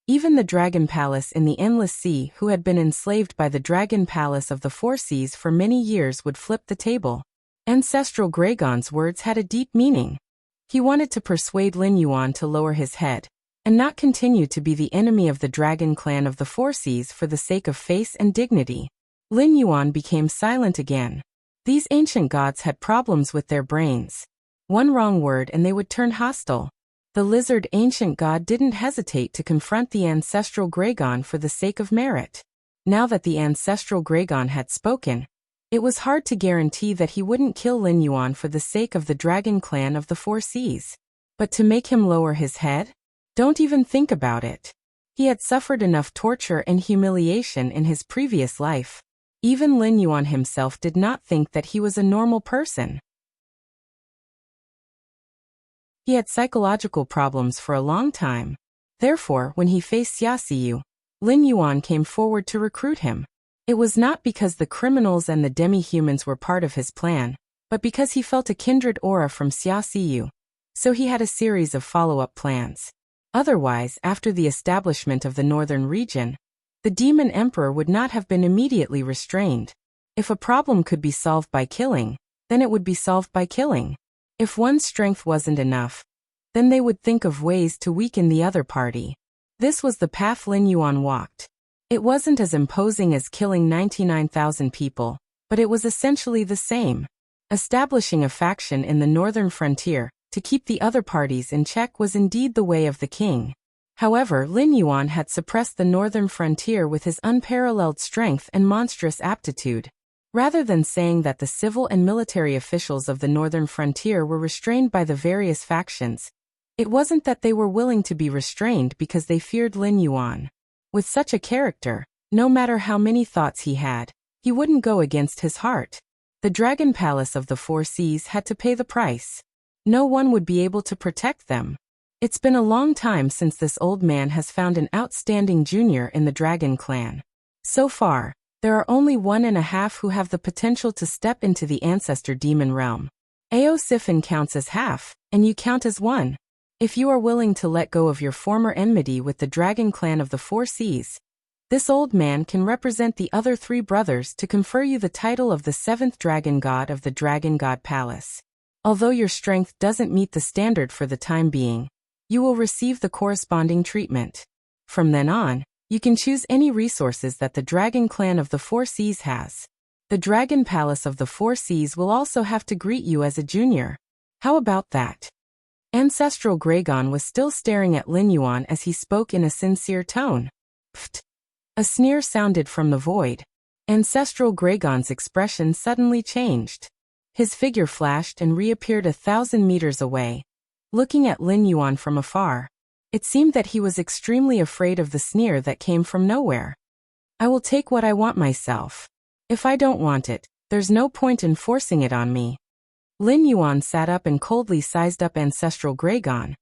A: even the Dragon Palace in the Endless Sea, who had been enslaved by the Dragon Palace of the Four Seas for many years, would flip the table. Ancestral Gragon's words had a deep meaning. He wanted to persuade Lin Yuan to lower his head, and not continue to be the enemy of the Dragon Clan of the Four Seas for the sake of face and dignity. Lin Yuan became silent again. These ancient gods had problems with their brains. One wrong word and they would turn hostile. The lizard ancient god didn't hesitate to confront the ancestral Gragon for the sake of merit. Now that the ancestral Gragon had spoken, it was hard to guarantee that he wouldn't kill Lin Yuan for the sake of the Dragon Clan of the Four Seas. But to make him lower his head? Don't even think about it. He had suffered enough torture and humiliation in his previous life. Even Lin Yuan himself did not think that he was a normal person. He had psychological problems for a long time. Therefore, when he faced Xia Xiyu, Lin Yuan came forward to recruit him. It was not because the criminals and the demi-humans were part of his plan, but because he felt a kindred aura from Xia Xiyu. So he had a series of follow-up plans. Otherwise, after the establishment of the northern region, the Demon Emperor would not have been immediately restrained. If a problem could be solved by killing, then it would be solved by killing. If one's strength wasn't enough, then they would think of ways to weaken the other party. This was the path Lin Yuan walked. It wasn't as imposing as killing 99,000 people, but it was essentially the same. Establishing a faction in the northern frontier to keep the other parties in check was indeed the way of the king. However, Lin Yuan had suppressed the northern frontier with his unparalleled strength and monstrous aptitude. Rather than saying that the civil and military officials of the northern frontier were restrained by the various factions, it wasn't that they were willing to be restrained because they feared Lin Yuan. With such a character, no matter how many thoughts he had, he wouldn't go against his heart. The Dragon Palace of the Four Seas had to pay the price. No one would be able to protect them. It's been a long time since this old man has found an outstanding junior in the Dragon Clan. So far, There are only 1.5 who have the potential to step into the ancestor demon realm. Aosifin counts as half, and you count as one. If you are willing to let go of your former enmity with the dragon clan of the Four Seas, this old man can represent the other 3 brothers to confer you the title of the 7th dragon god of the Dragon God Palace. Although your strength doesn't meet the standard for the time being, you will receive the corresponding treatment. From then on, you can choose any resources that the dragon clan of the Four Seas has. The Dragon Palace of the Four Seas will also have to greet you as a junior. How about that? Ancestral Graygon was still staring at Lin Yuan as he spoke in a sincere tone. Pfft. A sneer sounded from the void. Ancestral Graygon's expression suddenly changed. His figure flashed and reappeared 1,000 meters away. Looking at Lin Yuan from afar, it seemed that he was extremely afraid of the sneer that came from nowhere. I will take what I want myself. If I don't want it, there's no point in forcing it on me. Lin Yuan sat up and coldly sized up Ancestral Graygon,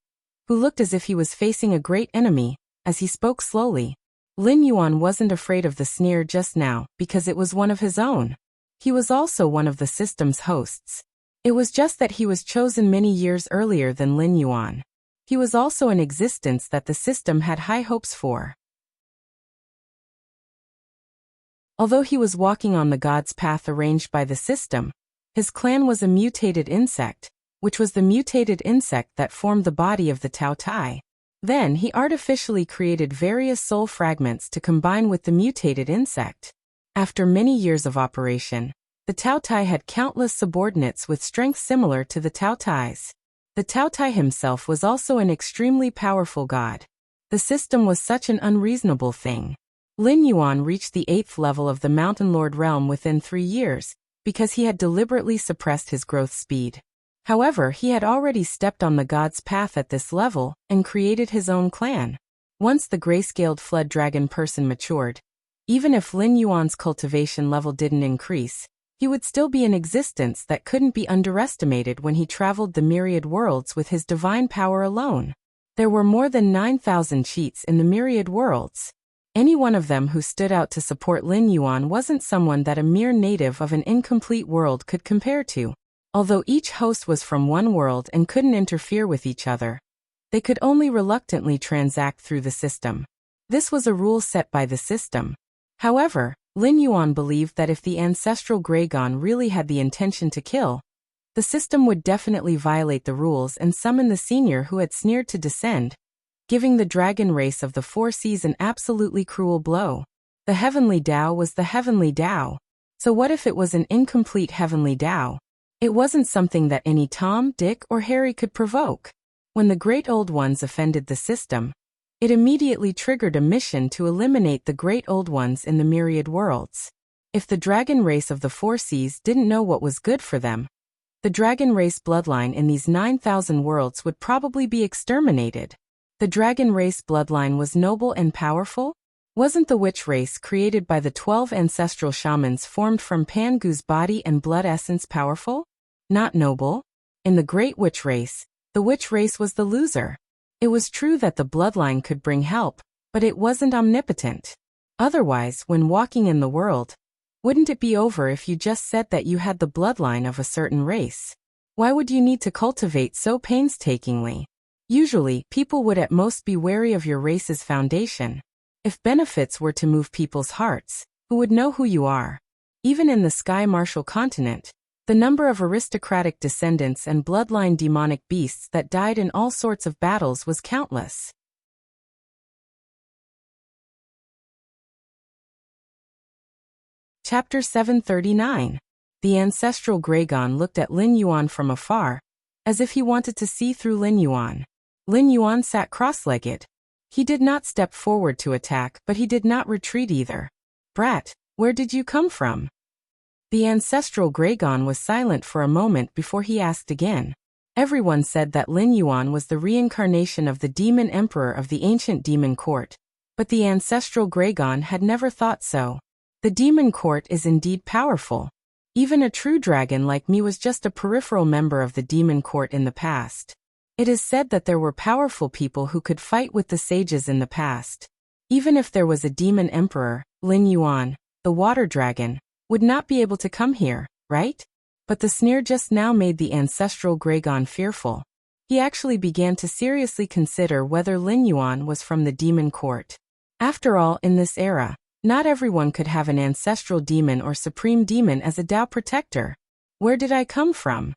A: who looked as if he was facing a great enemy, as he spoke slowly. Lin Yuan wasn't afraid of the sneer just now because it was one of his own. He was also one of the system's hosts. It was just that he was chosen many years earlier than Lin Yuan. He was also an existence that the system had high hopes for. Although he was walking on the god's path arranged by the system, his clan was a mutated insect, which was the mutated insect that formed the body of the Tao Tai. Then he artificially created various soul fragments to combine with the mutated insect. After many years of operation, the Tao Tai had countless subordinates with strength similar to the Tao Tai's. The Tao Tai himself was also an extremely powerful god. The system was such an unreasonable thing. Lin Yuan reached the 8th level of the Mountain Lord realm within 3 years, because he had deliberately suppressed his growth speed. However, he had already stepped on the god's path at this level and created his own clan. Once the grayscaled flood dragon person matured, even if Lin Yuan's cultivation level didn't increase, he would still be an existence that couldn't be underestimated when he traveled the myriad worlds with his divine power alone. There were more than 9,000 cheats in the myriad worlds. Any one of them who stood out to support Lin Yuan wasn't someone that a mere native of an incomplete world could compare to. Although each host was from one world and couldn't interfere with each other, they could only reluctantly transact through the system. This was a rule set by the system. However, Lin Yuan believed that if the ancestral Graygon really had the intention to kill, the system would definitely violate the rules and summon the senior who had sneered to descend, giving the dragon race of the Four Seas an absolutely cruel blow. The heavenly Tao was the heavenly Tao. So what if it was an incomplete heavenly Tao? It wasn't something that any Tom, Dick, or Harry could provoke. When the Great Old Ones offended the system, it immediately triggered a mission to eliminate the Great Old Ones in the myriad worlds. If the dragon race of the Four Seas didn't know what was good for them, the dragon race bloodline in these 9,000 worlds would probably be exterminated. The dragon race bloodline was noble and powerful? Wasn't the witch race created by the 12 ancestral shamans formed from Pangu's body and blood essence powerful? Not noble. In the great witch race, the witch race was the loser. It was true that the bloodline could bring help, but it wasn't omnipotent. Otherwise, when walking in the world, wouldn't it be over if you just said that you had the bloodline of a certain race? Why would you need to cultivate so painstakingly? Usually, people would at most be wary of your race's foundation. If benefits were to move people's hearts, who would know who you are? Even in the Sky Martial continent, the number of aristocratic descendants and bloodline demonic beasts that died in all sorts of battles was countless. Chapter 739. The ancestral Graygon looked at Lin Yuan from afar, as if he wanted to see through Lin Yuan. Lin Yuan sat cross-legged. He did not step forward to attack, but he did not retreat either. Brat, where did you come from? The ancestral Graygon was silent for a moment before he asked again. Everyone said that Lin Yuan was the reincarnation of the demon emperor of the ancient demon court, but the ancestral Graygon had never thought so. The demon court is indeed powerful. Even a true dragon like me was just a peripheral member of the demon court in the past. It is said that there were powerful people who could fight with the sages in the past. Even if there was a demon emperor, Lin Yuan, the water dragon, would not be able to come here, right? But the sneer just now made the ancestral Gregon fearful. He actually began to seriously consider whether Lin Yuan was from the demon court. After all, in this era, not everyone could have an ancestral demon or supreme demon as a Dao protector. Where did I come from?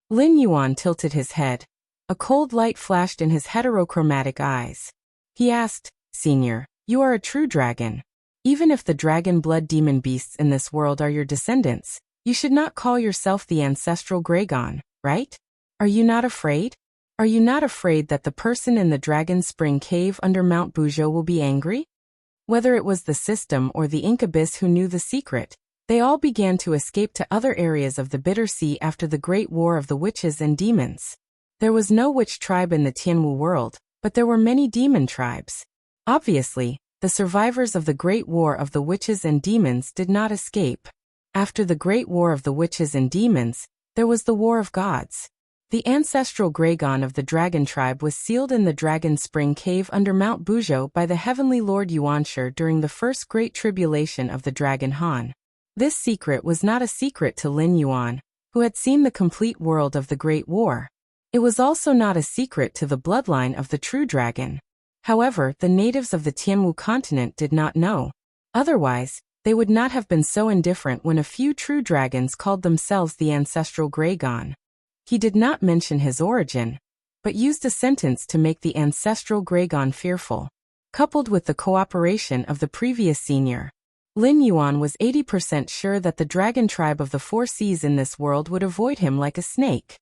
A: Lin Yuan tilted his head. A cold light flashed in his heterochromatic eyes. He asked, Senior, you are a true dragon. Even if the dragon blood demon beasts in this world are your descendants, you should not call yourself the ancestral Gregon, right? Are you not afraid? Are you not afraid that the person in the Dragon Spring cave under Mount Buzhou will be angry? Whether it was the system or the incubus who knew the secret, they all began to escape to other areas of the Bitter Sea after the Great War of the Witches and Demons. There was no witch tribe in the Tianwu world, but there were many demon tribes. Obviously, the survivors of the Great War of the Witches and Demons did not escape. After the Great War of the Witches and Demons, there was the War of Gods. The ancestral Gregon of the Dragon tribe was sealed in the Dragon Spring cave under Mount Buzhou by the heavenly Lord Yuanshi during the first Great Tribulation of the Dragon Han. This secret was not a secret to Lin Yuan, who had seen the complete world of the Great War. It was also not a secret to the bloodline of the true dragon. However, the natives of the Tianwu continent did not know. Otherwise, they would not have been so indifferent when a few true dragons called themselves the ancestral Gregon. He did not mention his origin, but used a sentence to make the ancestral Gregon fearful. Coupled with the cooperation of the previous senior, Lin Yuan was 80% sure that the dragon tribe of the Four Seas in this world would avoid him like a snake.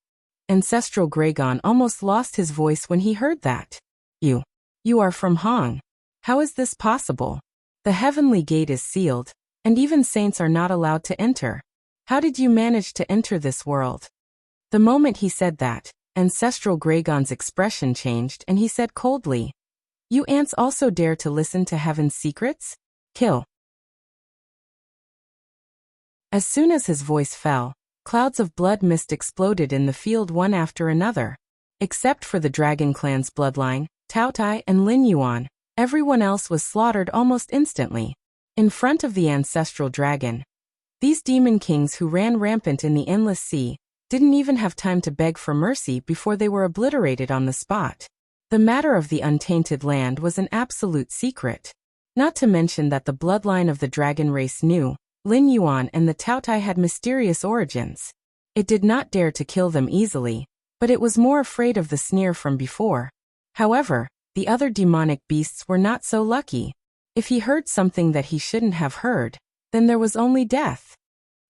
A: Ancestral Gregon almost lost his voice when he heard that. You are from Hong. How is this possible? The heavenly gate is sealed, and even saints are not allowed to enter. How did you manage to enter this world? The moment he said that, ancestral Gregon's expression changed and he said coldly, You ants also dare to listen to heaven's secrets? Kill. As soon as his voice fell, clouds of blood mist exploded in the field one after another. Except for the Dragon Clan's bloodline, Tao Tai and Lin Yuan, everyone else was slaughtered almost instantly. In front of the ancestral dragon. These demon kings who ran rampant in the endless sea didn't even have time to beg for mercy before they were obliterated on the spot. The matter of the untainted land was an absolute secret. Not to mention that the bloodline of the dragon race knew Lin Yuan and the Tao Tai had mysterious origins. It did not dare to kill them easily, but it was more afraid of the sneer from before. However, the other demonic beasts were not so lucky. If he heard something that he shouldn't have heard, then there was only death.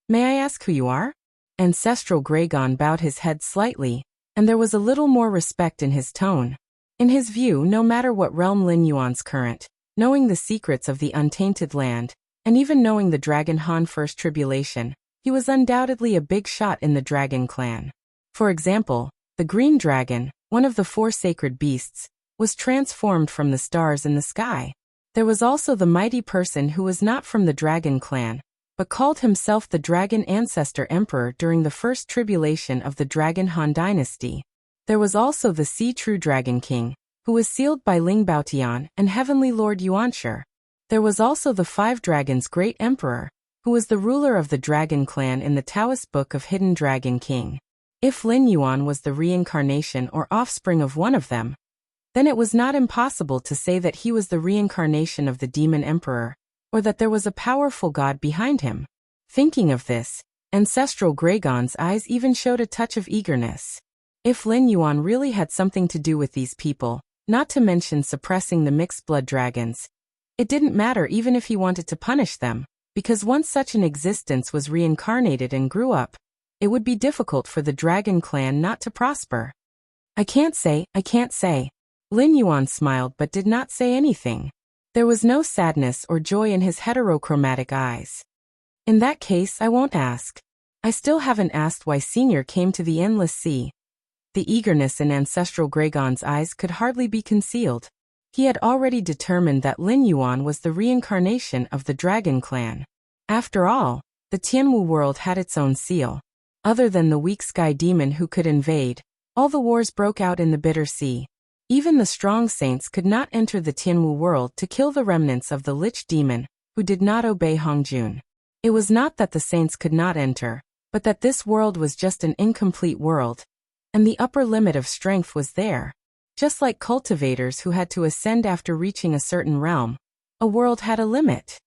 A: May I ask who you are? Ancestral Gregon bowed his head slightly, and there was a little more respect in his tone. In his view, no matter what realm Lin Yuan's current, knowing the secrets of the untainted land, and even knowing the Dragon Han First Tribulation, he was undoubtedly a big shot in the Dragon Clan. For example, the Green Dragon, one of the four sacred beasts, was transformed from the stars in the sky. There was also the mighty person who was not from the Dragon Clan, but called himself the Dragon Ancestor Emperor during the first tribulation of the Dragon Han dynasty. There was also the Sea True Dragon King, who was sealed by Ling Baotian and Heavenly Lord Yuanshi. There was also the Five Dragons Great Emperor, who was the ruler of the Dragon Clan in the Taoist Book of Hidden Dragon King. If Lin Yuan was the reincarnation or offspring of one of them, then it was not impossible to say that he was the reincarnation of the Demon Emperor, or that there was a powerful god behind him. Thinking of this, ancestral Gregon's eyes even showed a touch of eagerness. If Lin Yuan really had something to do with these people, not to mention suppressing the mixed blood dragons, it didn't matter even if he wanted to punish them, because once such an existence was reincarnated and grew up, it would be difficult for the Dragon Clan not to prosper. I can't say. Lin Yuan smiled but did not say anything. There was no sadness or joy in his heterochromatic eyes. In that case, I won't ask. I still haven't asked why Senior came to the Endless Sea. The eagerness in Ancestral Gregon's eyes could hardly be concealed. He had already determined that Lin Yuan was the reincarnation of the Dragon Clan. After all, the Tianwu world had its own seal. Other than the weak sky demon who could invade, all the wars broke out in the Bitter Sea. Even the strong saints could not enter the Tianwu world to kill the remnants of the Lich demon, who did not obey Hongjun. It was not that the saints could not enter, but that this world was just an incomplete world, and the upper limit of strength was there. Just like cultivators who had to ascend after reaching a certain realm, a world had a limit.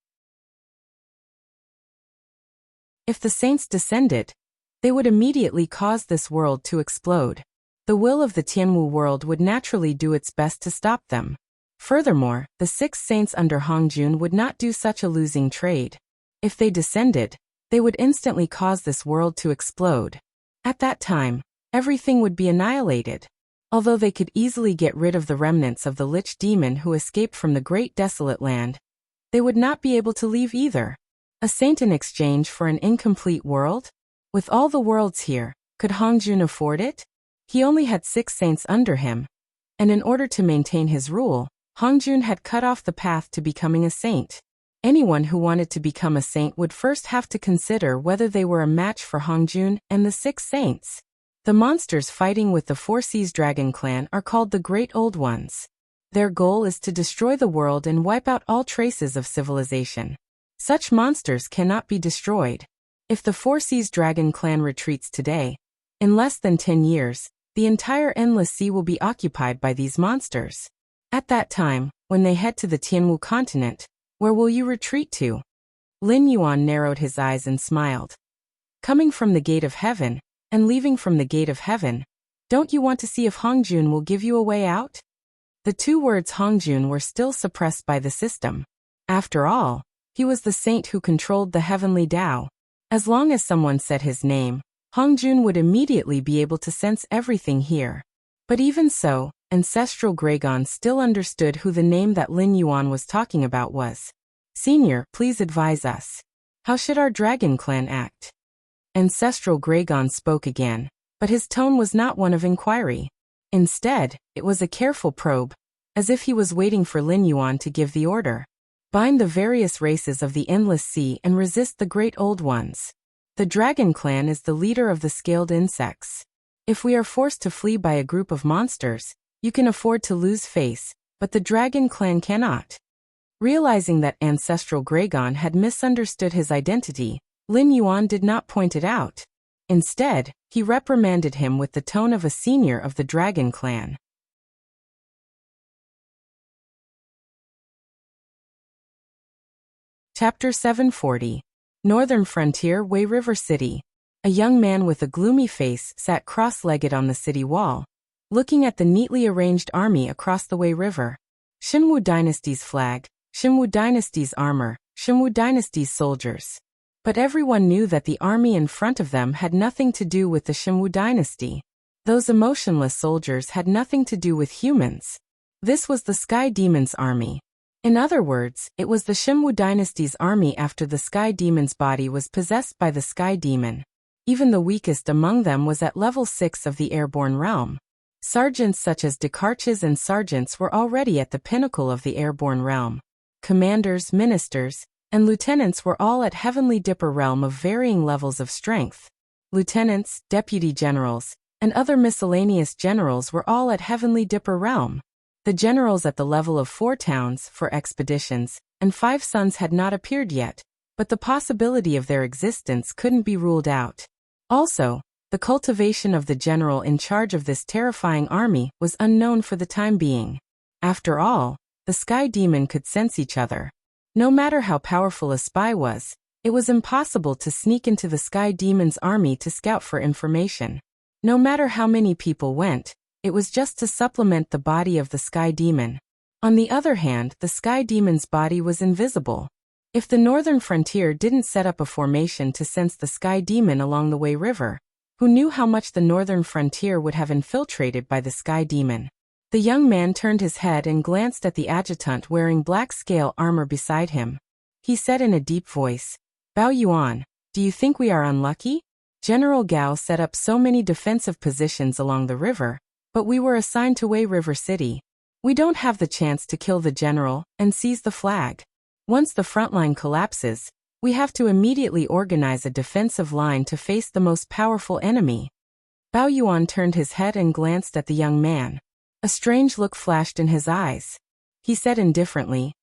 A: If the saints descended, they would immediately cause this world to explode. The will of the Tianwu world would naturally do its best to stop them. Furthermore, the 6 saints under Hongjun would not do such a losing trade. If they descended, they would instantly cause this world to explode. At that time, everything would be annihilated. Although they could easily get rid of the remnants of the Lich demon who escaped from the Great Desolate Land, they would not be able to leave either. A saint in exchange for an incomplete world? With all the worlds here, could Hongjun afford it? He only had 6 saints under him, and in order to maintain his rule, Hongjun had cut off the path to becoming a saint. Anyone who wanted to become a saint would first have to consider whether they were a match for Hongjun and the 6 saints. The monsters fighting with the Four Seas Dragon Clan are called the Great Old Ones. Their goal is to destroy the world and wipe out all traces of civilization. Such monsters cannot be destroyed. If the Four Seas Dragon Clan retreats today, in less than 10 years, the entire Endless Sea will be occupied by these monsters. At that time, when they head to the Tianwu continent, where will you retreat to? Lin Yuan narrowed his eyes and smiled. Coming from the gate of heaven, and leaving from the gate of heaven, don't you want to see if Hongjun will give you a way out? The 2 words Hongjun were still suppressed by the system. After all, he was the saint who controlled the heavenly Tao. As long as someone said his name, Hongjun would immediately be able to sense everything here. But even so, Ancestral Gregon still understood who the name that Lin Yuan was talking about was. Senior, please advise us. How should our dragon clan act? Ancestral Gregon spoke again, but his tone was not one of inquiry. Instead, it was a careful probe, as if he was waiting for Lin Yuan to give the order. Bind the various races of the Endless Sea and resist the Great Old Ones. The Dragon Clan is the leader of the scaled insects. If we are forced to flee by a group of monsters, you can afford to lose face, but the Dragon Clan cannot. Realizing that Ancestral Gregon had misunderstood his identity, Lin Yuan did not point it out. Instead, he reprimanded him with the tone of a senior of the Dragon Clan. Chapter 740. Northern Frontier Wei River City. A young man with a gloomy face sat cross-legged on the city wall, looking at the neatly arranged army across the Wei River. Xinwu Dynasty's flag, Xinwu Dynasty's armor, Xinwu Dynasty's soldiers. But everyone knew that the army in front of them had nothing to do with the Xinwu Dynasty. Those emotionless soldiers had nothing to do with humans. This was the Sky Demon's army. In other words, it was the Xinwu Dynasty's army after the Sky Demon's body was possessed by the Sky Demon. Even the weakest among them was at level 6 of the airborne realm. Sergeants such as Dekarches and sergeants were already at the pinnacle of the airborne realm. Commanders, ministers, and lieutenants were all at Heavenly Dipper realm of varying levels of strength. Lieutenants, deputy generals, and other miscellaneous generals were all at Heavenly Dipper realm. The generals at the level of 4 towns for expeditions and 5 suns had not appeared yet, but the possibility of their existence couldn't be ruled out. Also, the cultivation of the general in charge of this terrifying army was unknown for the time being. After all, the Sky Demon could sense each other. No matter how powerful a spy was, it was impossible to sneak into the Sky Demon's army to scout for information. No matter how many people went, it was just to supplement the body of the Sky Demon. On the other hand, the Sky Demon's body was invisible. If the Northern Frontier didn't set up a formation to sense the Sky Demon along the Wei River, who knew how much the Northern Frontier would have infiltrated by the Sky Demon? The young man turned his head and glanced at the adjutant wearing black scale armor beside him. He said in a deep voice, "Bao Yuan, do you think we are unlucky? General Gao set up so many defensive positions along the river, but we were assigned to Wei River City. We don't have the chance to kill the general and seize the flag. Once the front line collapses, we have to immediately organize a defensive line to face the most powerful enemy." Bao Yuan turned his head and glanced at the young man. A strange look flashed in his eyes. He said indifferently,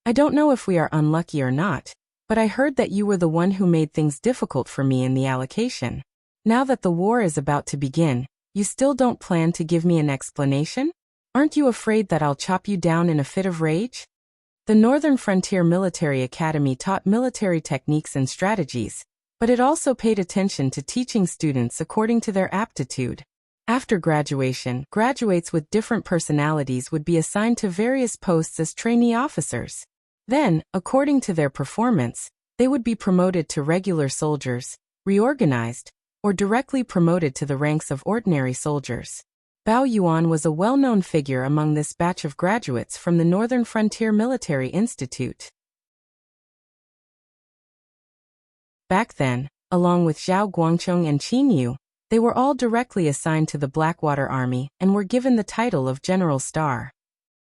A: I don't know if we are unlucky or not, but I heard that you were the one who made things difficult for me in the allocation. Now that the war is about to begin, you still don't plan to give me an explanation? Aren't you afraid that I'll chop you down in a fit of rage? The Northern Frontier Military Academy taught military techniques and strategies, but it also paid attention to teaching students according to their aptitude. After graduation, graduates with different personalities would be assigned to various posts as trainee officers. Then, according to their performance, they would be promoted to regular soldiers, reorganized, or directly promoted to the ranks of ordinary soldiers. Bao Yuan was a well-known figure among this batch of graduates from the Northern Frontier Military Institute. Back then, along with Zhao Guangchong and Qin Yu, they were all directly assigned to the Blackwater Army and were given the title of General Star.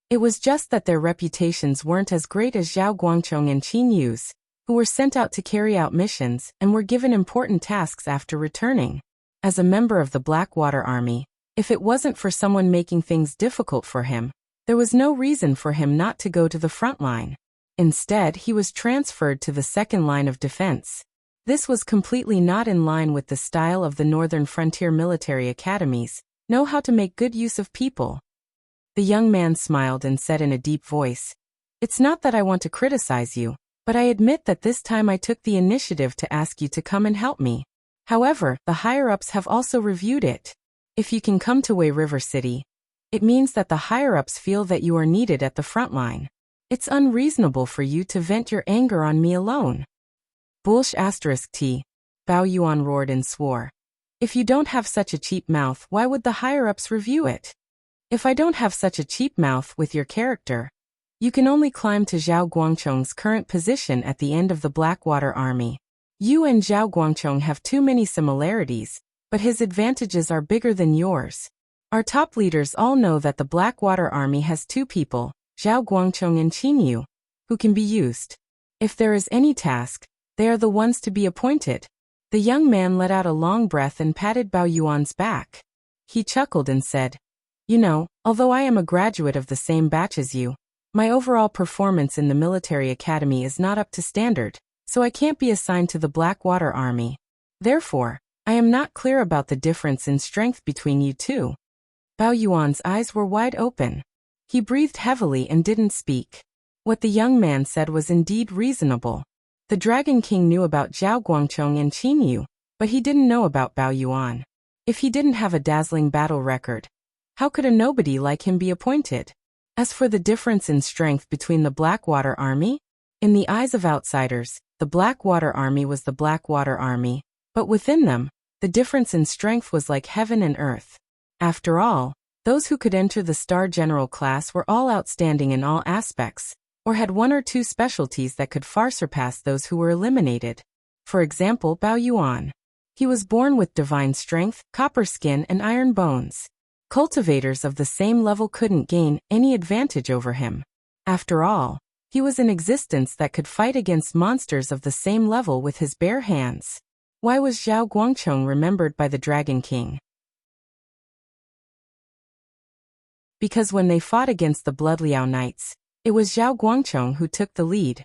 A: It was just that their reputations weren't as great as Zhao Guangchong and Qin Yu's, who were sent out to carry out missions and were given important tasks after returning. As a member of the Blackwater Army, if it wasn't for someone making things difficult for him, there was no reason for him not to go to the front line. Instead, he was transferred to the second line of defense. This was completely not in line with the style of the Northern Frontier Military Academies, know how to make good use of people. The young man smiled and said in a deep voice, "It's not that I want to criticize you, but I admit that this time I took the initiative to ask you to come and help me. However, the higher-ups have also reviewed it. If you can come to Wei River City, it means that the higher-ups feel that you are needed at the front line. It's unreasonable for you to vent your anger on me alone." Bullsh *T. Bao Yuan roared and swore. "If you don't have such a cheap mouth, why would the higher-ups review it? If I don't have such a cheap mouth with your character, you can only climb to Zhao Guangchong's current position at the end of the Blackwater Army. You and Zhao Guangchong have too many similarities, but his advantages are bigger than yours. Our top leaders all know that the Blackwater Army has two people, Zhao Guangchong and Qin Yu, who can be used. If there is any task, they are the ones to be appointed." The young man let out a long breath and patted Bao Yuan's back. He chuckled and said, "You know, although I am a graduate of the same batch as you, my overall performance in the military academy is not up to standard, so I can't be assigned to the Blackwater Army. Therefore, I am not clear about the difference in strength between you two." Bao Yuan's eyes were wide open. He breathed heavily and didn't speak. What the young man said was indeed reasonable. The Dragon King knew about Zhao Guangchong and Qin Yu, but he didn't know about Bao Yuan. If he didn't have a dazzling battle record, how could a nobody like him be appointed? As for the difference in strength between the Blackwater Army, in the eyes of outsiders, the Blackwater Army was the Blackwater Army, but within them, the difference in strength was like heaven and earth. After all, those who could enter the Star General class were all outstanding in all aspects, or had one or two specialties that could far surpass those who were eliminated. For example, Bao Yuan. He was born with divine strength, copper skin and iron bones. Cultivators of the same level couldn't gain any advantage over him. After all, he was an existence that could fight against monsters of the same level with his bare hands. Why was Zhao Guangchong remembered by the Dragon King? Because when they fought against the Bloodliao Knights, it was Zhao Guangchong who took the lead.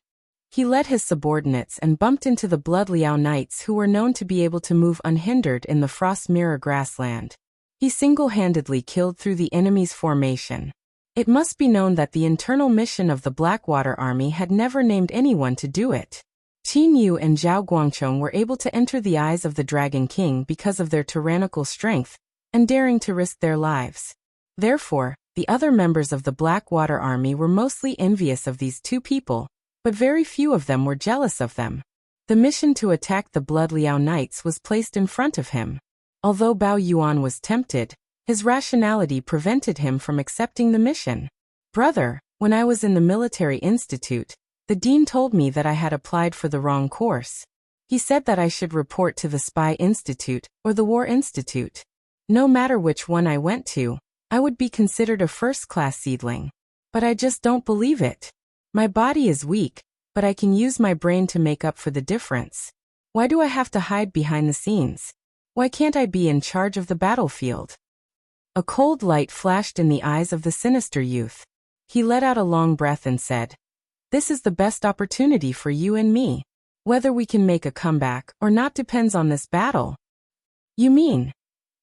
A: He led his subordinates and bumped into the Bloodliao Knights, who were known to be able to move unhindered in the Frost Mirror grassland. He single-handedly killed through the enemy's formation. It must be known that the internal mission of the Blackwater Army had never named anyone to do it. Qin Yu and Zhao Guangchong were able to enter the eyes of the Dragon King because of their tyrannical strength and daring to risk their lives. Therefore, the other members of the Blackwater Army were mostly envious of these two people, but very few of them were jealous of them. The mission to attack the Bloodliao Knights was placed in front of him. Although Bao Yuan was tempted, his rationality prevented him from accepting the mission. "Brother, when I was in the military institute, the dean told me that I had applied for the wrong course. He said that I should report to the Spy Institute or the War Institute. No matter which one I went to, I would be considered a first-class seedling. But I just don't believe it. My body is weak, but I can use my brain to make up for the difference. Why do I have to hide behind the scenes? Why can't I be in charge of the battlefield?" A cold light flashed in the eyes of the sinister youth. He let out a long breath and said, This is the best opportunity for you and me. Whether we can make a comeback or not depends on this battle. You mean?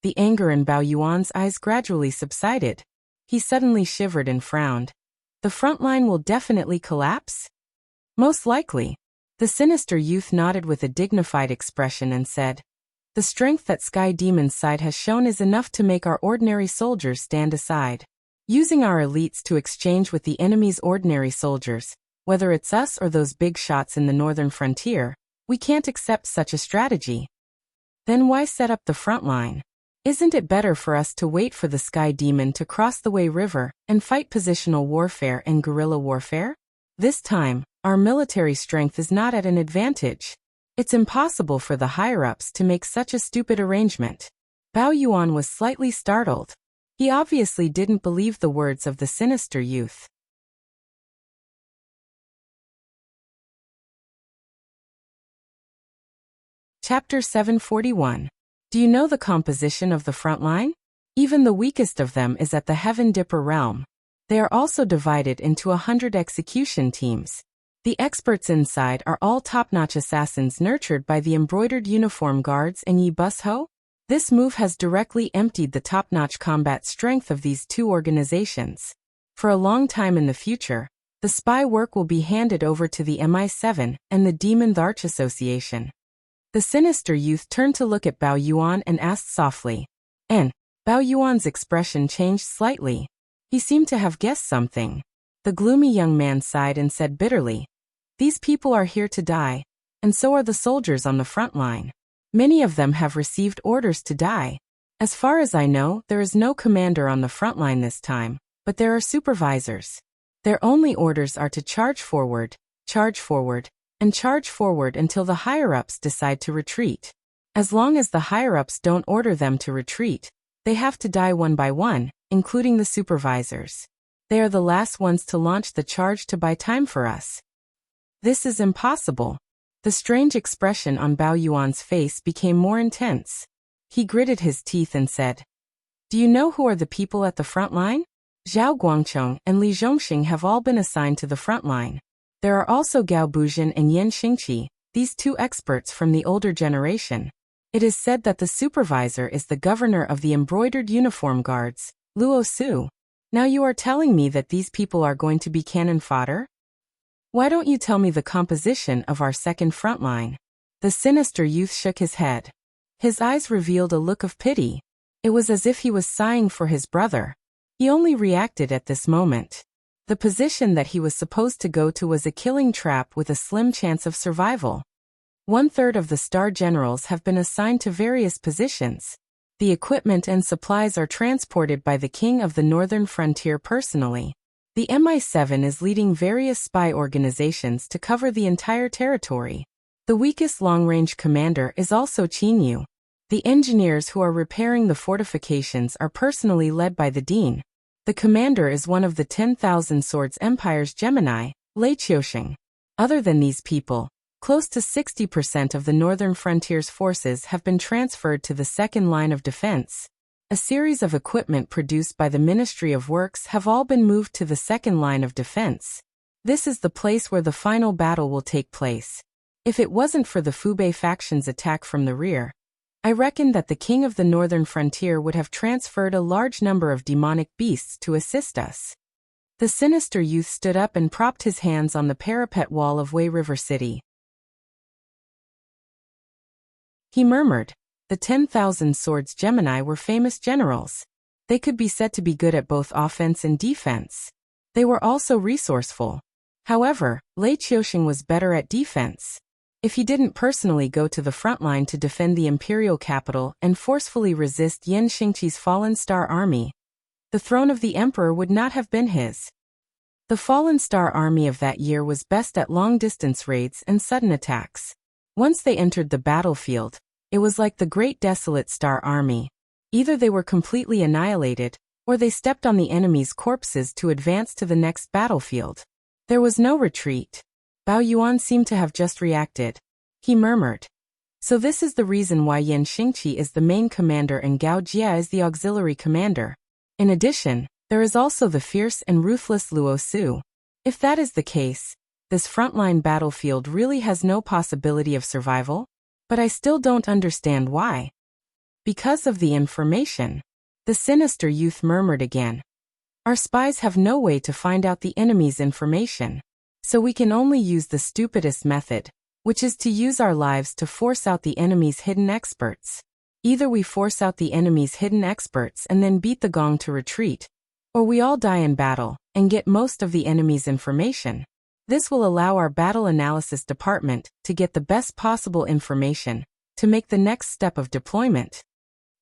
A: The anger in Bao Yuan's eyes gradually subsided. He suddenly shivered and frowned. The front line will definitely collapse? Most likely. The sinister youth nodded with a dignified expression and said, "The strength that Sky Demon's side has shown is enough to make our ordinary soldiers stand aside. Using our elites to exchange with the enemy's ordinary soldiers, whether it's us or those big shots in the northern frontier, we can't accept such a strategy. Then why set up the front line? Isn't it better for us to wait for the Sky Demon to cross the Wei River and fight positional warfare and guerrilla warfare? This time, our military strength is not at an advantage. It's impossible for the higher-ups to make such a stupid arrangement." Bao Yuan was slightly startled. He obviously didn't believe the words of the sinister youth. Chapter 741. Do you know the composition of the front line? Even the weakest of them is at the Heaven Dipper realm. They are also divided into 100 execution teams. The experts inside are all top-notch assassins nurtured by the embroidered uniform guards and Yi Bus Ho. This move has directly emptied the top-notch combat strength of these two organizations. For a long time in the future, the spy work will be handed over to the MI7 and the Demon Arch Association. The sinister youth turned to look at Bao Yuan and asked softly. And Bao Yuan's expression changed slightly. He seemed to have guessed something. The gloomy young man sighed and said bitterly, "These people are here to die, and so are the soldiers on the front line. Many of them have received orders to die. As far as I know, there is no commander on the front line this time, but there are supervisors. Their only orders are to charge forward, and charge forward until the higher-ups decide to retreat. As long as the higher-ups don't order them to retreat, they have to die one by one, including the supervisors. They are the last ones to launch the charge to buy time for us." "This is impossible." The strange expression on Bao Yuan's face became more intense. He gritted his teeth and said, "Do you know who are the people at the front line? Zhao Guangchong and Li Zhongxing have all been assigned to the front line. There are also Gao Buzhen and Yan Xingqi, these two experts from the older generation. It is said that the supervisor is the governor of the embroidered uniform guards, Luo Su. Now you are telling me that these people are going to be cannon fodder? Why don't you tell me the composition of our second front line?" The sinister youth shook his head. His eyes revealed a look of pity. It was as if he was sighing for his brother. He only reacted at this moment. The position that he was supposed to go to was a killing trap with a slim chance of survival. 1/3 of the star generals have been assigned to various positions. The equipment and supplies are transported by the king of the northern frontier personally. The MI7 is leading various spy organizations to cover the entire territory. The weakest long-range commander is also Qin Yu. The engineers who are repairing the fortifications are personally led by the dean. The commander is one of the 10,000 Swords Empire's Gemini, Lei Qiusheng. Other than these people, close to 60% of the northern frontier's forces have been transferred to the second line of defense. A series of equipment produced by the Ministry of Works have all been moved to the second line of defense. This is the place where the final battle will take place. If it wasn't for the Fubei faction's attack from the rear, I reckon that the king of the northern frontier would have transferred a large number of demonic beasts to assist us. The sinister youth stood up and propped his hands on the parapet wall of Wei River City. He murmured, "The 10,000 Swords Gemini were famous generals. They could be said to be good at both offense and defense. They were also resourceful. However, Lei Qiusheng was better at defense. If he didn't personally go to the front line to defend the imperial capital and forcefully resist Yan Xingqi's Fallen Star Army, the throne of the emperor would not have been his. The Fallen Star Army of that year was best at long-distance raids and sudden attacks. Once they entered the battlefield, it was like the Great Desolate Star Army. Either they were completely annihilated, or they stepped on the enemy's corpses to advance to the next battlefield. There was no retreat." Bao Yuan seemed to have just reacted. He murmured, "So this is the reason why Yan Xingqi is the main commander and Gao Jia is the auxiliary commander. In addition, there is also the fierce and ruthless Luo Su. If that is the case, this frontline battlefield really has no possibility of survival? But I still don't understand why. Because of the information. The sinister youth murmured again. Our spies have no way to find out the enemy's information. So we can only use the stupidest method, which is to use our lives to force out the enemy's hidden experts. Either we force out the enemy's hidden experts and then beat the gong to retreat, or we all die in battle and get most of the enemy's information. This will allow our battle analysis department to get the best possible information to make the next step of deployment.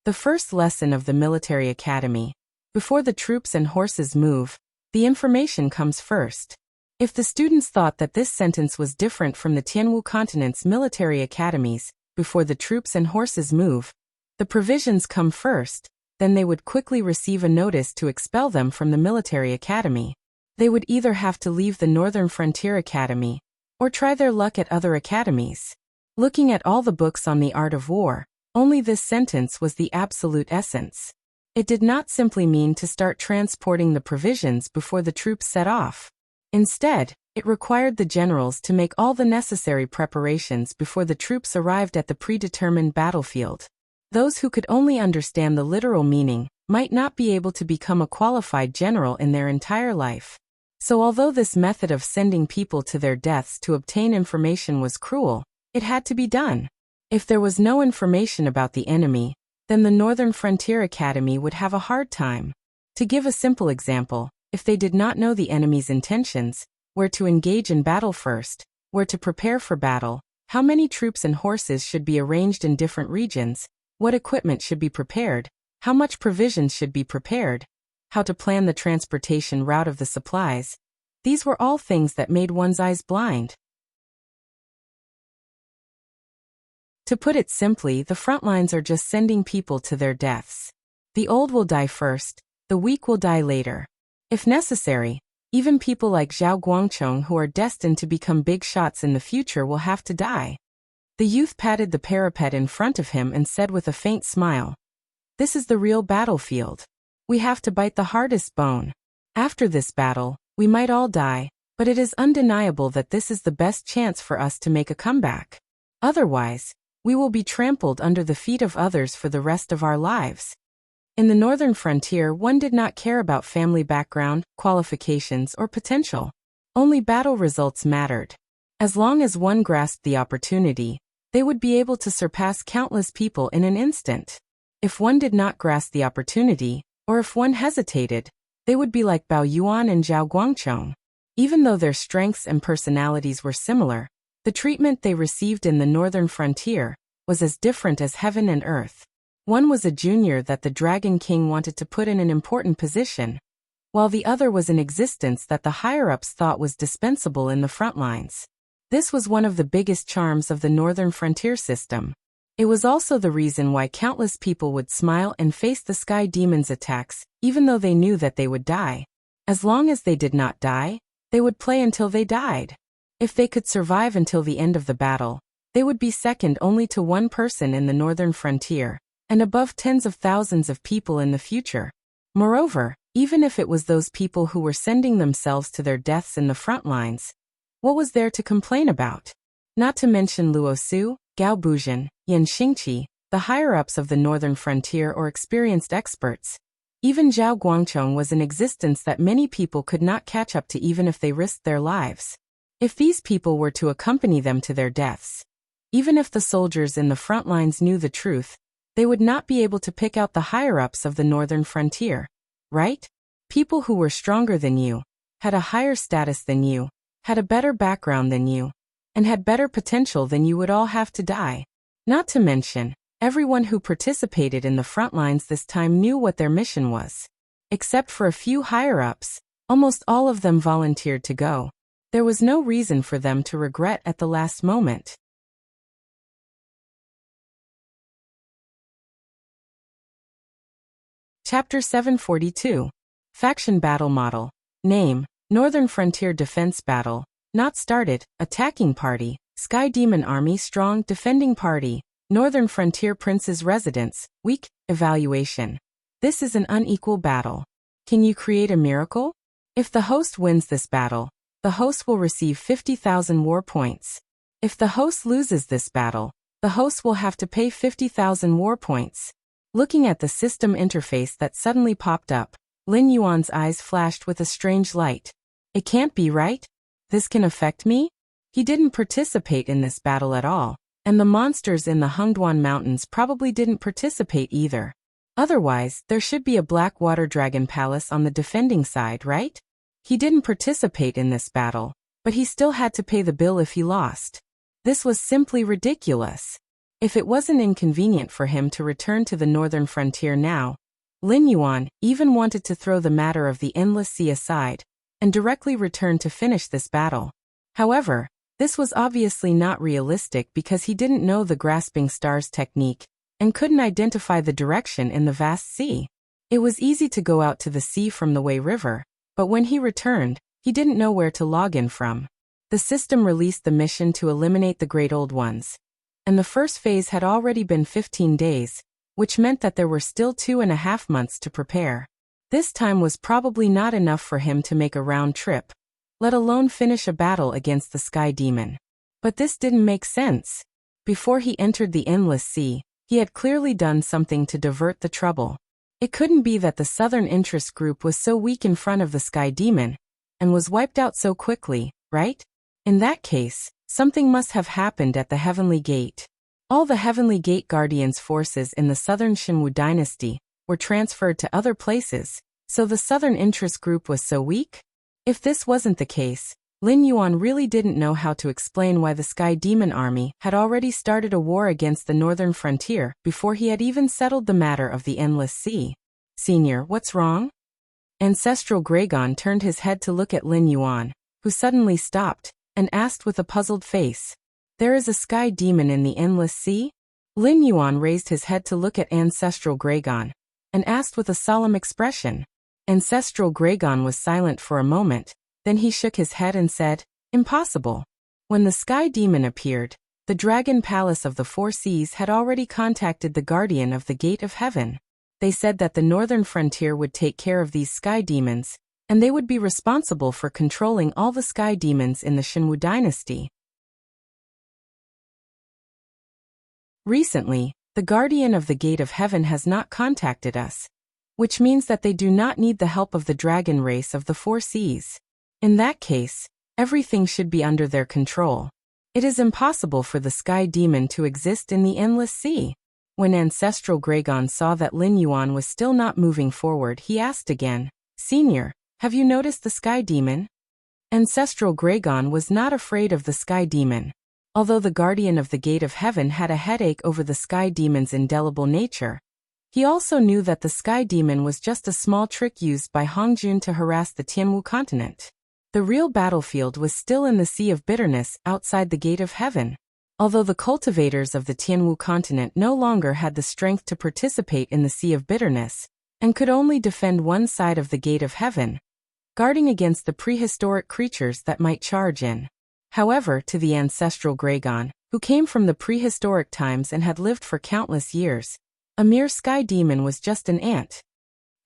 A: The first lesson of the military academy. Before the troops and horses move, the information comes first. If the students thought that this sentence was different from the Tianwu continent's military academies, before the troops and horses move, the provisions come first, then they would quickly receive a notice to expel them from the military academy. They would either have to leave the Northern Frontier Academy, or try their luck at other academies. Looking at all the books on the art of war, only this sentence was the absolute essence. It did not simply mean to start transporting the provisions before the troops set off. Instead, it required the generals to make all the necessary preparations before the troops arrived at the predetermined battlefield. Those who could only understand the literal meaning might not be able to become a qualified general in their entire life. So although this method of sending people to their deaths to obtain information was cruel, it had to be done. If there was no information about the enemy, then the Northern Frontier Academy would have a hard time. To give a simple example, if they did not know the enemy's intentions, where to engage in battle first, where to prepare for battle, how many troops and horses should be arranged in different regions, what equipment should be prepared, how much provisions should be prepared, how to plan the transportation route of the supplies, these were all things that made one's eyes blind. To put it simply, the front lines are just sending people to their deaths. The old will die first, the weak will die later. If necessary, even people like Zhao Guangchong who are destined to become big shots in the future will have to die. The youth patted the parapet in front of him and said with a faint smile, "This is the real battlefield. We have to bite the hardest bone. After this battle, we might all die, but it is undeniable that this is the best chance for us to make a comeback. Otherwise, we will be trampled under the feet of others for the rest of our lives." In the Northern Frontier, one did not care about family background, qualifications, or potential. Only battle results mattered. As long as one grasped the opportunity, they would be able to surpass countless people in an instant. If one did not grasp the opportunity, or if one hesitated, they would be like Bao Yuan and Zhao Guangchong. Even though their strengths and personalities were similar, the treatment they received in the Northern Frontier was as different as heaven and earth. One was a junior that the Dragon King wanted to put in an important position, while the other was an existence that the higher-ups thought was dispensable in the front lines. This was one of the biggest charms of the Northern Frontier system. It was also the reason why countless people would smile and face the Sky Demon's attacks, even though they knew that they would die. As long as they did not die, they would play until they died. If they could survive until the end of the battle, they would be second only to one person in the Northern Frontier, and above tens of thousands of people in the future. Moreover, even if it was those people who were sending themselves to their deaths in the front lines, what was there to complain about? Not to mention Luo Su, Gao Buzhen, Yan Xingqi, the higher-ups of the Northern Frontier or experienced experts. Even Zhao Guangchong was an existence that many people could not catch up to even if they risked their lives. If these people were to accompany them to their deaths, even if the soldiers in the front lines knew the truth, they would not be able to pick out the higher-ups of the Northern Frontier, right? People who were stronger than you, had a higher status than you, had a better background than you, and had better potential than you would all have to die. Not to mention, everyone who participated in the front lines this time knew what their mission was. Except for a few higher-ups, almost all of them volunteered to go. There was no reason for them to regret at the last moment. Chapter 742. Faction Battle Model. Name, Northern Frontier Defense Battle. Not started, Attacking Party. Sky Demon Army Strong Defending Party. Northern Frontier Prince's Residence. Weak. Evaluation. This is an unequal battle. Can you create a miracle? If the host wins this battle, the host will receive 50,000 war points. If the host loses this battle, the host will have to pay 50,000 war points. Looking at the system interface that suddenly popped up, Lin Yuan's eyes flashed with a strange light. It can't be right? This can affect me? He didn't participate in this battle at all, and the monsters in the Hengduan Mountains probably didn't participate either. Otherwise, there should be a black water dragon palace on the defending side, right? He didn't participate in this battle, but he still had to pay the bill if he lost. This was simply ridiculous. If it wasn't inconvenient for him to return to the northern frontier now, Lin Yuan even wanted to throw the matter of the endless sea aside and directly return to finish this battle. However, this was obviously not realistic because he didn't know the grasping stars technique and couldn't identify the direction in the vast sea. It was easy to go out to the sea from the Wei River, but when he returned, he didn't know where to log in from. The system released the mission to eliminate the Great Old Ones, and the first phase had already been 15 days, which meant that there were still 2.5 months to prepare. This time was probably not enough for him to make a round trip, let alone finish a battle against the Sky Demon. But this didn't make sense. Before he entered the Endless Sea, he had clearly done something to divert the trouble. It couldn't be that the Southern Interest Group was so weak in front of the Sky Demon and was wiped out so quickly, right? In that case, something must have happened at the Heavenly Gate. All the Heavenly Gate Guardians' forces in the Southern Xinwu dynasty were transferred to other places, so the Southern Interest Group was so weak? If this wasn't the case, Lin Yuan really didn't know how to explain why the Sky Demon army had already started a war against the northern frontier before he had even settled the matter of the Endless Sea. Senior, what's wrong? Ancestral Gragon turned his head to look at Lin Yuan, who suddenly stopped and asked with a puzzled face. There is a Sky Demon in the Endless Sea? Lin Yuan raised his head to look at Ancestral Gragon and asked with a solemn expression. Ancestral Gragon was silent for a moment, then he shook his head and said, "Impossible." When the Sky Demon appeared, the Dragon Palace of the Four Seas had already contacted the Guardian of the Gate of Heaven. They said that the northern frontier would take care of these Sky Demons, and they would be responsible for controlling all the Sky Demons in the Xinwu dynasty. Recently, the Guardian of the Gate of Heaven has not contacted us, which means that they do not need the help of the dragon race of the Four Seas. In that case, everything should be under their control. It is impossible for the Sky Demon to exist in the Endless Sea. When Ancestral Gragon saw that Lin Yuan was still not moving forward, he asked again, "Senior, have you noticed the Sky Demon?" Ancestral Gragon was not afraid of the Sky Demon. Although the Guardian of the Gate of Heaven had a headache over the Sky Demon's indelible nature, he also knew that the Sky Demon was just a small trick used by Hongjun to harass the Tianwu continent. The real battlefield was still in the Sea of Bitterness outside the Gate of Heaven. Although the cultivators of the Tianwu continent no longer had the strength to participate in the Sea of Bitterness, and could only defend one side of the Gate of Heaven, guarding against the prehistoric creatures that might charge in. However, to the Ancestral Gragon, who came from the prehistoric times and had lived for countless years, a mere Sky Demon was just an ant.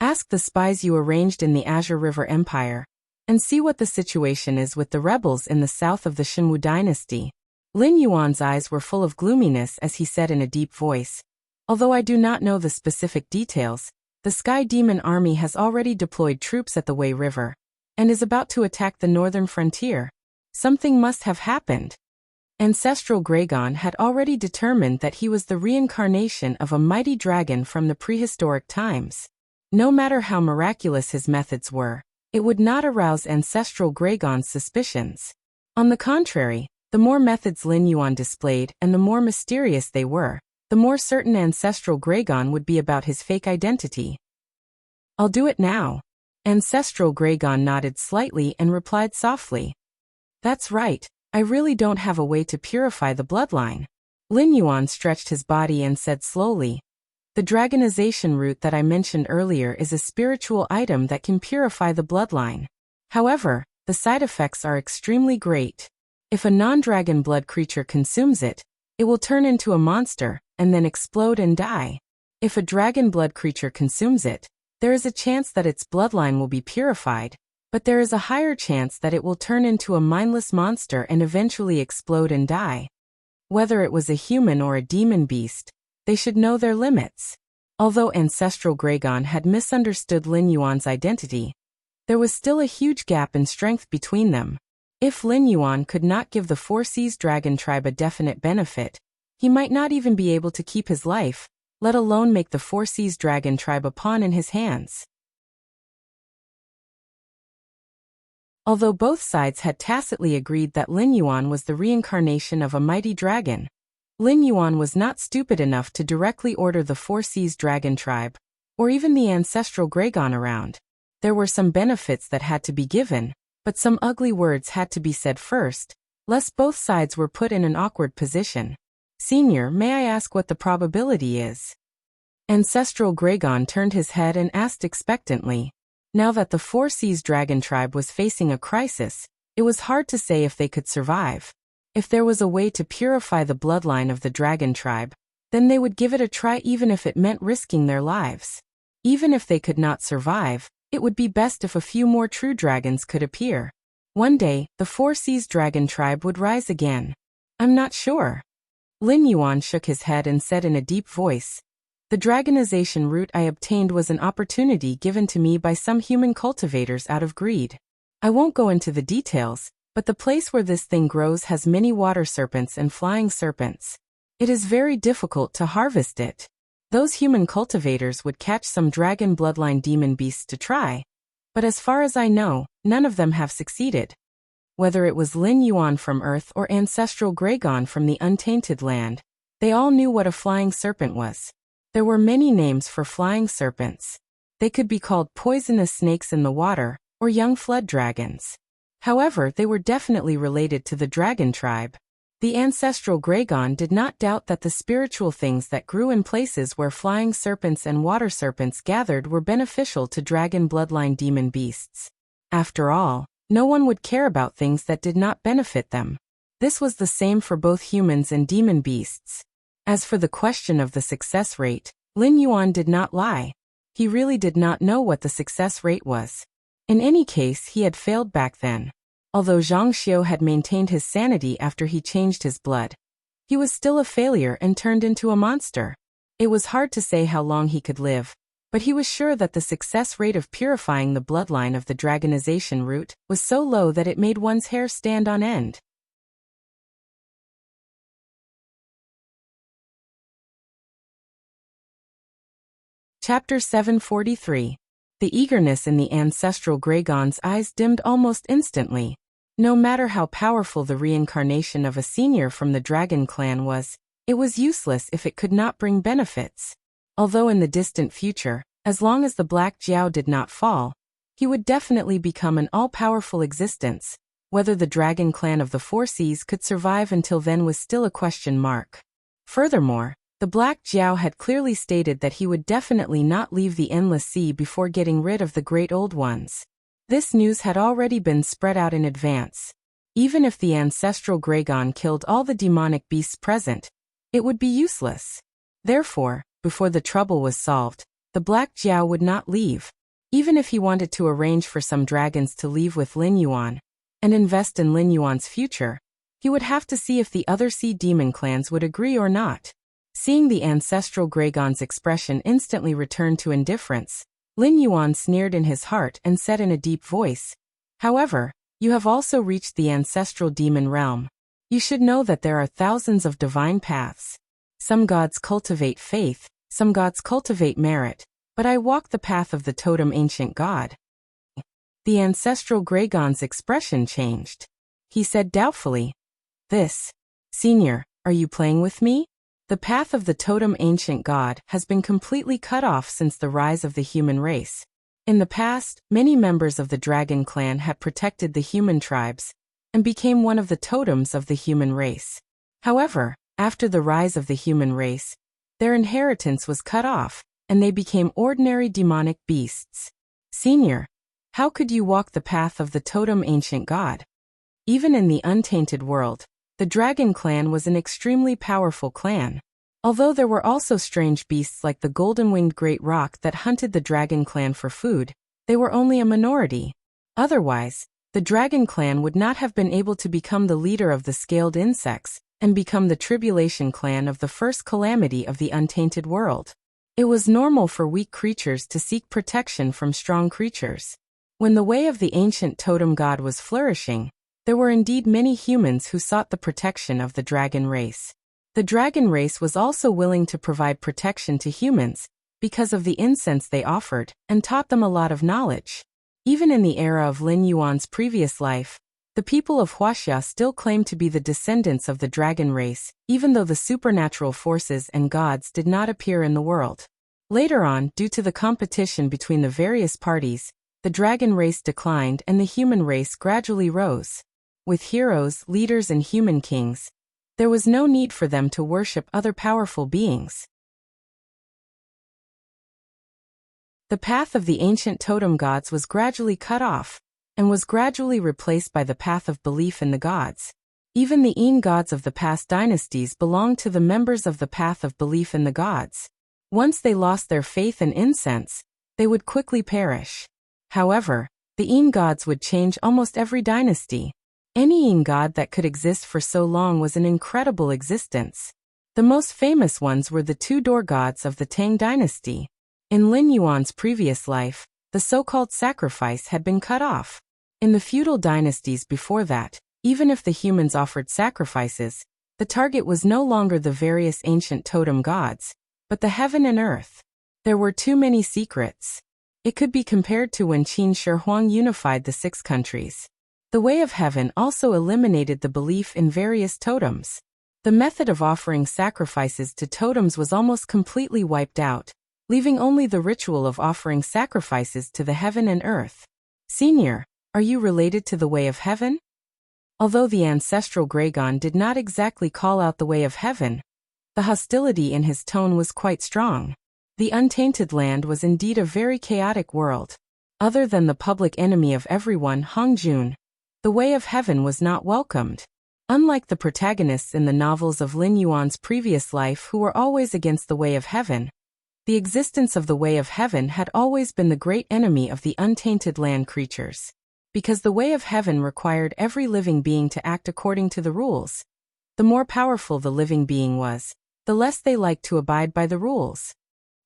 A: Ask the spies you arranged in the Azure River Empire, and see what the situation is with the rebels in the south of the Xinwu dynasty. Lin Yuan's eyes were full of gloominess as he said in a deep voice, "Although I do not know the specific details, the Sky Demon army has already deployed troops at the Wei River, and is about to attack the northern frontier. Something must have happened." Ancestral Gragon had already determined that he was the reincarnation of a mighty dragon from the prehistoric times. No matter how miraculous his methods were, it would not arouse Ancestral Gragon's suspicions. On the contrary, the more methods Lin Yuan displayed and the more mysterious they were, the more certain Ancestral Gragon would be about his fake identity. "I'll do it now." Ancestral Gragon nodded slightly and replied softly, "That's right. I really don't have a way to purify the bloodline." Lin Yuan stretched his body and said slowly, "The dragonization root that I mentioned earlier is a spiritual item that can purify the bloodline. However, the side effects are extremely great. If a non-dragon blood creature consumes it, it will turn into a monster and then explode and die. If a dragon blood creature consumes it, there is a chance that its bloodline will be purified, but there is a higher chance that it will turn into a mindless monster and eventually explode and die. Whether it was a human or a demon beast, they should know their limits. Although ancestral Gregon had misunderstood Lin Yuan's identity, there was still a huge gap in strength between them. If Lin Yuan could not give the Four Seas Dragon tribe a definite benefit, he might not even be able to keep his life, let alone make the Four Seas Dragon tribe a pawn in his hands. Although both sides had tacitly agreed that Lin Yuan was the reincarnation of a mighty dragon, Lin Yuan was not stupid enough to directly order the Four Seas Dragon tribe, or even the ancestral Gregon around. There were some benefits that had to be given, but some ugly words had to be said first, lest both sides were put in an awkward position. Senior, may I ask what the probability is? Ancestral Gregon turned his head and asked expectantly. Now that the Four Seas Dragon tribe was facing a crisis, it was hard to say if they could survive. If there was a way to purify the bloodline of the dragon tribe, then they would give it a try even if it meant risking their lives. Even if they could not survive, it would be best if a few more true dragons could appear. One day, the Four Seas Dragon tribe would rise again. I'm not sure. Lin Yuan shook his head and said in a deep voice, the dragonization route I obtained was an opportunity given to me by some human cultivators out of greed. I won't go into the details, but the place where this thing grows has many water serpents and flying serpents. It is very difficult to harvest it. Those human cultivators would catch some dragon bloodline demon beasts to try, but as far as I know, none of them have succeeded. Whether it was Lin Yuan from Earth or ancestral Gregon from the untainted land, they all knew what a flying serpent was. There were many names for flying serpents. They could be called poisonous snakes in the water, or young flood dragons. However, they were definitely related to the dragon tribe. The ancestral Gregon did not doubt that the spiritual things that grew in places where flying serpents and water serpents gathered were beneficial to dragon bloodline demon beasts. After all, no one would care about things that did not benefit them. This was the same for both humans and demon beasts. As for the question of the success rate, Lin Yuan did not lie. He really did not know what the success rate was. In any case, he had failed back then. Although Zhang Xiu had maintained his sanity after he changed his blood, he was still a failure and turned into a monster. It was hard to say how long he could live, but he was sure that the success rate of purifying the bloodline of the dragonization route was so low that it made one's hair stand on end. Chapter 743. The eagerness in the ancestral Gregon's eyes dimmed almost instantly. No matter how powerful the reincarnation of a senior from the dragon clan was, it was useless if it could not bring benefits. Although in the distant future, as long as the Black Jiao did not fall, he would definitely become an all-powerful existence. Whether the dragon clan of the Four Seas could survive until then was still a question mark. Furthermore, the Black Jiao had clearly stated that he would definitely not leave the Endless Sea before getting rid of the Great Old Ones. This news had already been spread out in advance. Even if the ancestral Gregon killed all the demonic beasts present, it would be useless. Therefore, before the trouble was solved, the Black Jiao would not leave. Even if he wanted to arrange for some dragons to leave with Lin Yuan and invest in Lin Yuan's future, he would have to see if the other sea demon clans would agree or not. Seeing the ancestral Gregon's expression instantly return to indifference, Lin Yuan sneered in his heart and said in a deep voice, however, you have also reached the ancestral demon realm. You should know that there are thousands of divine paths. Some gods cultivate faith, some gods cultivate merit, but I walk the path of the totem ancient god. The ancestral Gregon's expression changed. He said doubtfully, Senior, are you playing with me? The path of the totem ancient god has been completely cut off since the rise of the human race. In the past, many members of the dragon clan had protected the human tribes and became one of the totems of the human race. However, after the rise of the human race, their inheritance was cut off, and they became ordinary demonic beasts. Senior, how could you walk the path of the totem ancient god? Even in the untainted world, the dragon clan was an extremely powerful clan. Although there were also strange beasts like the golden-winged great roc that hunted the dragon clan for food, they were only a minority. Otherwise, the dragon clan would not have been able to become the leader of the scaled insects and become the tribulation clan of the first calamity of the untainted world. It was normal for weak creatures to seek protection from strong creatures. When the way of the ancient totem god was flourishing, there were indeed many humans who sought the protection of the dragon race. The dragon race was also willing to provide protection to humans because of the incense they offered and taught them a lot of knowledge. Even in the era of Lin Yuan's previous life, the people of Huaxia still claimed to be the descendants of the dragon race, even though the supernatural forces and gods did not appear in the world. Later on, due to the competition between the various parties, the dragon race declined and the human race gradually rose. With heroes, leaders, and human kings, there was no need for them to worship other powerful beings. The path of the ancient totem gods was gradually cut off, and was gradually replaced by the path of belief in the gods. Even the Yin gods of the past dynasties belonged to the members of the path of belief in the gods. Once they lost their faith and incense, they would quickly perish. However, the Yin gods would change almost every dynasty. Any Yin god that could exist for so long was an incredible existence. The most famous ones were the two-door gods of the Tang dynasty. In Lin Yuan's previous life, the so-called sacrifice had been cut off. In the feudal dynasties before that, even if the humans offered sacrifices, the target was no longer the various ancient totem gods, but the heaven and earth. There were too many secrets. It could be compared to when Qin Shi Huang unified the 6 countries. The way of heaven also eliminated the belief in various totems. The method of offering sacrifices to totems was almost completely wiped out, leaving only the ritual of offering sacrifices to the heaven and earth. Senior, are you related to the way of heaven? Although the ancestral Gragon did not exactly call out the way of heaven, the hostility in his tone was quite strong. The untainted land was indeed a very chaotic world. Other than the public enemy of everyone, Hongjun, the way of heaven was not welcomed. Unlike the protagonists in the novels of Lin Yuan's previous life who were always against the way of heaven, the existence of the way of heaven had always been the great enemy of the untainted land creatures. Because the way of heaven required every living being to act according to the rules. The more powerful the living being was, the less they liked to abide by the rules.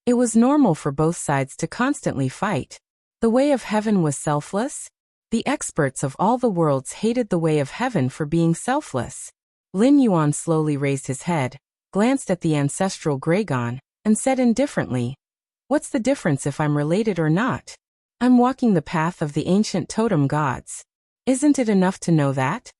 A: It was normal for both sides to constantly fight. The way of heaven was selfless. The experts of all the worlds hated the way of heaven for being selfless. Lin Yuan slowly raised his head, glanced at the ancestral Gragon, and said indifferently, "What's the difference if I'm related or not? I'm walking the path of the ancient totem gods. Isn't it enough to know that?"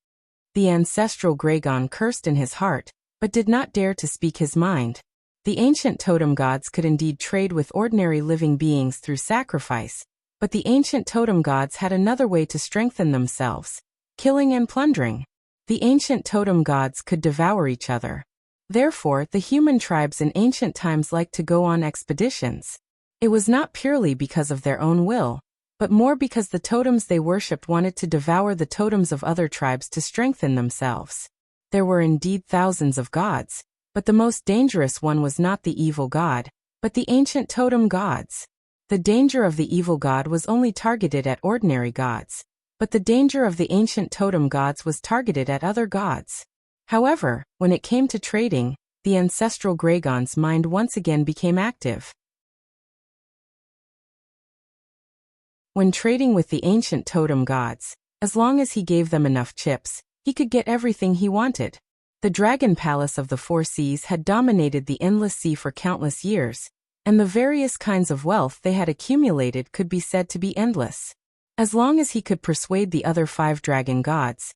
A: The ancestral Gragon cursed in his heart, but did not dare to speak his mind. The ancient totem gods could indeed trade with ordinary living beings through sacrifice, but the ancient totem gods had another way to strengthen themselves: killing and plundering. The ancient totem gods could devour each other. Therefore, the human tribes in ancient times liked to go on expeditions. It was not purely because of their own will, but more because the totems they worshipped wanted to devour the totems of other tribes to strengthen themselves. There were indeed thousands of gods, but the most dangerous one was not the evil god, but the ancient totem gods. The danger of the evil god was only targeted at ordinary gods, but the danger of the ancient totem gods was targeted at other gods. However, when it came to trading, the ancestral Gragon's mind once again became active. When trading with the ancient totem gods, as long as he gave them enough chips, he could get everything he wanted. The Dragon Palace of the Four Seas had dominated the endless sea for countless years, and the various kinds of wealth they had accumulated could be said to be endless. As long as he could persuade the other 5 dragon gods,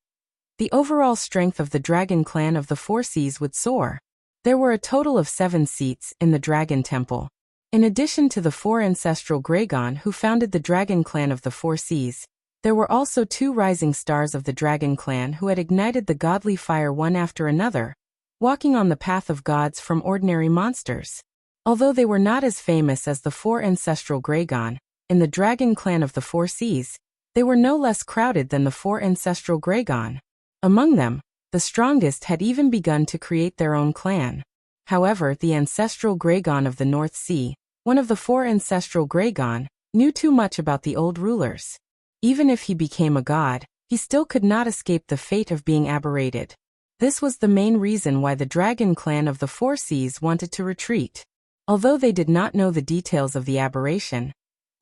A: the overall strength of the dragon clan of the Four Seas would soar. There were a total of 7 seats in the Dragon Temple. In addition to the 4 ancestral Gragon who founded the dragon clan of the Four Seas, there were also 2 rising stars of the dragon clan who had ignited the godly fire one after another, walking on the path of gods from ordinary monsters. Although they were not as famous as the 4 ancestral Gragon, in the dragon clan of the Four Seas, they were no less crowded than the 4 ancestral Gragon. Among them, the strongest had even begun to create their own clan. However, the ancestral Gragon of the North Sea, one of the 4 ancestral Gragon, knew too much about the old rulers. Even if he became a god, he still could not escape the fate of being aberrated. This was the main reason why the dragon clan of the Four Seas wanted to retreat. Although they did not know the details of the aberration,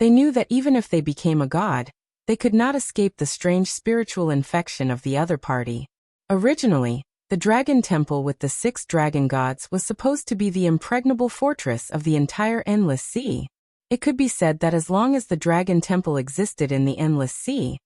A: they knew that even if they became a god, they could not escape the strange spiritual infection of the other party. Originally, the dragon temple with the 6 dragon gods was supposed to be the impregnable fortress of the entire endless sea. It could be said that as long as the dragon temple existed in the endless sea,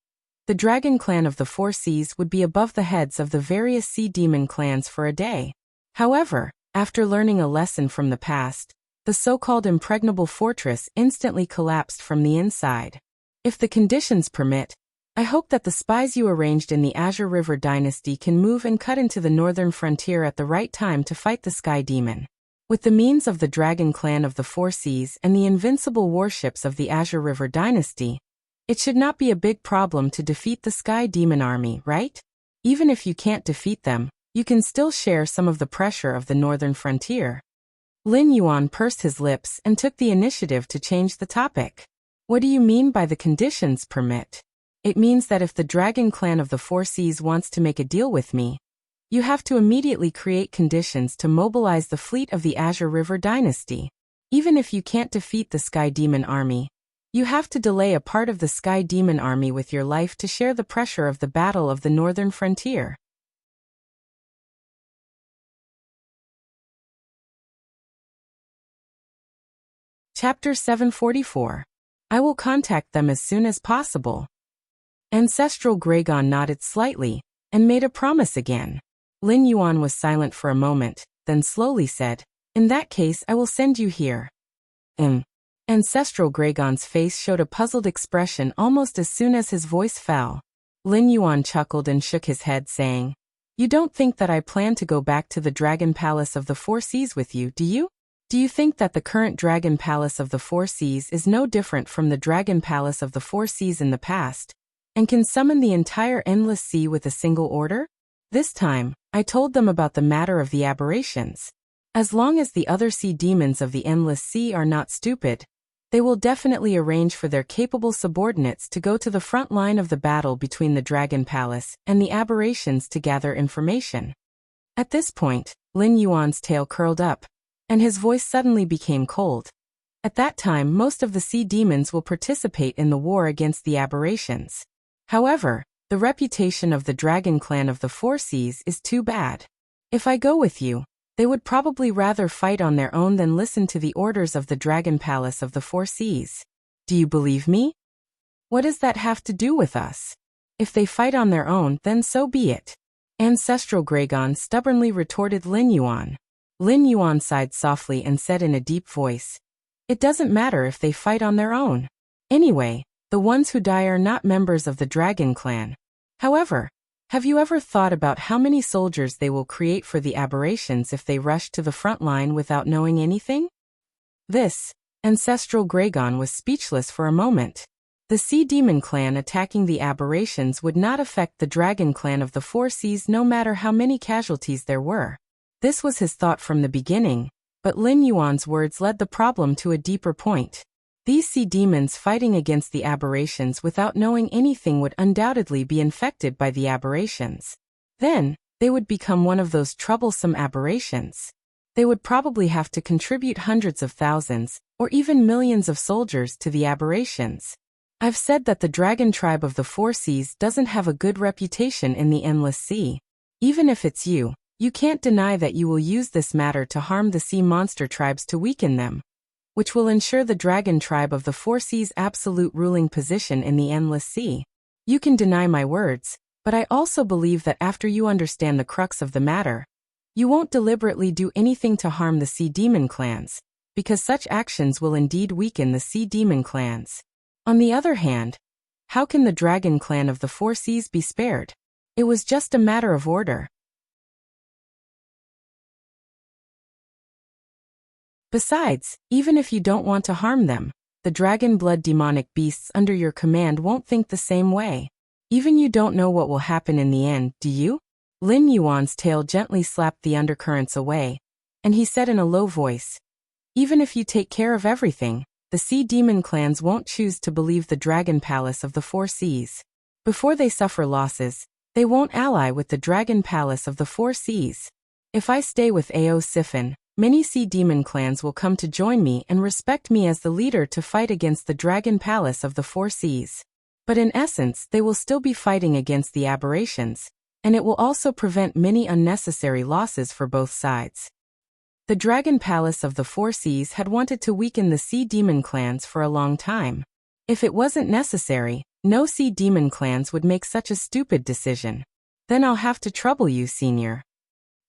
A: the dragon clan of the Four Seas would be above the heads of the various sea demon clans for a day. However, after learning a lesson from the past, the so-called impregnable fortress instantly collapsed from the inside. If the conditions permit, I hope that the spies you arranged in the Azure River dynasty can move and cut into the northern frontier at the right time to fight the sky demon. With the means of the dragon clan of the Four Seas and the invincible warships of the Azure River dynasty, it should not be a big problem to defeat the sky demon army, right? Even if you can't defeat them, you can still share some of the pressure of the northern frontier. Lin Yuan pursed his lips and took the initiative to change the topic. What do you mean by the conditions permit? It means that if the dragon clan of the Four Seas wants to make a deal with me, you have to immediately create conditions to mobilize the fleet of the Azure River dynasty. Even if you can't defeat the sky demon army, you have to delay a part of the sky demon army with your life to share the pressure of the battle of the northern frontier. Chapter 744. I will contact them as soon as possible. Ancestral Gragon nodded slightly and made a promise again. Lin Yuan was silent for a moment, then slowly said, "In that case I will send you here." Ancestral Gragon's face showed a puzzled expression almost as soon as his voice fell. Lin Yuan chuckled and shook his head, saying, "You don't think that I plan to go back to the Dragon Palace of the Four Seas with you, do you? Do you think that the current Dragon Palace of the Four Seas is no different from the Dragon Palace of the Four Seas in the past, and can summon the entire endless sea with a single order?" This time, I told them about the matter of the aberrations. As long as the other sea demons of the endless sea are not stupid, they will definitely arrange for their capable subordinates to go to the front line of the battle between the Dragon Palace and the aberrations to gather information. At this point, Lin Yuan's tail curled up, and his voice suddenly became cold. At that time, most of the sea demons will participate in the war against the aberrations. However, the reputation of the Dragon Clan of the Four Seas is too bad. If I go with you, they would probably rather fight on their own than listen to the orders of the Dragon Palace of the Four Seas. Do you believe me? What does that have to do with us? If they fight on their own, then so be it. Ancestral Gragon stubbornly retorted Lin Yuan. Lin Yuan sighed softly and said in a deep voice, "It doesn't matter if they fight on their own. Anyway, the ones who die are not members of the Dragon Clan. However, have you ever thought about how many soldiers they will create for the aberrations if they rush to the front line without knowing anything?" Ancestral Gragon was speechless for a moment. The Sea Demon Clan attacking the aberrations would not affect the Dragon Clan of the Four Seas no matter how many casualties there were. This was his thought from the beginning, but Lin Yuan's words led the problem to a deeper point. These sea demons fighting against the aberrations without knowing anything would undoubtedly be infected by the aberrations. Then, they would become one of those troublesome aberrations. They would probably have to contribute hundreds of thousands, or even millions of soldiers to the aberrations. I've said that the dragon tribe of the Four Seas doesn't have a good reputation in the Endless Sea. Even if it's you, you can't deny that you will use this matter to harm the sea monster tribes to weaken them, which will ensure the dragon tribe of the Four Seas' absolute ruling position in the Endless Sea. You can deny my words, but I also believe that after you understand the crux of the matter, you won't deliberately do anything to harm the Sea Demon clans, because such actions will indeed weaken the Sea Demon clans. On the other hand, how can the Dragon Clan of the Four Seas be spared? It was just a matter of order. Besides, even if you don't want to harm them, the dragon blood demonic beasts under your command won't think the same way. Even you don't know what will happen in the end, do you? Lin Yuan's tail gently slapped the undercurrents away, and he said in a low voice, "Even if you take care of everything, the sea demon clans won't choose to believe the dragon palace of the four seas. Before they suffer losses, they won't ally with the dragon palace of the four seas. If I stay with Ao Siphon, many sea demon clans will come to join me and respect me as the leader to fight against the dragon palace of the four seas. But in essence, they will still be fighting against the aberrations, and it will also prevent many unnecessary losses for both sides. The dragon palace of the four seas had wanted to weaken the sea demon clans for a long time. If it wasn't necessary, no sea demon clans would make such a stupid decision. Then I'll have to trouble you, Senior.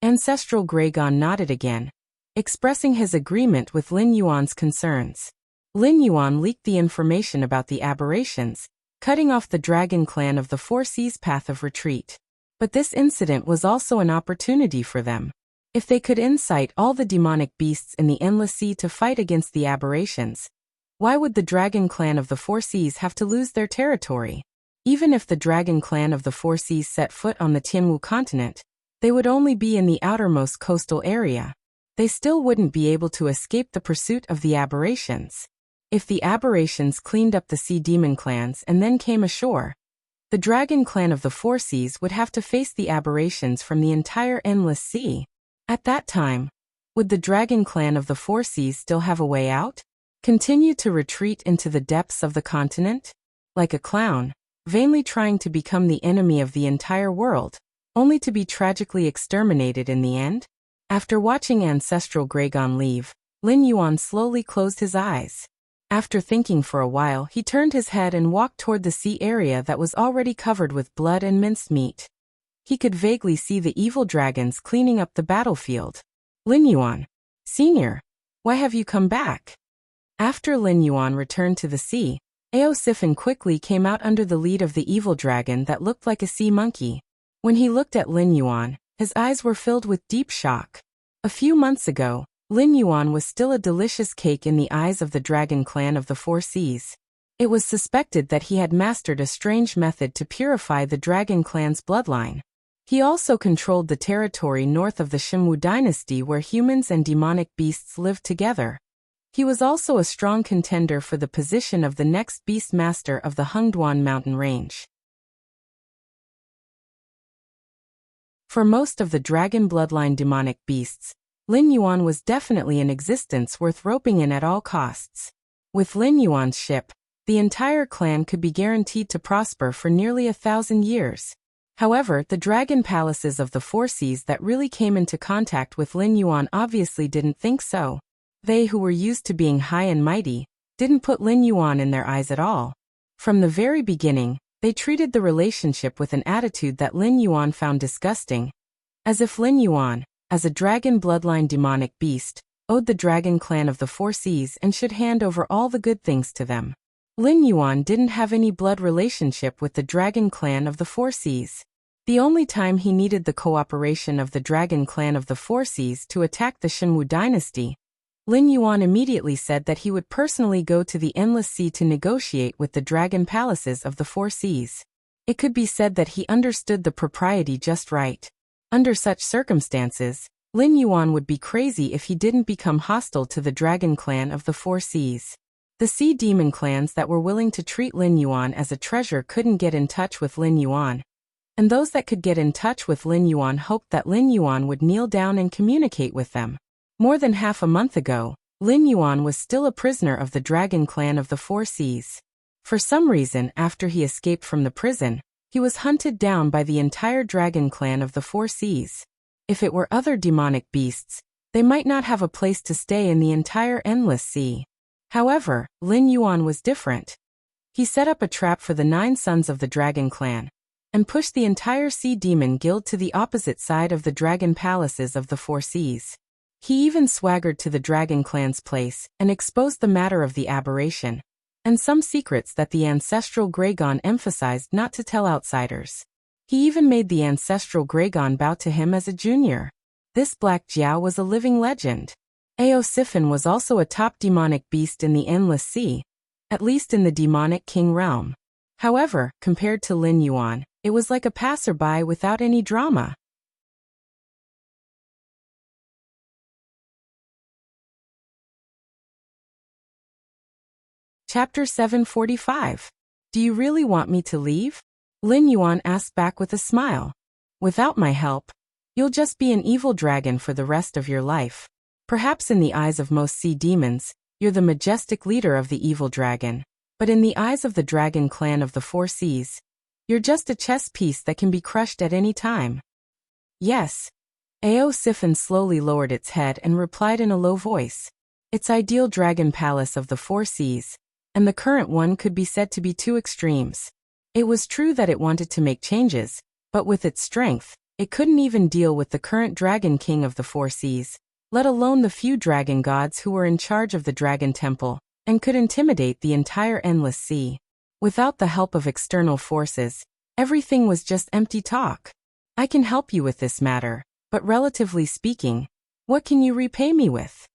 A: Ancestral Graygon nodded again, expressing his agreement with Lin Yuan's concerns. Lin Yuan leaked the information about the aberrations, cutting off the dragon clan of the four seas path of retreat. But this incident was also an opportunity for them. If they could incite all the demonic beasts in the Endless Sea to fight against the aberrations, why would the dragon clan of the four seas have to lose their territory? Even if the dragon clan of the four seas set foot on the Tianwu continent, they would only be in the outermost coastal area. They still wouldn't be able to escape the pursuit of the aberrations. If the aberrations cleaned up the sea demon clans and then came ashore, the dragon clan of the four seas would have to face the aberrations from the entire Endless Sea. At that time, would the dragon clan of the four seas still have a way out? Continue to retreat into the depths of the continent? Like a clown, vainly trying to become the enemy of the entire world, only to be tragically exterminated in the end? After watching Ancestral Graygon leave, Lin Yuan slowly closed his eyes. After thinking for a while, he turned his head and walked toward the sea area that was already covered with blood and minced meat. He could vaguely see the evil dragons cleaning up the battlefield. Lin Yuan, Senior, why have you come back? After Lin Yuan returned to the sea, Ao Siphon quickly came out under the lead of the evil dragon that looked like a sea monkey. When he looked at Lin Yuan, his eyes were filled with deep shock. A few months ago, Lin Yuan was still a delicious cake in the eyes of the dragon clan of the four seas. It was suspected that he had mastered a strange method to purify the dragon clan's bloodline. He also controlled the territory north of the Xinwu dynasty where humans and demonic beasts lived together. He was also a strong contender for the position of the next beast master of the Hengduan mountain range. For most of the dragon bloodline demonic beasts, Lin Yuan was definitely an existence worth roping in at all costs. With Lin Yuan's ship, the entire clan could be guaranteed to prosper for nearly 1,000 years. However, the dragon palaces of the four seas that really came into contact with Lin Yuan obviously didn't think so. They who were used to being high and mighty didn't put Lin Yuan in their eyes at all. From the very beginning, they treated the relationship with an attitude that Lin Yuan found disgusting, as if Lin Yuan, as a dragon bloodline demonic beast, owed the dragon clan of the four seas and should hand over all the good things to them. Lin Yuan didn't have any blood relationship with the dragon clan of the four seas. The only time he needed the cooperation of the dragon clan of the four seas to attack the Xinwu dynasty, Lin Yuan immediately said that he would personally go to the Endless Sea to negotiate with the dragon palaces of the four seas. It could be said that he understood the propriety just right. Under such circumstances, Lin Yuan would be crazy if he didn't become hostile to the dragon clan of the four seas. The sea demon clans that were willing to treat Lin Yuan as a treasure couldn't get in touch with Lin Yuan. And those that could get in touch with Lin Yuan hoped that Lin Yuan would kneel down and communicate with them. More than half a month ago, Lin Yuan was still a prisoner of the dragon clan of the four seas. For some reason, after he escaped from the prison, he was hunted down by the entire dragon clan of the four seas. If it were other demonic beasts, they might not have a place to stay in the entire Endless Sea. However, Lin Yuan was different. He set up a trap for the 9 sons of the dragon clan, and pushed the entire sea demon guild to the opposite side of the dragon palaces of the four seas. He even swaggered to the dragon clan's place and exposed the matter of the aberration, and some secrets that the ancestral Graygon emphasized not to tell outsiders. He even made the ancestral Graygon bow to him as a junior. This Black Jiao was a living legend. Ao Siphon was also a top demonic beast in the Endless Sea, at least in the demonic king realm. However, compared to Lin Yuan, it was like a passerby without any drama. Chapter 745. Do you really want me to leave? Lin Yuan asked back with a smile. Without my help, you'll just be an evil dragon for the rest of your life. Perhaps in the eyes of most sea demons, you're the majestic leader of the evil dragon. But in the eyes of the dragon clan of the four seas, you're just a chess piece that can be crushed at any time. Yes. Ao Siphon slowly lowered its head and replied in a low voice. Its ideal dragon palace of the four seas, and the current one could be said to be two extremes. It was true that it wanted to make changes, but with its strength, it couldn't even deal with the current dragon king of the four seas, let alone the few dragon gods who were in charge of the dragon temple, and could intimidate the entire endless sea. Without the help of external forces, everything was just empty talk. I can help you with this matter, but relatively speaking, what can you repay me with?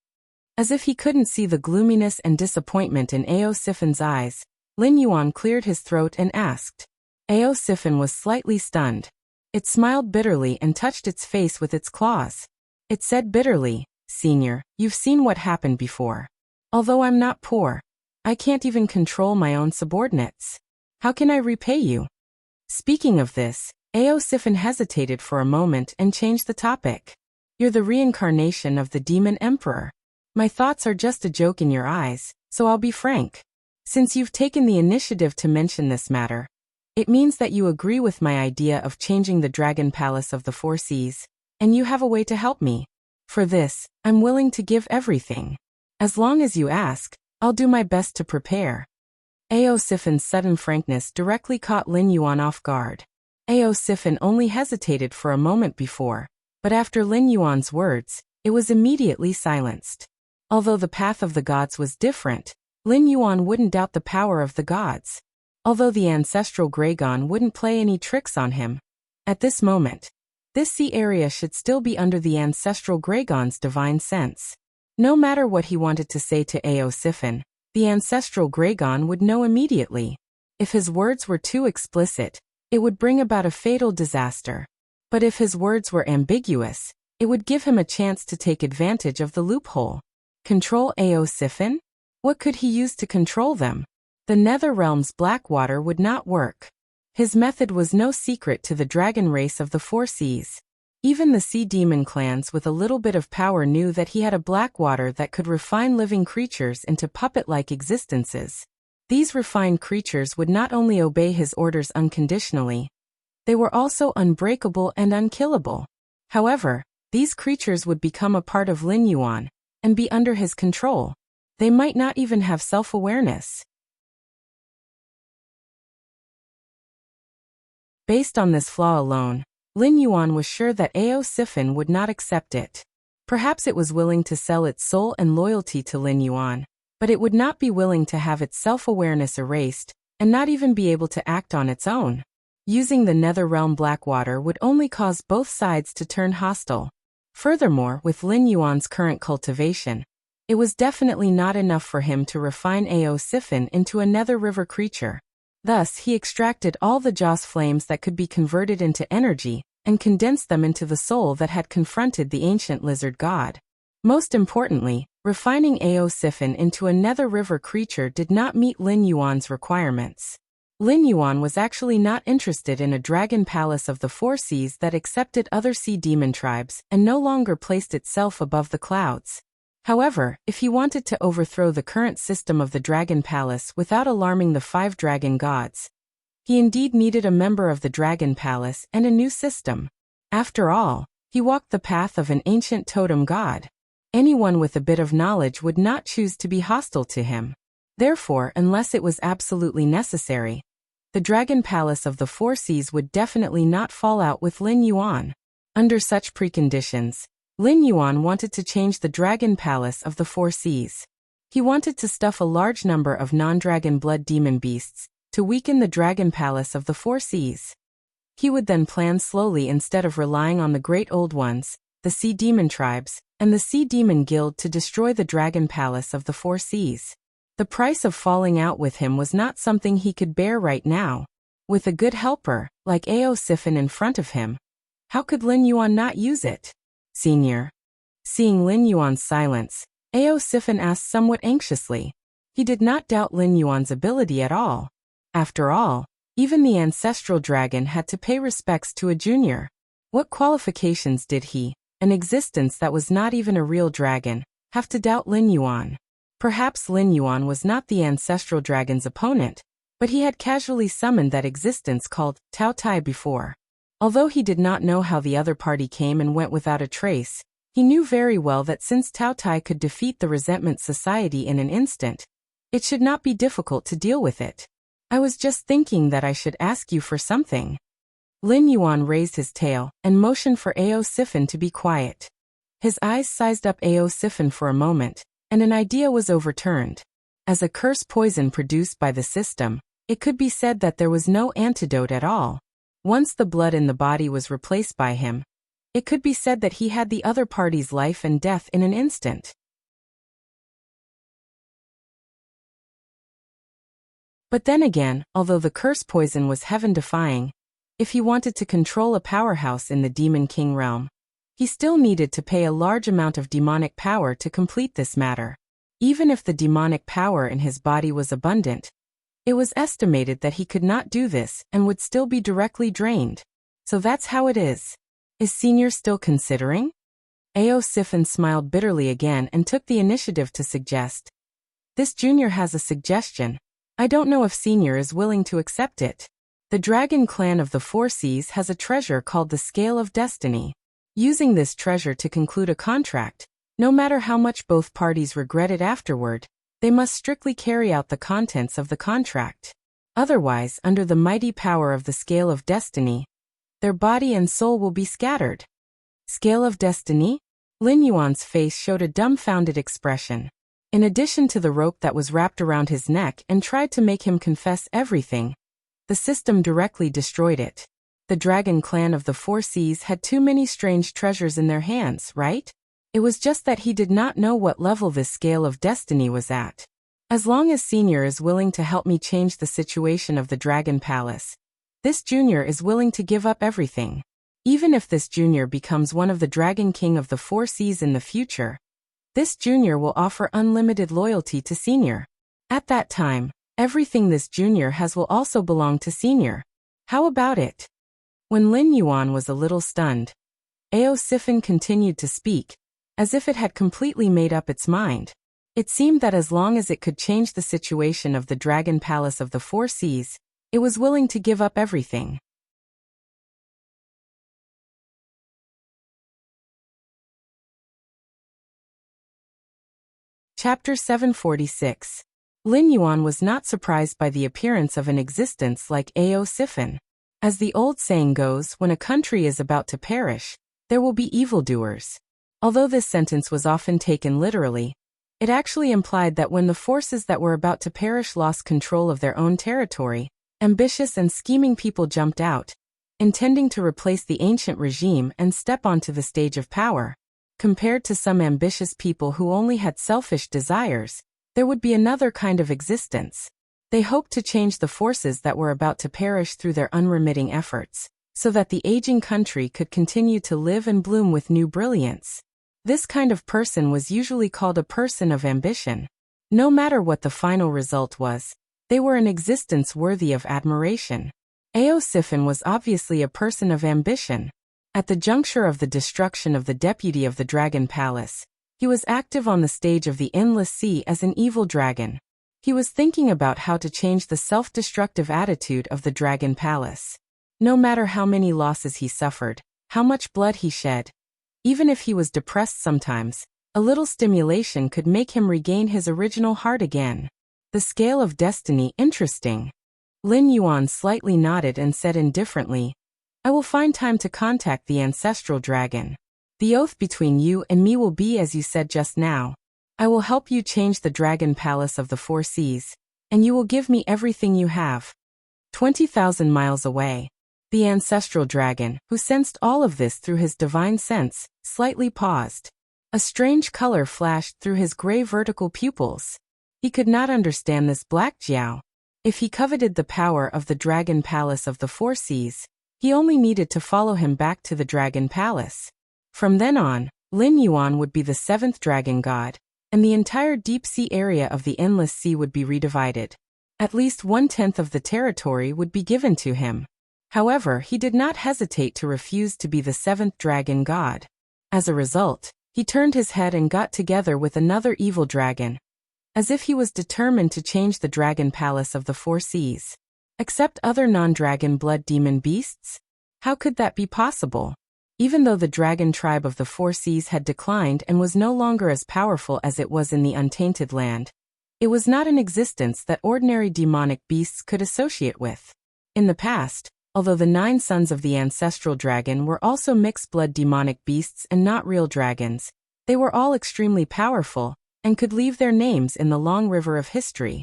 A: As if he couldn't see the gloominess and disappointment in Ao Siphon's eyes, Lin Yuan cleared his throat and asked. Ao Siphon was slightly stunned. It smiled bitterly and touched its face with its claws. It said bitterly, Senior, you've seen what happened before. Although I'm not poor, I can't even control my own subordinates. How can I repay you? Speaking of this, Ao Siphon hesitated for a moment and changed the topic. You're the reincarnation of the demon emperor. My thoughts are just a joke in your eyes, so I'll be frank. Since you've taken the initiative to mention this matter, it means that you agree with my idea of changing the dragon palace of the four seas, and you have a way to help me. For this, I'm willing to give everything. As long as you ask, I'll do my best to prepare. Ao Siphon's sudden frankness directly caught Lin Yuan off guard. Ao Siphon only hesitated for a moment before, but after Lin Yuan's words, it was immediately silenced. Although the path of the gods was different, Lin Yuan wouldn't doubt the power of the gods. Although the ancestral Graygon wouldn't play any tricks on him. At this moment, this sea area should still be under the ancestral Graygon's divine sense. No matter what he wanted to say to Ao Siphon, the ancestral Graygon would know immediately. If his words were too explicit, it would bring about a fatal disaster. But if his words were ambiguous, it would give him a chance to take advantage of the loophole. Control Ao Siphon? What could he use to control them? The Nether Realm's black water would not work. His method was no secret to the dragon race of the four seas. Even the sea demon clans with a little bit of power knew that he had a black water that could refine living creatures into puppet-like existences. These refined creatures would not only obey his orders unconditionally, they were also unbreakable and unkillable. However, these creatures would become a part of Lin Yuan and be under his control. They might not even have self-awareness. Based on this flaw alone, Lin Yuan was sure that Ao Siphon would not accept it. Perhaps it was willing to sell its soul and loyalty to Lin Yuan, but it would not be willing to have its self-awareness erased, and not even be able to act on its own. Using the Nether Realm Blackwater would only cause both sides to turn hostile. Furthermore, with Lin Yuan's current cultivation, it was definitely not enough for him to refine Ao Siphon into a Nether River creature. Thus, he extracted all the Joss flames that could be converted into energy, and condensed them into the soul that had confronted the ancient lizard god. Most importantly, refining Ao Siphon into a Nether River creature did not meet Lin Yuan's requirements. Lin Yuan was actually not interested in a dragon palace of the four seas that accepted other sea demon tribes and no longer placed itself above the clouds. However, if he wanted to overthrow the current system of the Dragon Palace without alarming the five dragon gods, he indeed needed a member of the Dragon Palace and a new system. After all, he walked the path of an ancient totem god. Anyone with a bit of knowledge would not choose to be hostile to him. Therefore, unless it was absolutely necessary, the Dragon Palace of the Four Seas would definitely not fall out with Lin Yuan. Under such preconditions, Lin Yuan wanted to change the Dragon Palace of the Four Seas. He wanted to stuff a large number of non-dragon blood demon beasts to weaken the Dragon Palace of the Four Seas. He would then plan slowly instead of relying on the Great Old Ones, the Sea Demon Tribes, and the Sea Demon Guild to destroy the Dragon Palace of the Four Seas. The price of falling out with him was not something he could bear right now. With a good helper, like Ao Siphon in front of him, how could Lin Yuan not use it? Senior. Seeing Lin Yuan's silence, Ao Siphon asked somewhat anxiously. He did not doubt Lin Yuan's ability at all. After all, even the ancestral dragon had to pay respects to a junior. What qualifications did he, an existence that was not even a real dragon, have to doubt Lin Yuan? Perhaps Lin Yuan was not the ancestral dragon's opponent, but he had casually summoned that existence called Tao Tai before. Although he did not know how the other party came and went without a trace, he knew very well that since Tao Tai could defeat the Resentment Society in an instant, it should not be difficult to deal with it. I was just thinking that I should ask you for something. Lin Yuan raised his tail and motioned for Ao Sifin to be quiet. His eyes sized up Ao Sifin for a moment, and an idea was overturned. As a curse poison produced by the system, it could be said that there was no antidote at all. Once the blood in the body was replaced by him, it could be said that he had the other party's life and death in an instant. But then again, although the curse poison was heaven-defying, if he wanted to control a powerhouse in the Demon King realm, he still needed to pay a large amount of demonic power to complete this matter. Even if the demonic power in his body was abundant, it was estimated that he could not do this and would still be directly drained. So that's how it is. Is Senior still considering? Ao Sifin smiled bitterly again and took the initiative to suggest. This junior has a suggestion. I don't know if Senior is willing to accept it. The Dragon Clan of the Four Seas has a treasure called the Scale of Destiny. Using this treasure to conclude a contract, no matter how much both parties regret it afterward, they must strictly carry out the contents of the contract. Otherwise, under the mighty power of the Scale of Destiny, their body and soul will be scattered. Scale of Destiny? Lin Yuan's face showed a dumbfounded expression. In addition to the rope that was wrapped around his neck and tried to make him confess everything, the system directly destroyed it. The Dragon Clan of the Four Seas had too many strange treasures in their hands, right? It was just that he did not know what level this Scale of Destiny was at. As long as Senior is willing to help me change the situation of the Dragon Palace, this junior is willing to give up everything. Even if this junior becomes one of the Dragon King of the Four Seas in the future, this junior will offer unlimited loyalty to Senior. At that time, everything this junior has will also belong to Senior. How about it? When Lin Yuan was a little stunned, Ao Sifin continued to speak, as if it had completely made up its mind. It seemed that as long as it could change the situation of the Dragon Palace of the Four Seas, it was willing to give up everything. Chapter 746. Lin Yuan was not surprised by the appearance of an existence like Ao Sifin. As the old saying goes, when a country is about to perish, there will be evildoers. Although this sentence was often taken literally, it actually implied that when the forces that were about to perish lost control of their own territory, ambitious and scheming people jumped out, intending to replace the ancient regime and step onto the stage of power. Compared to some ambitious people who only had selfish desires, there would be another kind of existence. They hoped to change the forces that were about to perish through their unremitting efforts, so that the aging country could continue to live and bloom with new brilliance. This kind of person was usually called a person of ambition. No matter what the final result was, they were an existence worthy of admiration. Ao Sifin was obviously a person of ambition. At the juncture of the destruction of the deputy of the Dragon Palace, he was active on the stage of the Endless Sea as an evil dragon. He was thinking about how to change the self-destructive attitude of the Dragon Palace. No matter how many losses he suffered, how much blood he shed, even if he was depressed sometimes, a little stimulation could make him regain his original heart again. The Scale of Destiny, interesting. Lin Yuan slightly nodded and said indifferently, I will find time to contact the ancestral dragon. The oath between you and me will be as you said just now. I will help you change the Dragon Palace of the Four Seas, and you will give me everything you have. 20,000 miles away, the ancestral dragon, who sensed all of this through his divine sense, slightly paused. A strange color flashed through his gray vertical pupils. He could not understand this Black Jiao. If he coveted the power of the Dragon Palace of the Four Seas, he only needed to follow him back to the Dragon Palace. From then on, Lin Yuan would be the seventh dragon god, and the entire deep sea area of the endless sea would be redivided. At least 1/10 of the territory would be given to him. However, he did not hesitate to refuse to be the seventh dragon god. As a result, he turned his head and got together with another evil dragon, as if he was determined to change the dragon palace of the four seas. Except other non-dragon blood demon beasts? How could that be possible? Even though the dragon tribe of the four seas had declined and was no longer as powerful as it was in the untainted land, it was not an existence that ordinary demonic beasts could associate with. In the past, although the 9 sons of the ancestral dragon were also mixed-blood demonic beasts and not real dragons, they were all extremely powerful and could leave their names in the long river of history.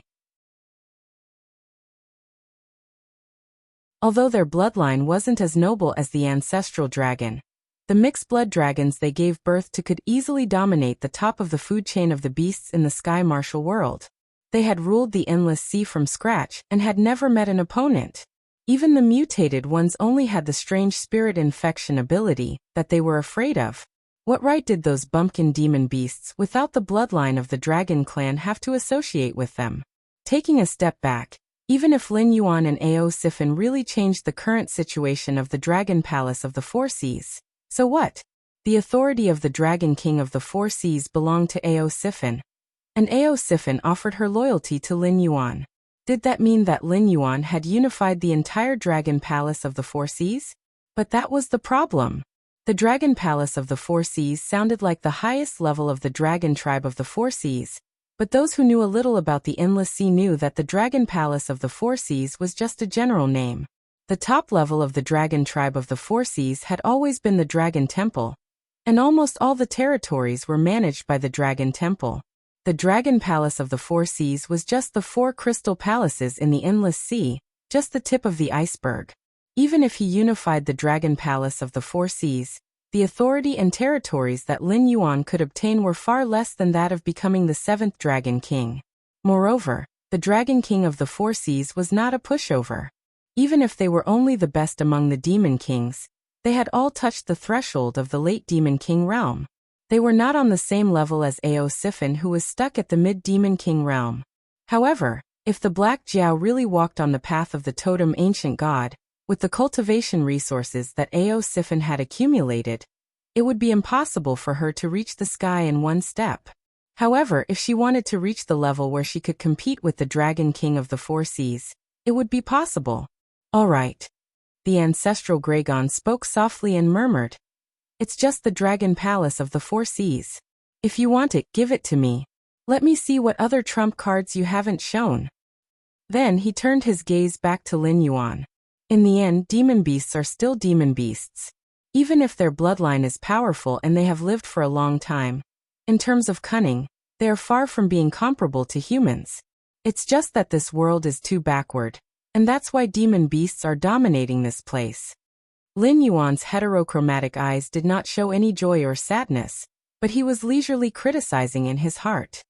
A: Although their bloodline wasn't as noble as the ancestral dragon, the mixed-blood dragons they gave birth to could easily dominate the top of the food chain of the beasts in the sky martial world. They had ruled the endless sea from scratch and had never met an opponent. Even the mutated ones only had the strange spirit infection ability that they were afraid of. What right did those bumpkin demon beasts without the bloodline of the dragon clan have to associate with them? Taking a step back, even if Lin Yuan and Ao Sifin really changed the current situation of the dragon palace of the four seas, so what? The authority of the dragon king of the four seas belonged to Ao Sifin, and Ao Sifin offered her loyalty to Lin Yuan. Did that mean that Lin Yuan had unified the entire dragon palace of the four seas? But that was the problem. The dragon palace of the four seas sounded like the highest level of the dragon tribe of the four seas, but those who knew a little about the endless sea knew that the dragon palace of the four seas was just a general name. The top level of the dragon tribe of the four seas had always been the dragon temple, and almost all the territories were managed by the dragon temple. The dragon palace of the four seas was just the 4 crystal palaces in the endless sea, just the tip of the iceberg. Even if he unified the dragon palace of the four seas, the authority and territories that Lin Yuan could obtain were far less than that of becoming the 7th dragon king. Moreover, the dragon king of the four seas was not a pushover. Even if they were only the best among the demon kings, they had all touched the threshold of the late demon king realm. They were not on the same level as Ao Sifin, who was stuck at the mid-demon king realm. However, if the Black Jiao really walked on the path of the totem ancient god, with the cultivation resources that Ao Sifin had accumulated, it would be impossible for her to reach the sky in one step. However, if she wanted to reach the level where she could compete with the Dragon King of the Four Seas, it would be possible. All right. The ancestral Gragon spoke softly and murmured, "It's just the Dragon Palace of the Four Seas. If you want it, give it to me. Let me see what other trump cards you haven't shown." Then he turned his gaze back to Lin Yuan. In the end, demon beasts are still demon beasts. Even if their bloodline is powerful and they have lived for a long time, in terms of cunning, they are far from being comparable to humans. It's just that this world is too backward, and that's why demon beasts are dominating this place. Lin Yuan's heterochromatic eyes did not show any joy or sadness, but he was leisurely criticizing in his heart.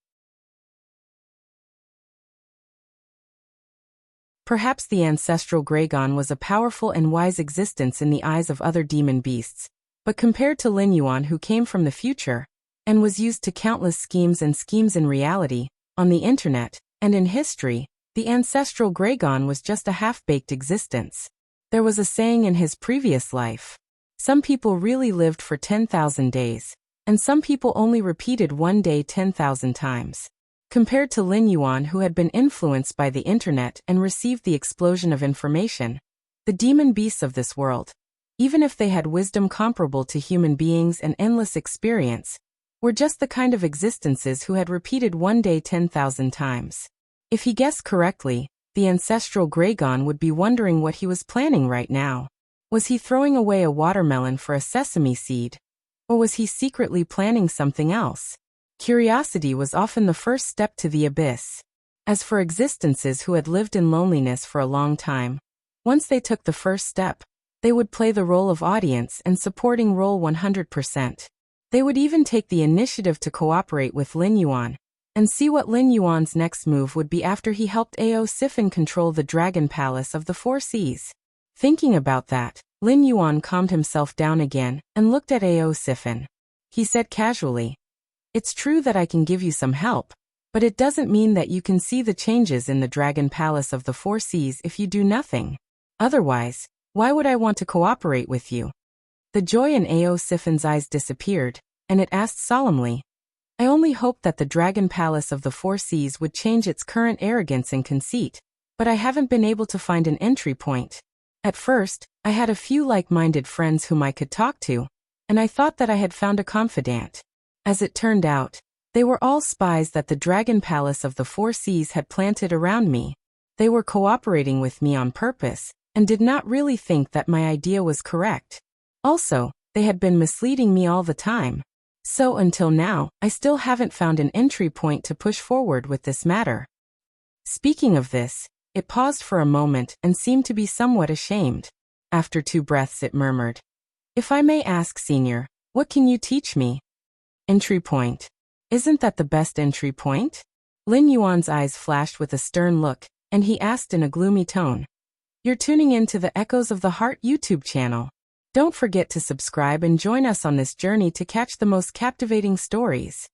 A: Perhaps the ancestral Gragon was a powerful and wise existence in the eyes of other demon beasts, but compared to Lin Yuan, who came from the future, and was used to countless schemes in reality, on the internet, and in history, the ancestral Gragon was just a half-baked existence. There was a saying in his previous life: some people really lived for 10,000 days, and some people only repeated one day 10,000 times. Compared to Lin Yuan, who had been influenced by the internet and received the explosion of information, the demon beasts of this world, even if they had wisdom comparable to human beings and endless experience, were just the kind of existences who had repeated one day 10,000 times. If he guessed correctly, the ancestral Gragon would be wondering what he was planning right now. Was he throwing away a watermelon for a sesame seed? Or was he secretly planning something else? Curiosity was often the first step to the abyss. As for existences who had lived in loneliness for a long time, once they took the first step, they would play the role of audience and supporting role 100%. They would even take the initiative to cooperate with Lin Yuan, and see what Lin Yuan's next move would be after he helped Ao Sifin control the Dragon Palace of the Four Seas. Thinking about that, Lin Yuan calmed himself down again and looked at Ao Sifin. He said casually, It's true that I can give you some help, but it doesn't mean that you can see the changes in the Dragon Palace of the Four Seas if you do nothing. Otherwise, why would I want to cooperate with you?" The joy in Siffin's eyes disappeared, and it asked solemnly, "I only hoped that the Dragon Palace of the Four Seas would change its current arrogance and conceit, but I haven't been able to find an entry point. At first, I had a few like-minded friends whom I could talk to, and I thought that I had found a confidant. As it turned out, they were all spies that the Dragon Palace of the Four Seas had planted around me. They were cooperating with me on purpose, and did not really think that my idea was correct. Also, they had been misleading me all the time. So until now, I still haven't found an entry point to push forward with this matter." Speaking of this, it paused for a moment and seemed to be somewhat ashamed. After 2 breaths it murmured, "If I may ask, Senior, what can you teach me?" "Entry point. Isn't that the best entry point?" Lin Yuan's eyes flashed with a stern look, and he asked in a gloomy tone, "You're tuning in to the Echoes of the Heart YouTube channel. Don't forget to subscribe and join us on this journey to catch the most captivating stories.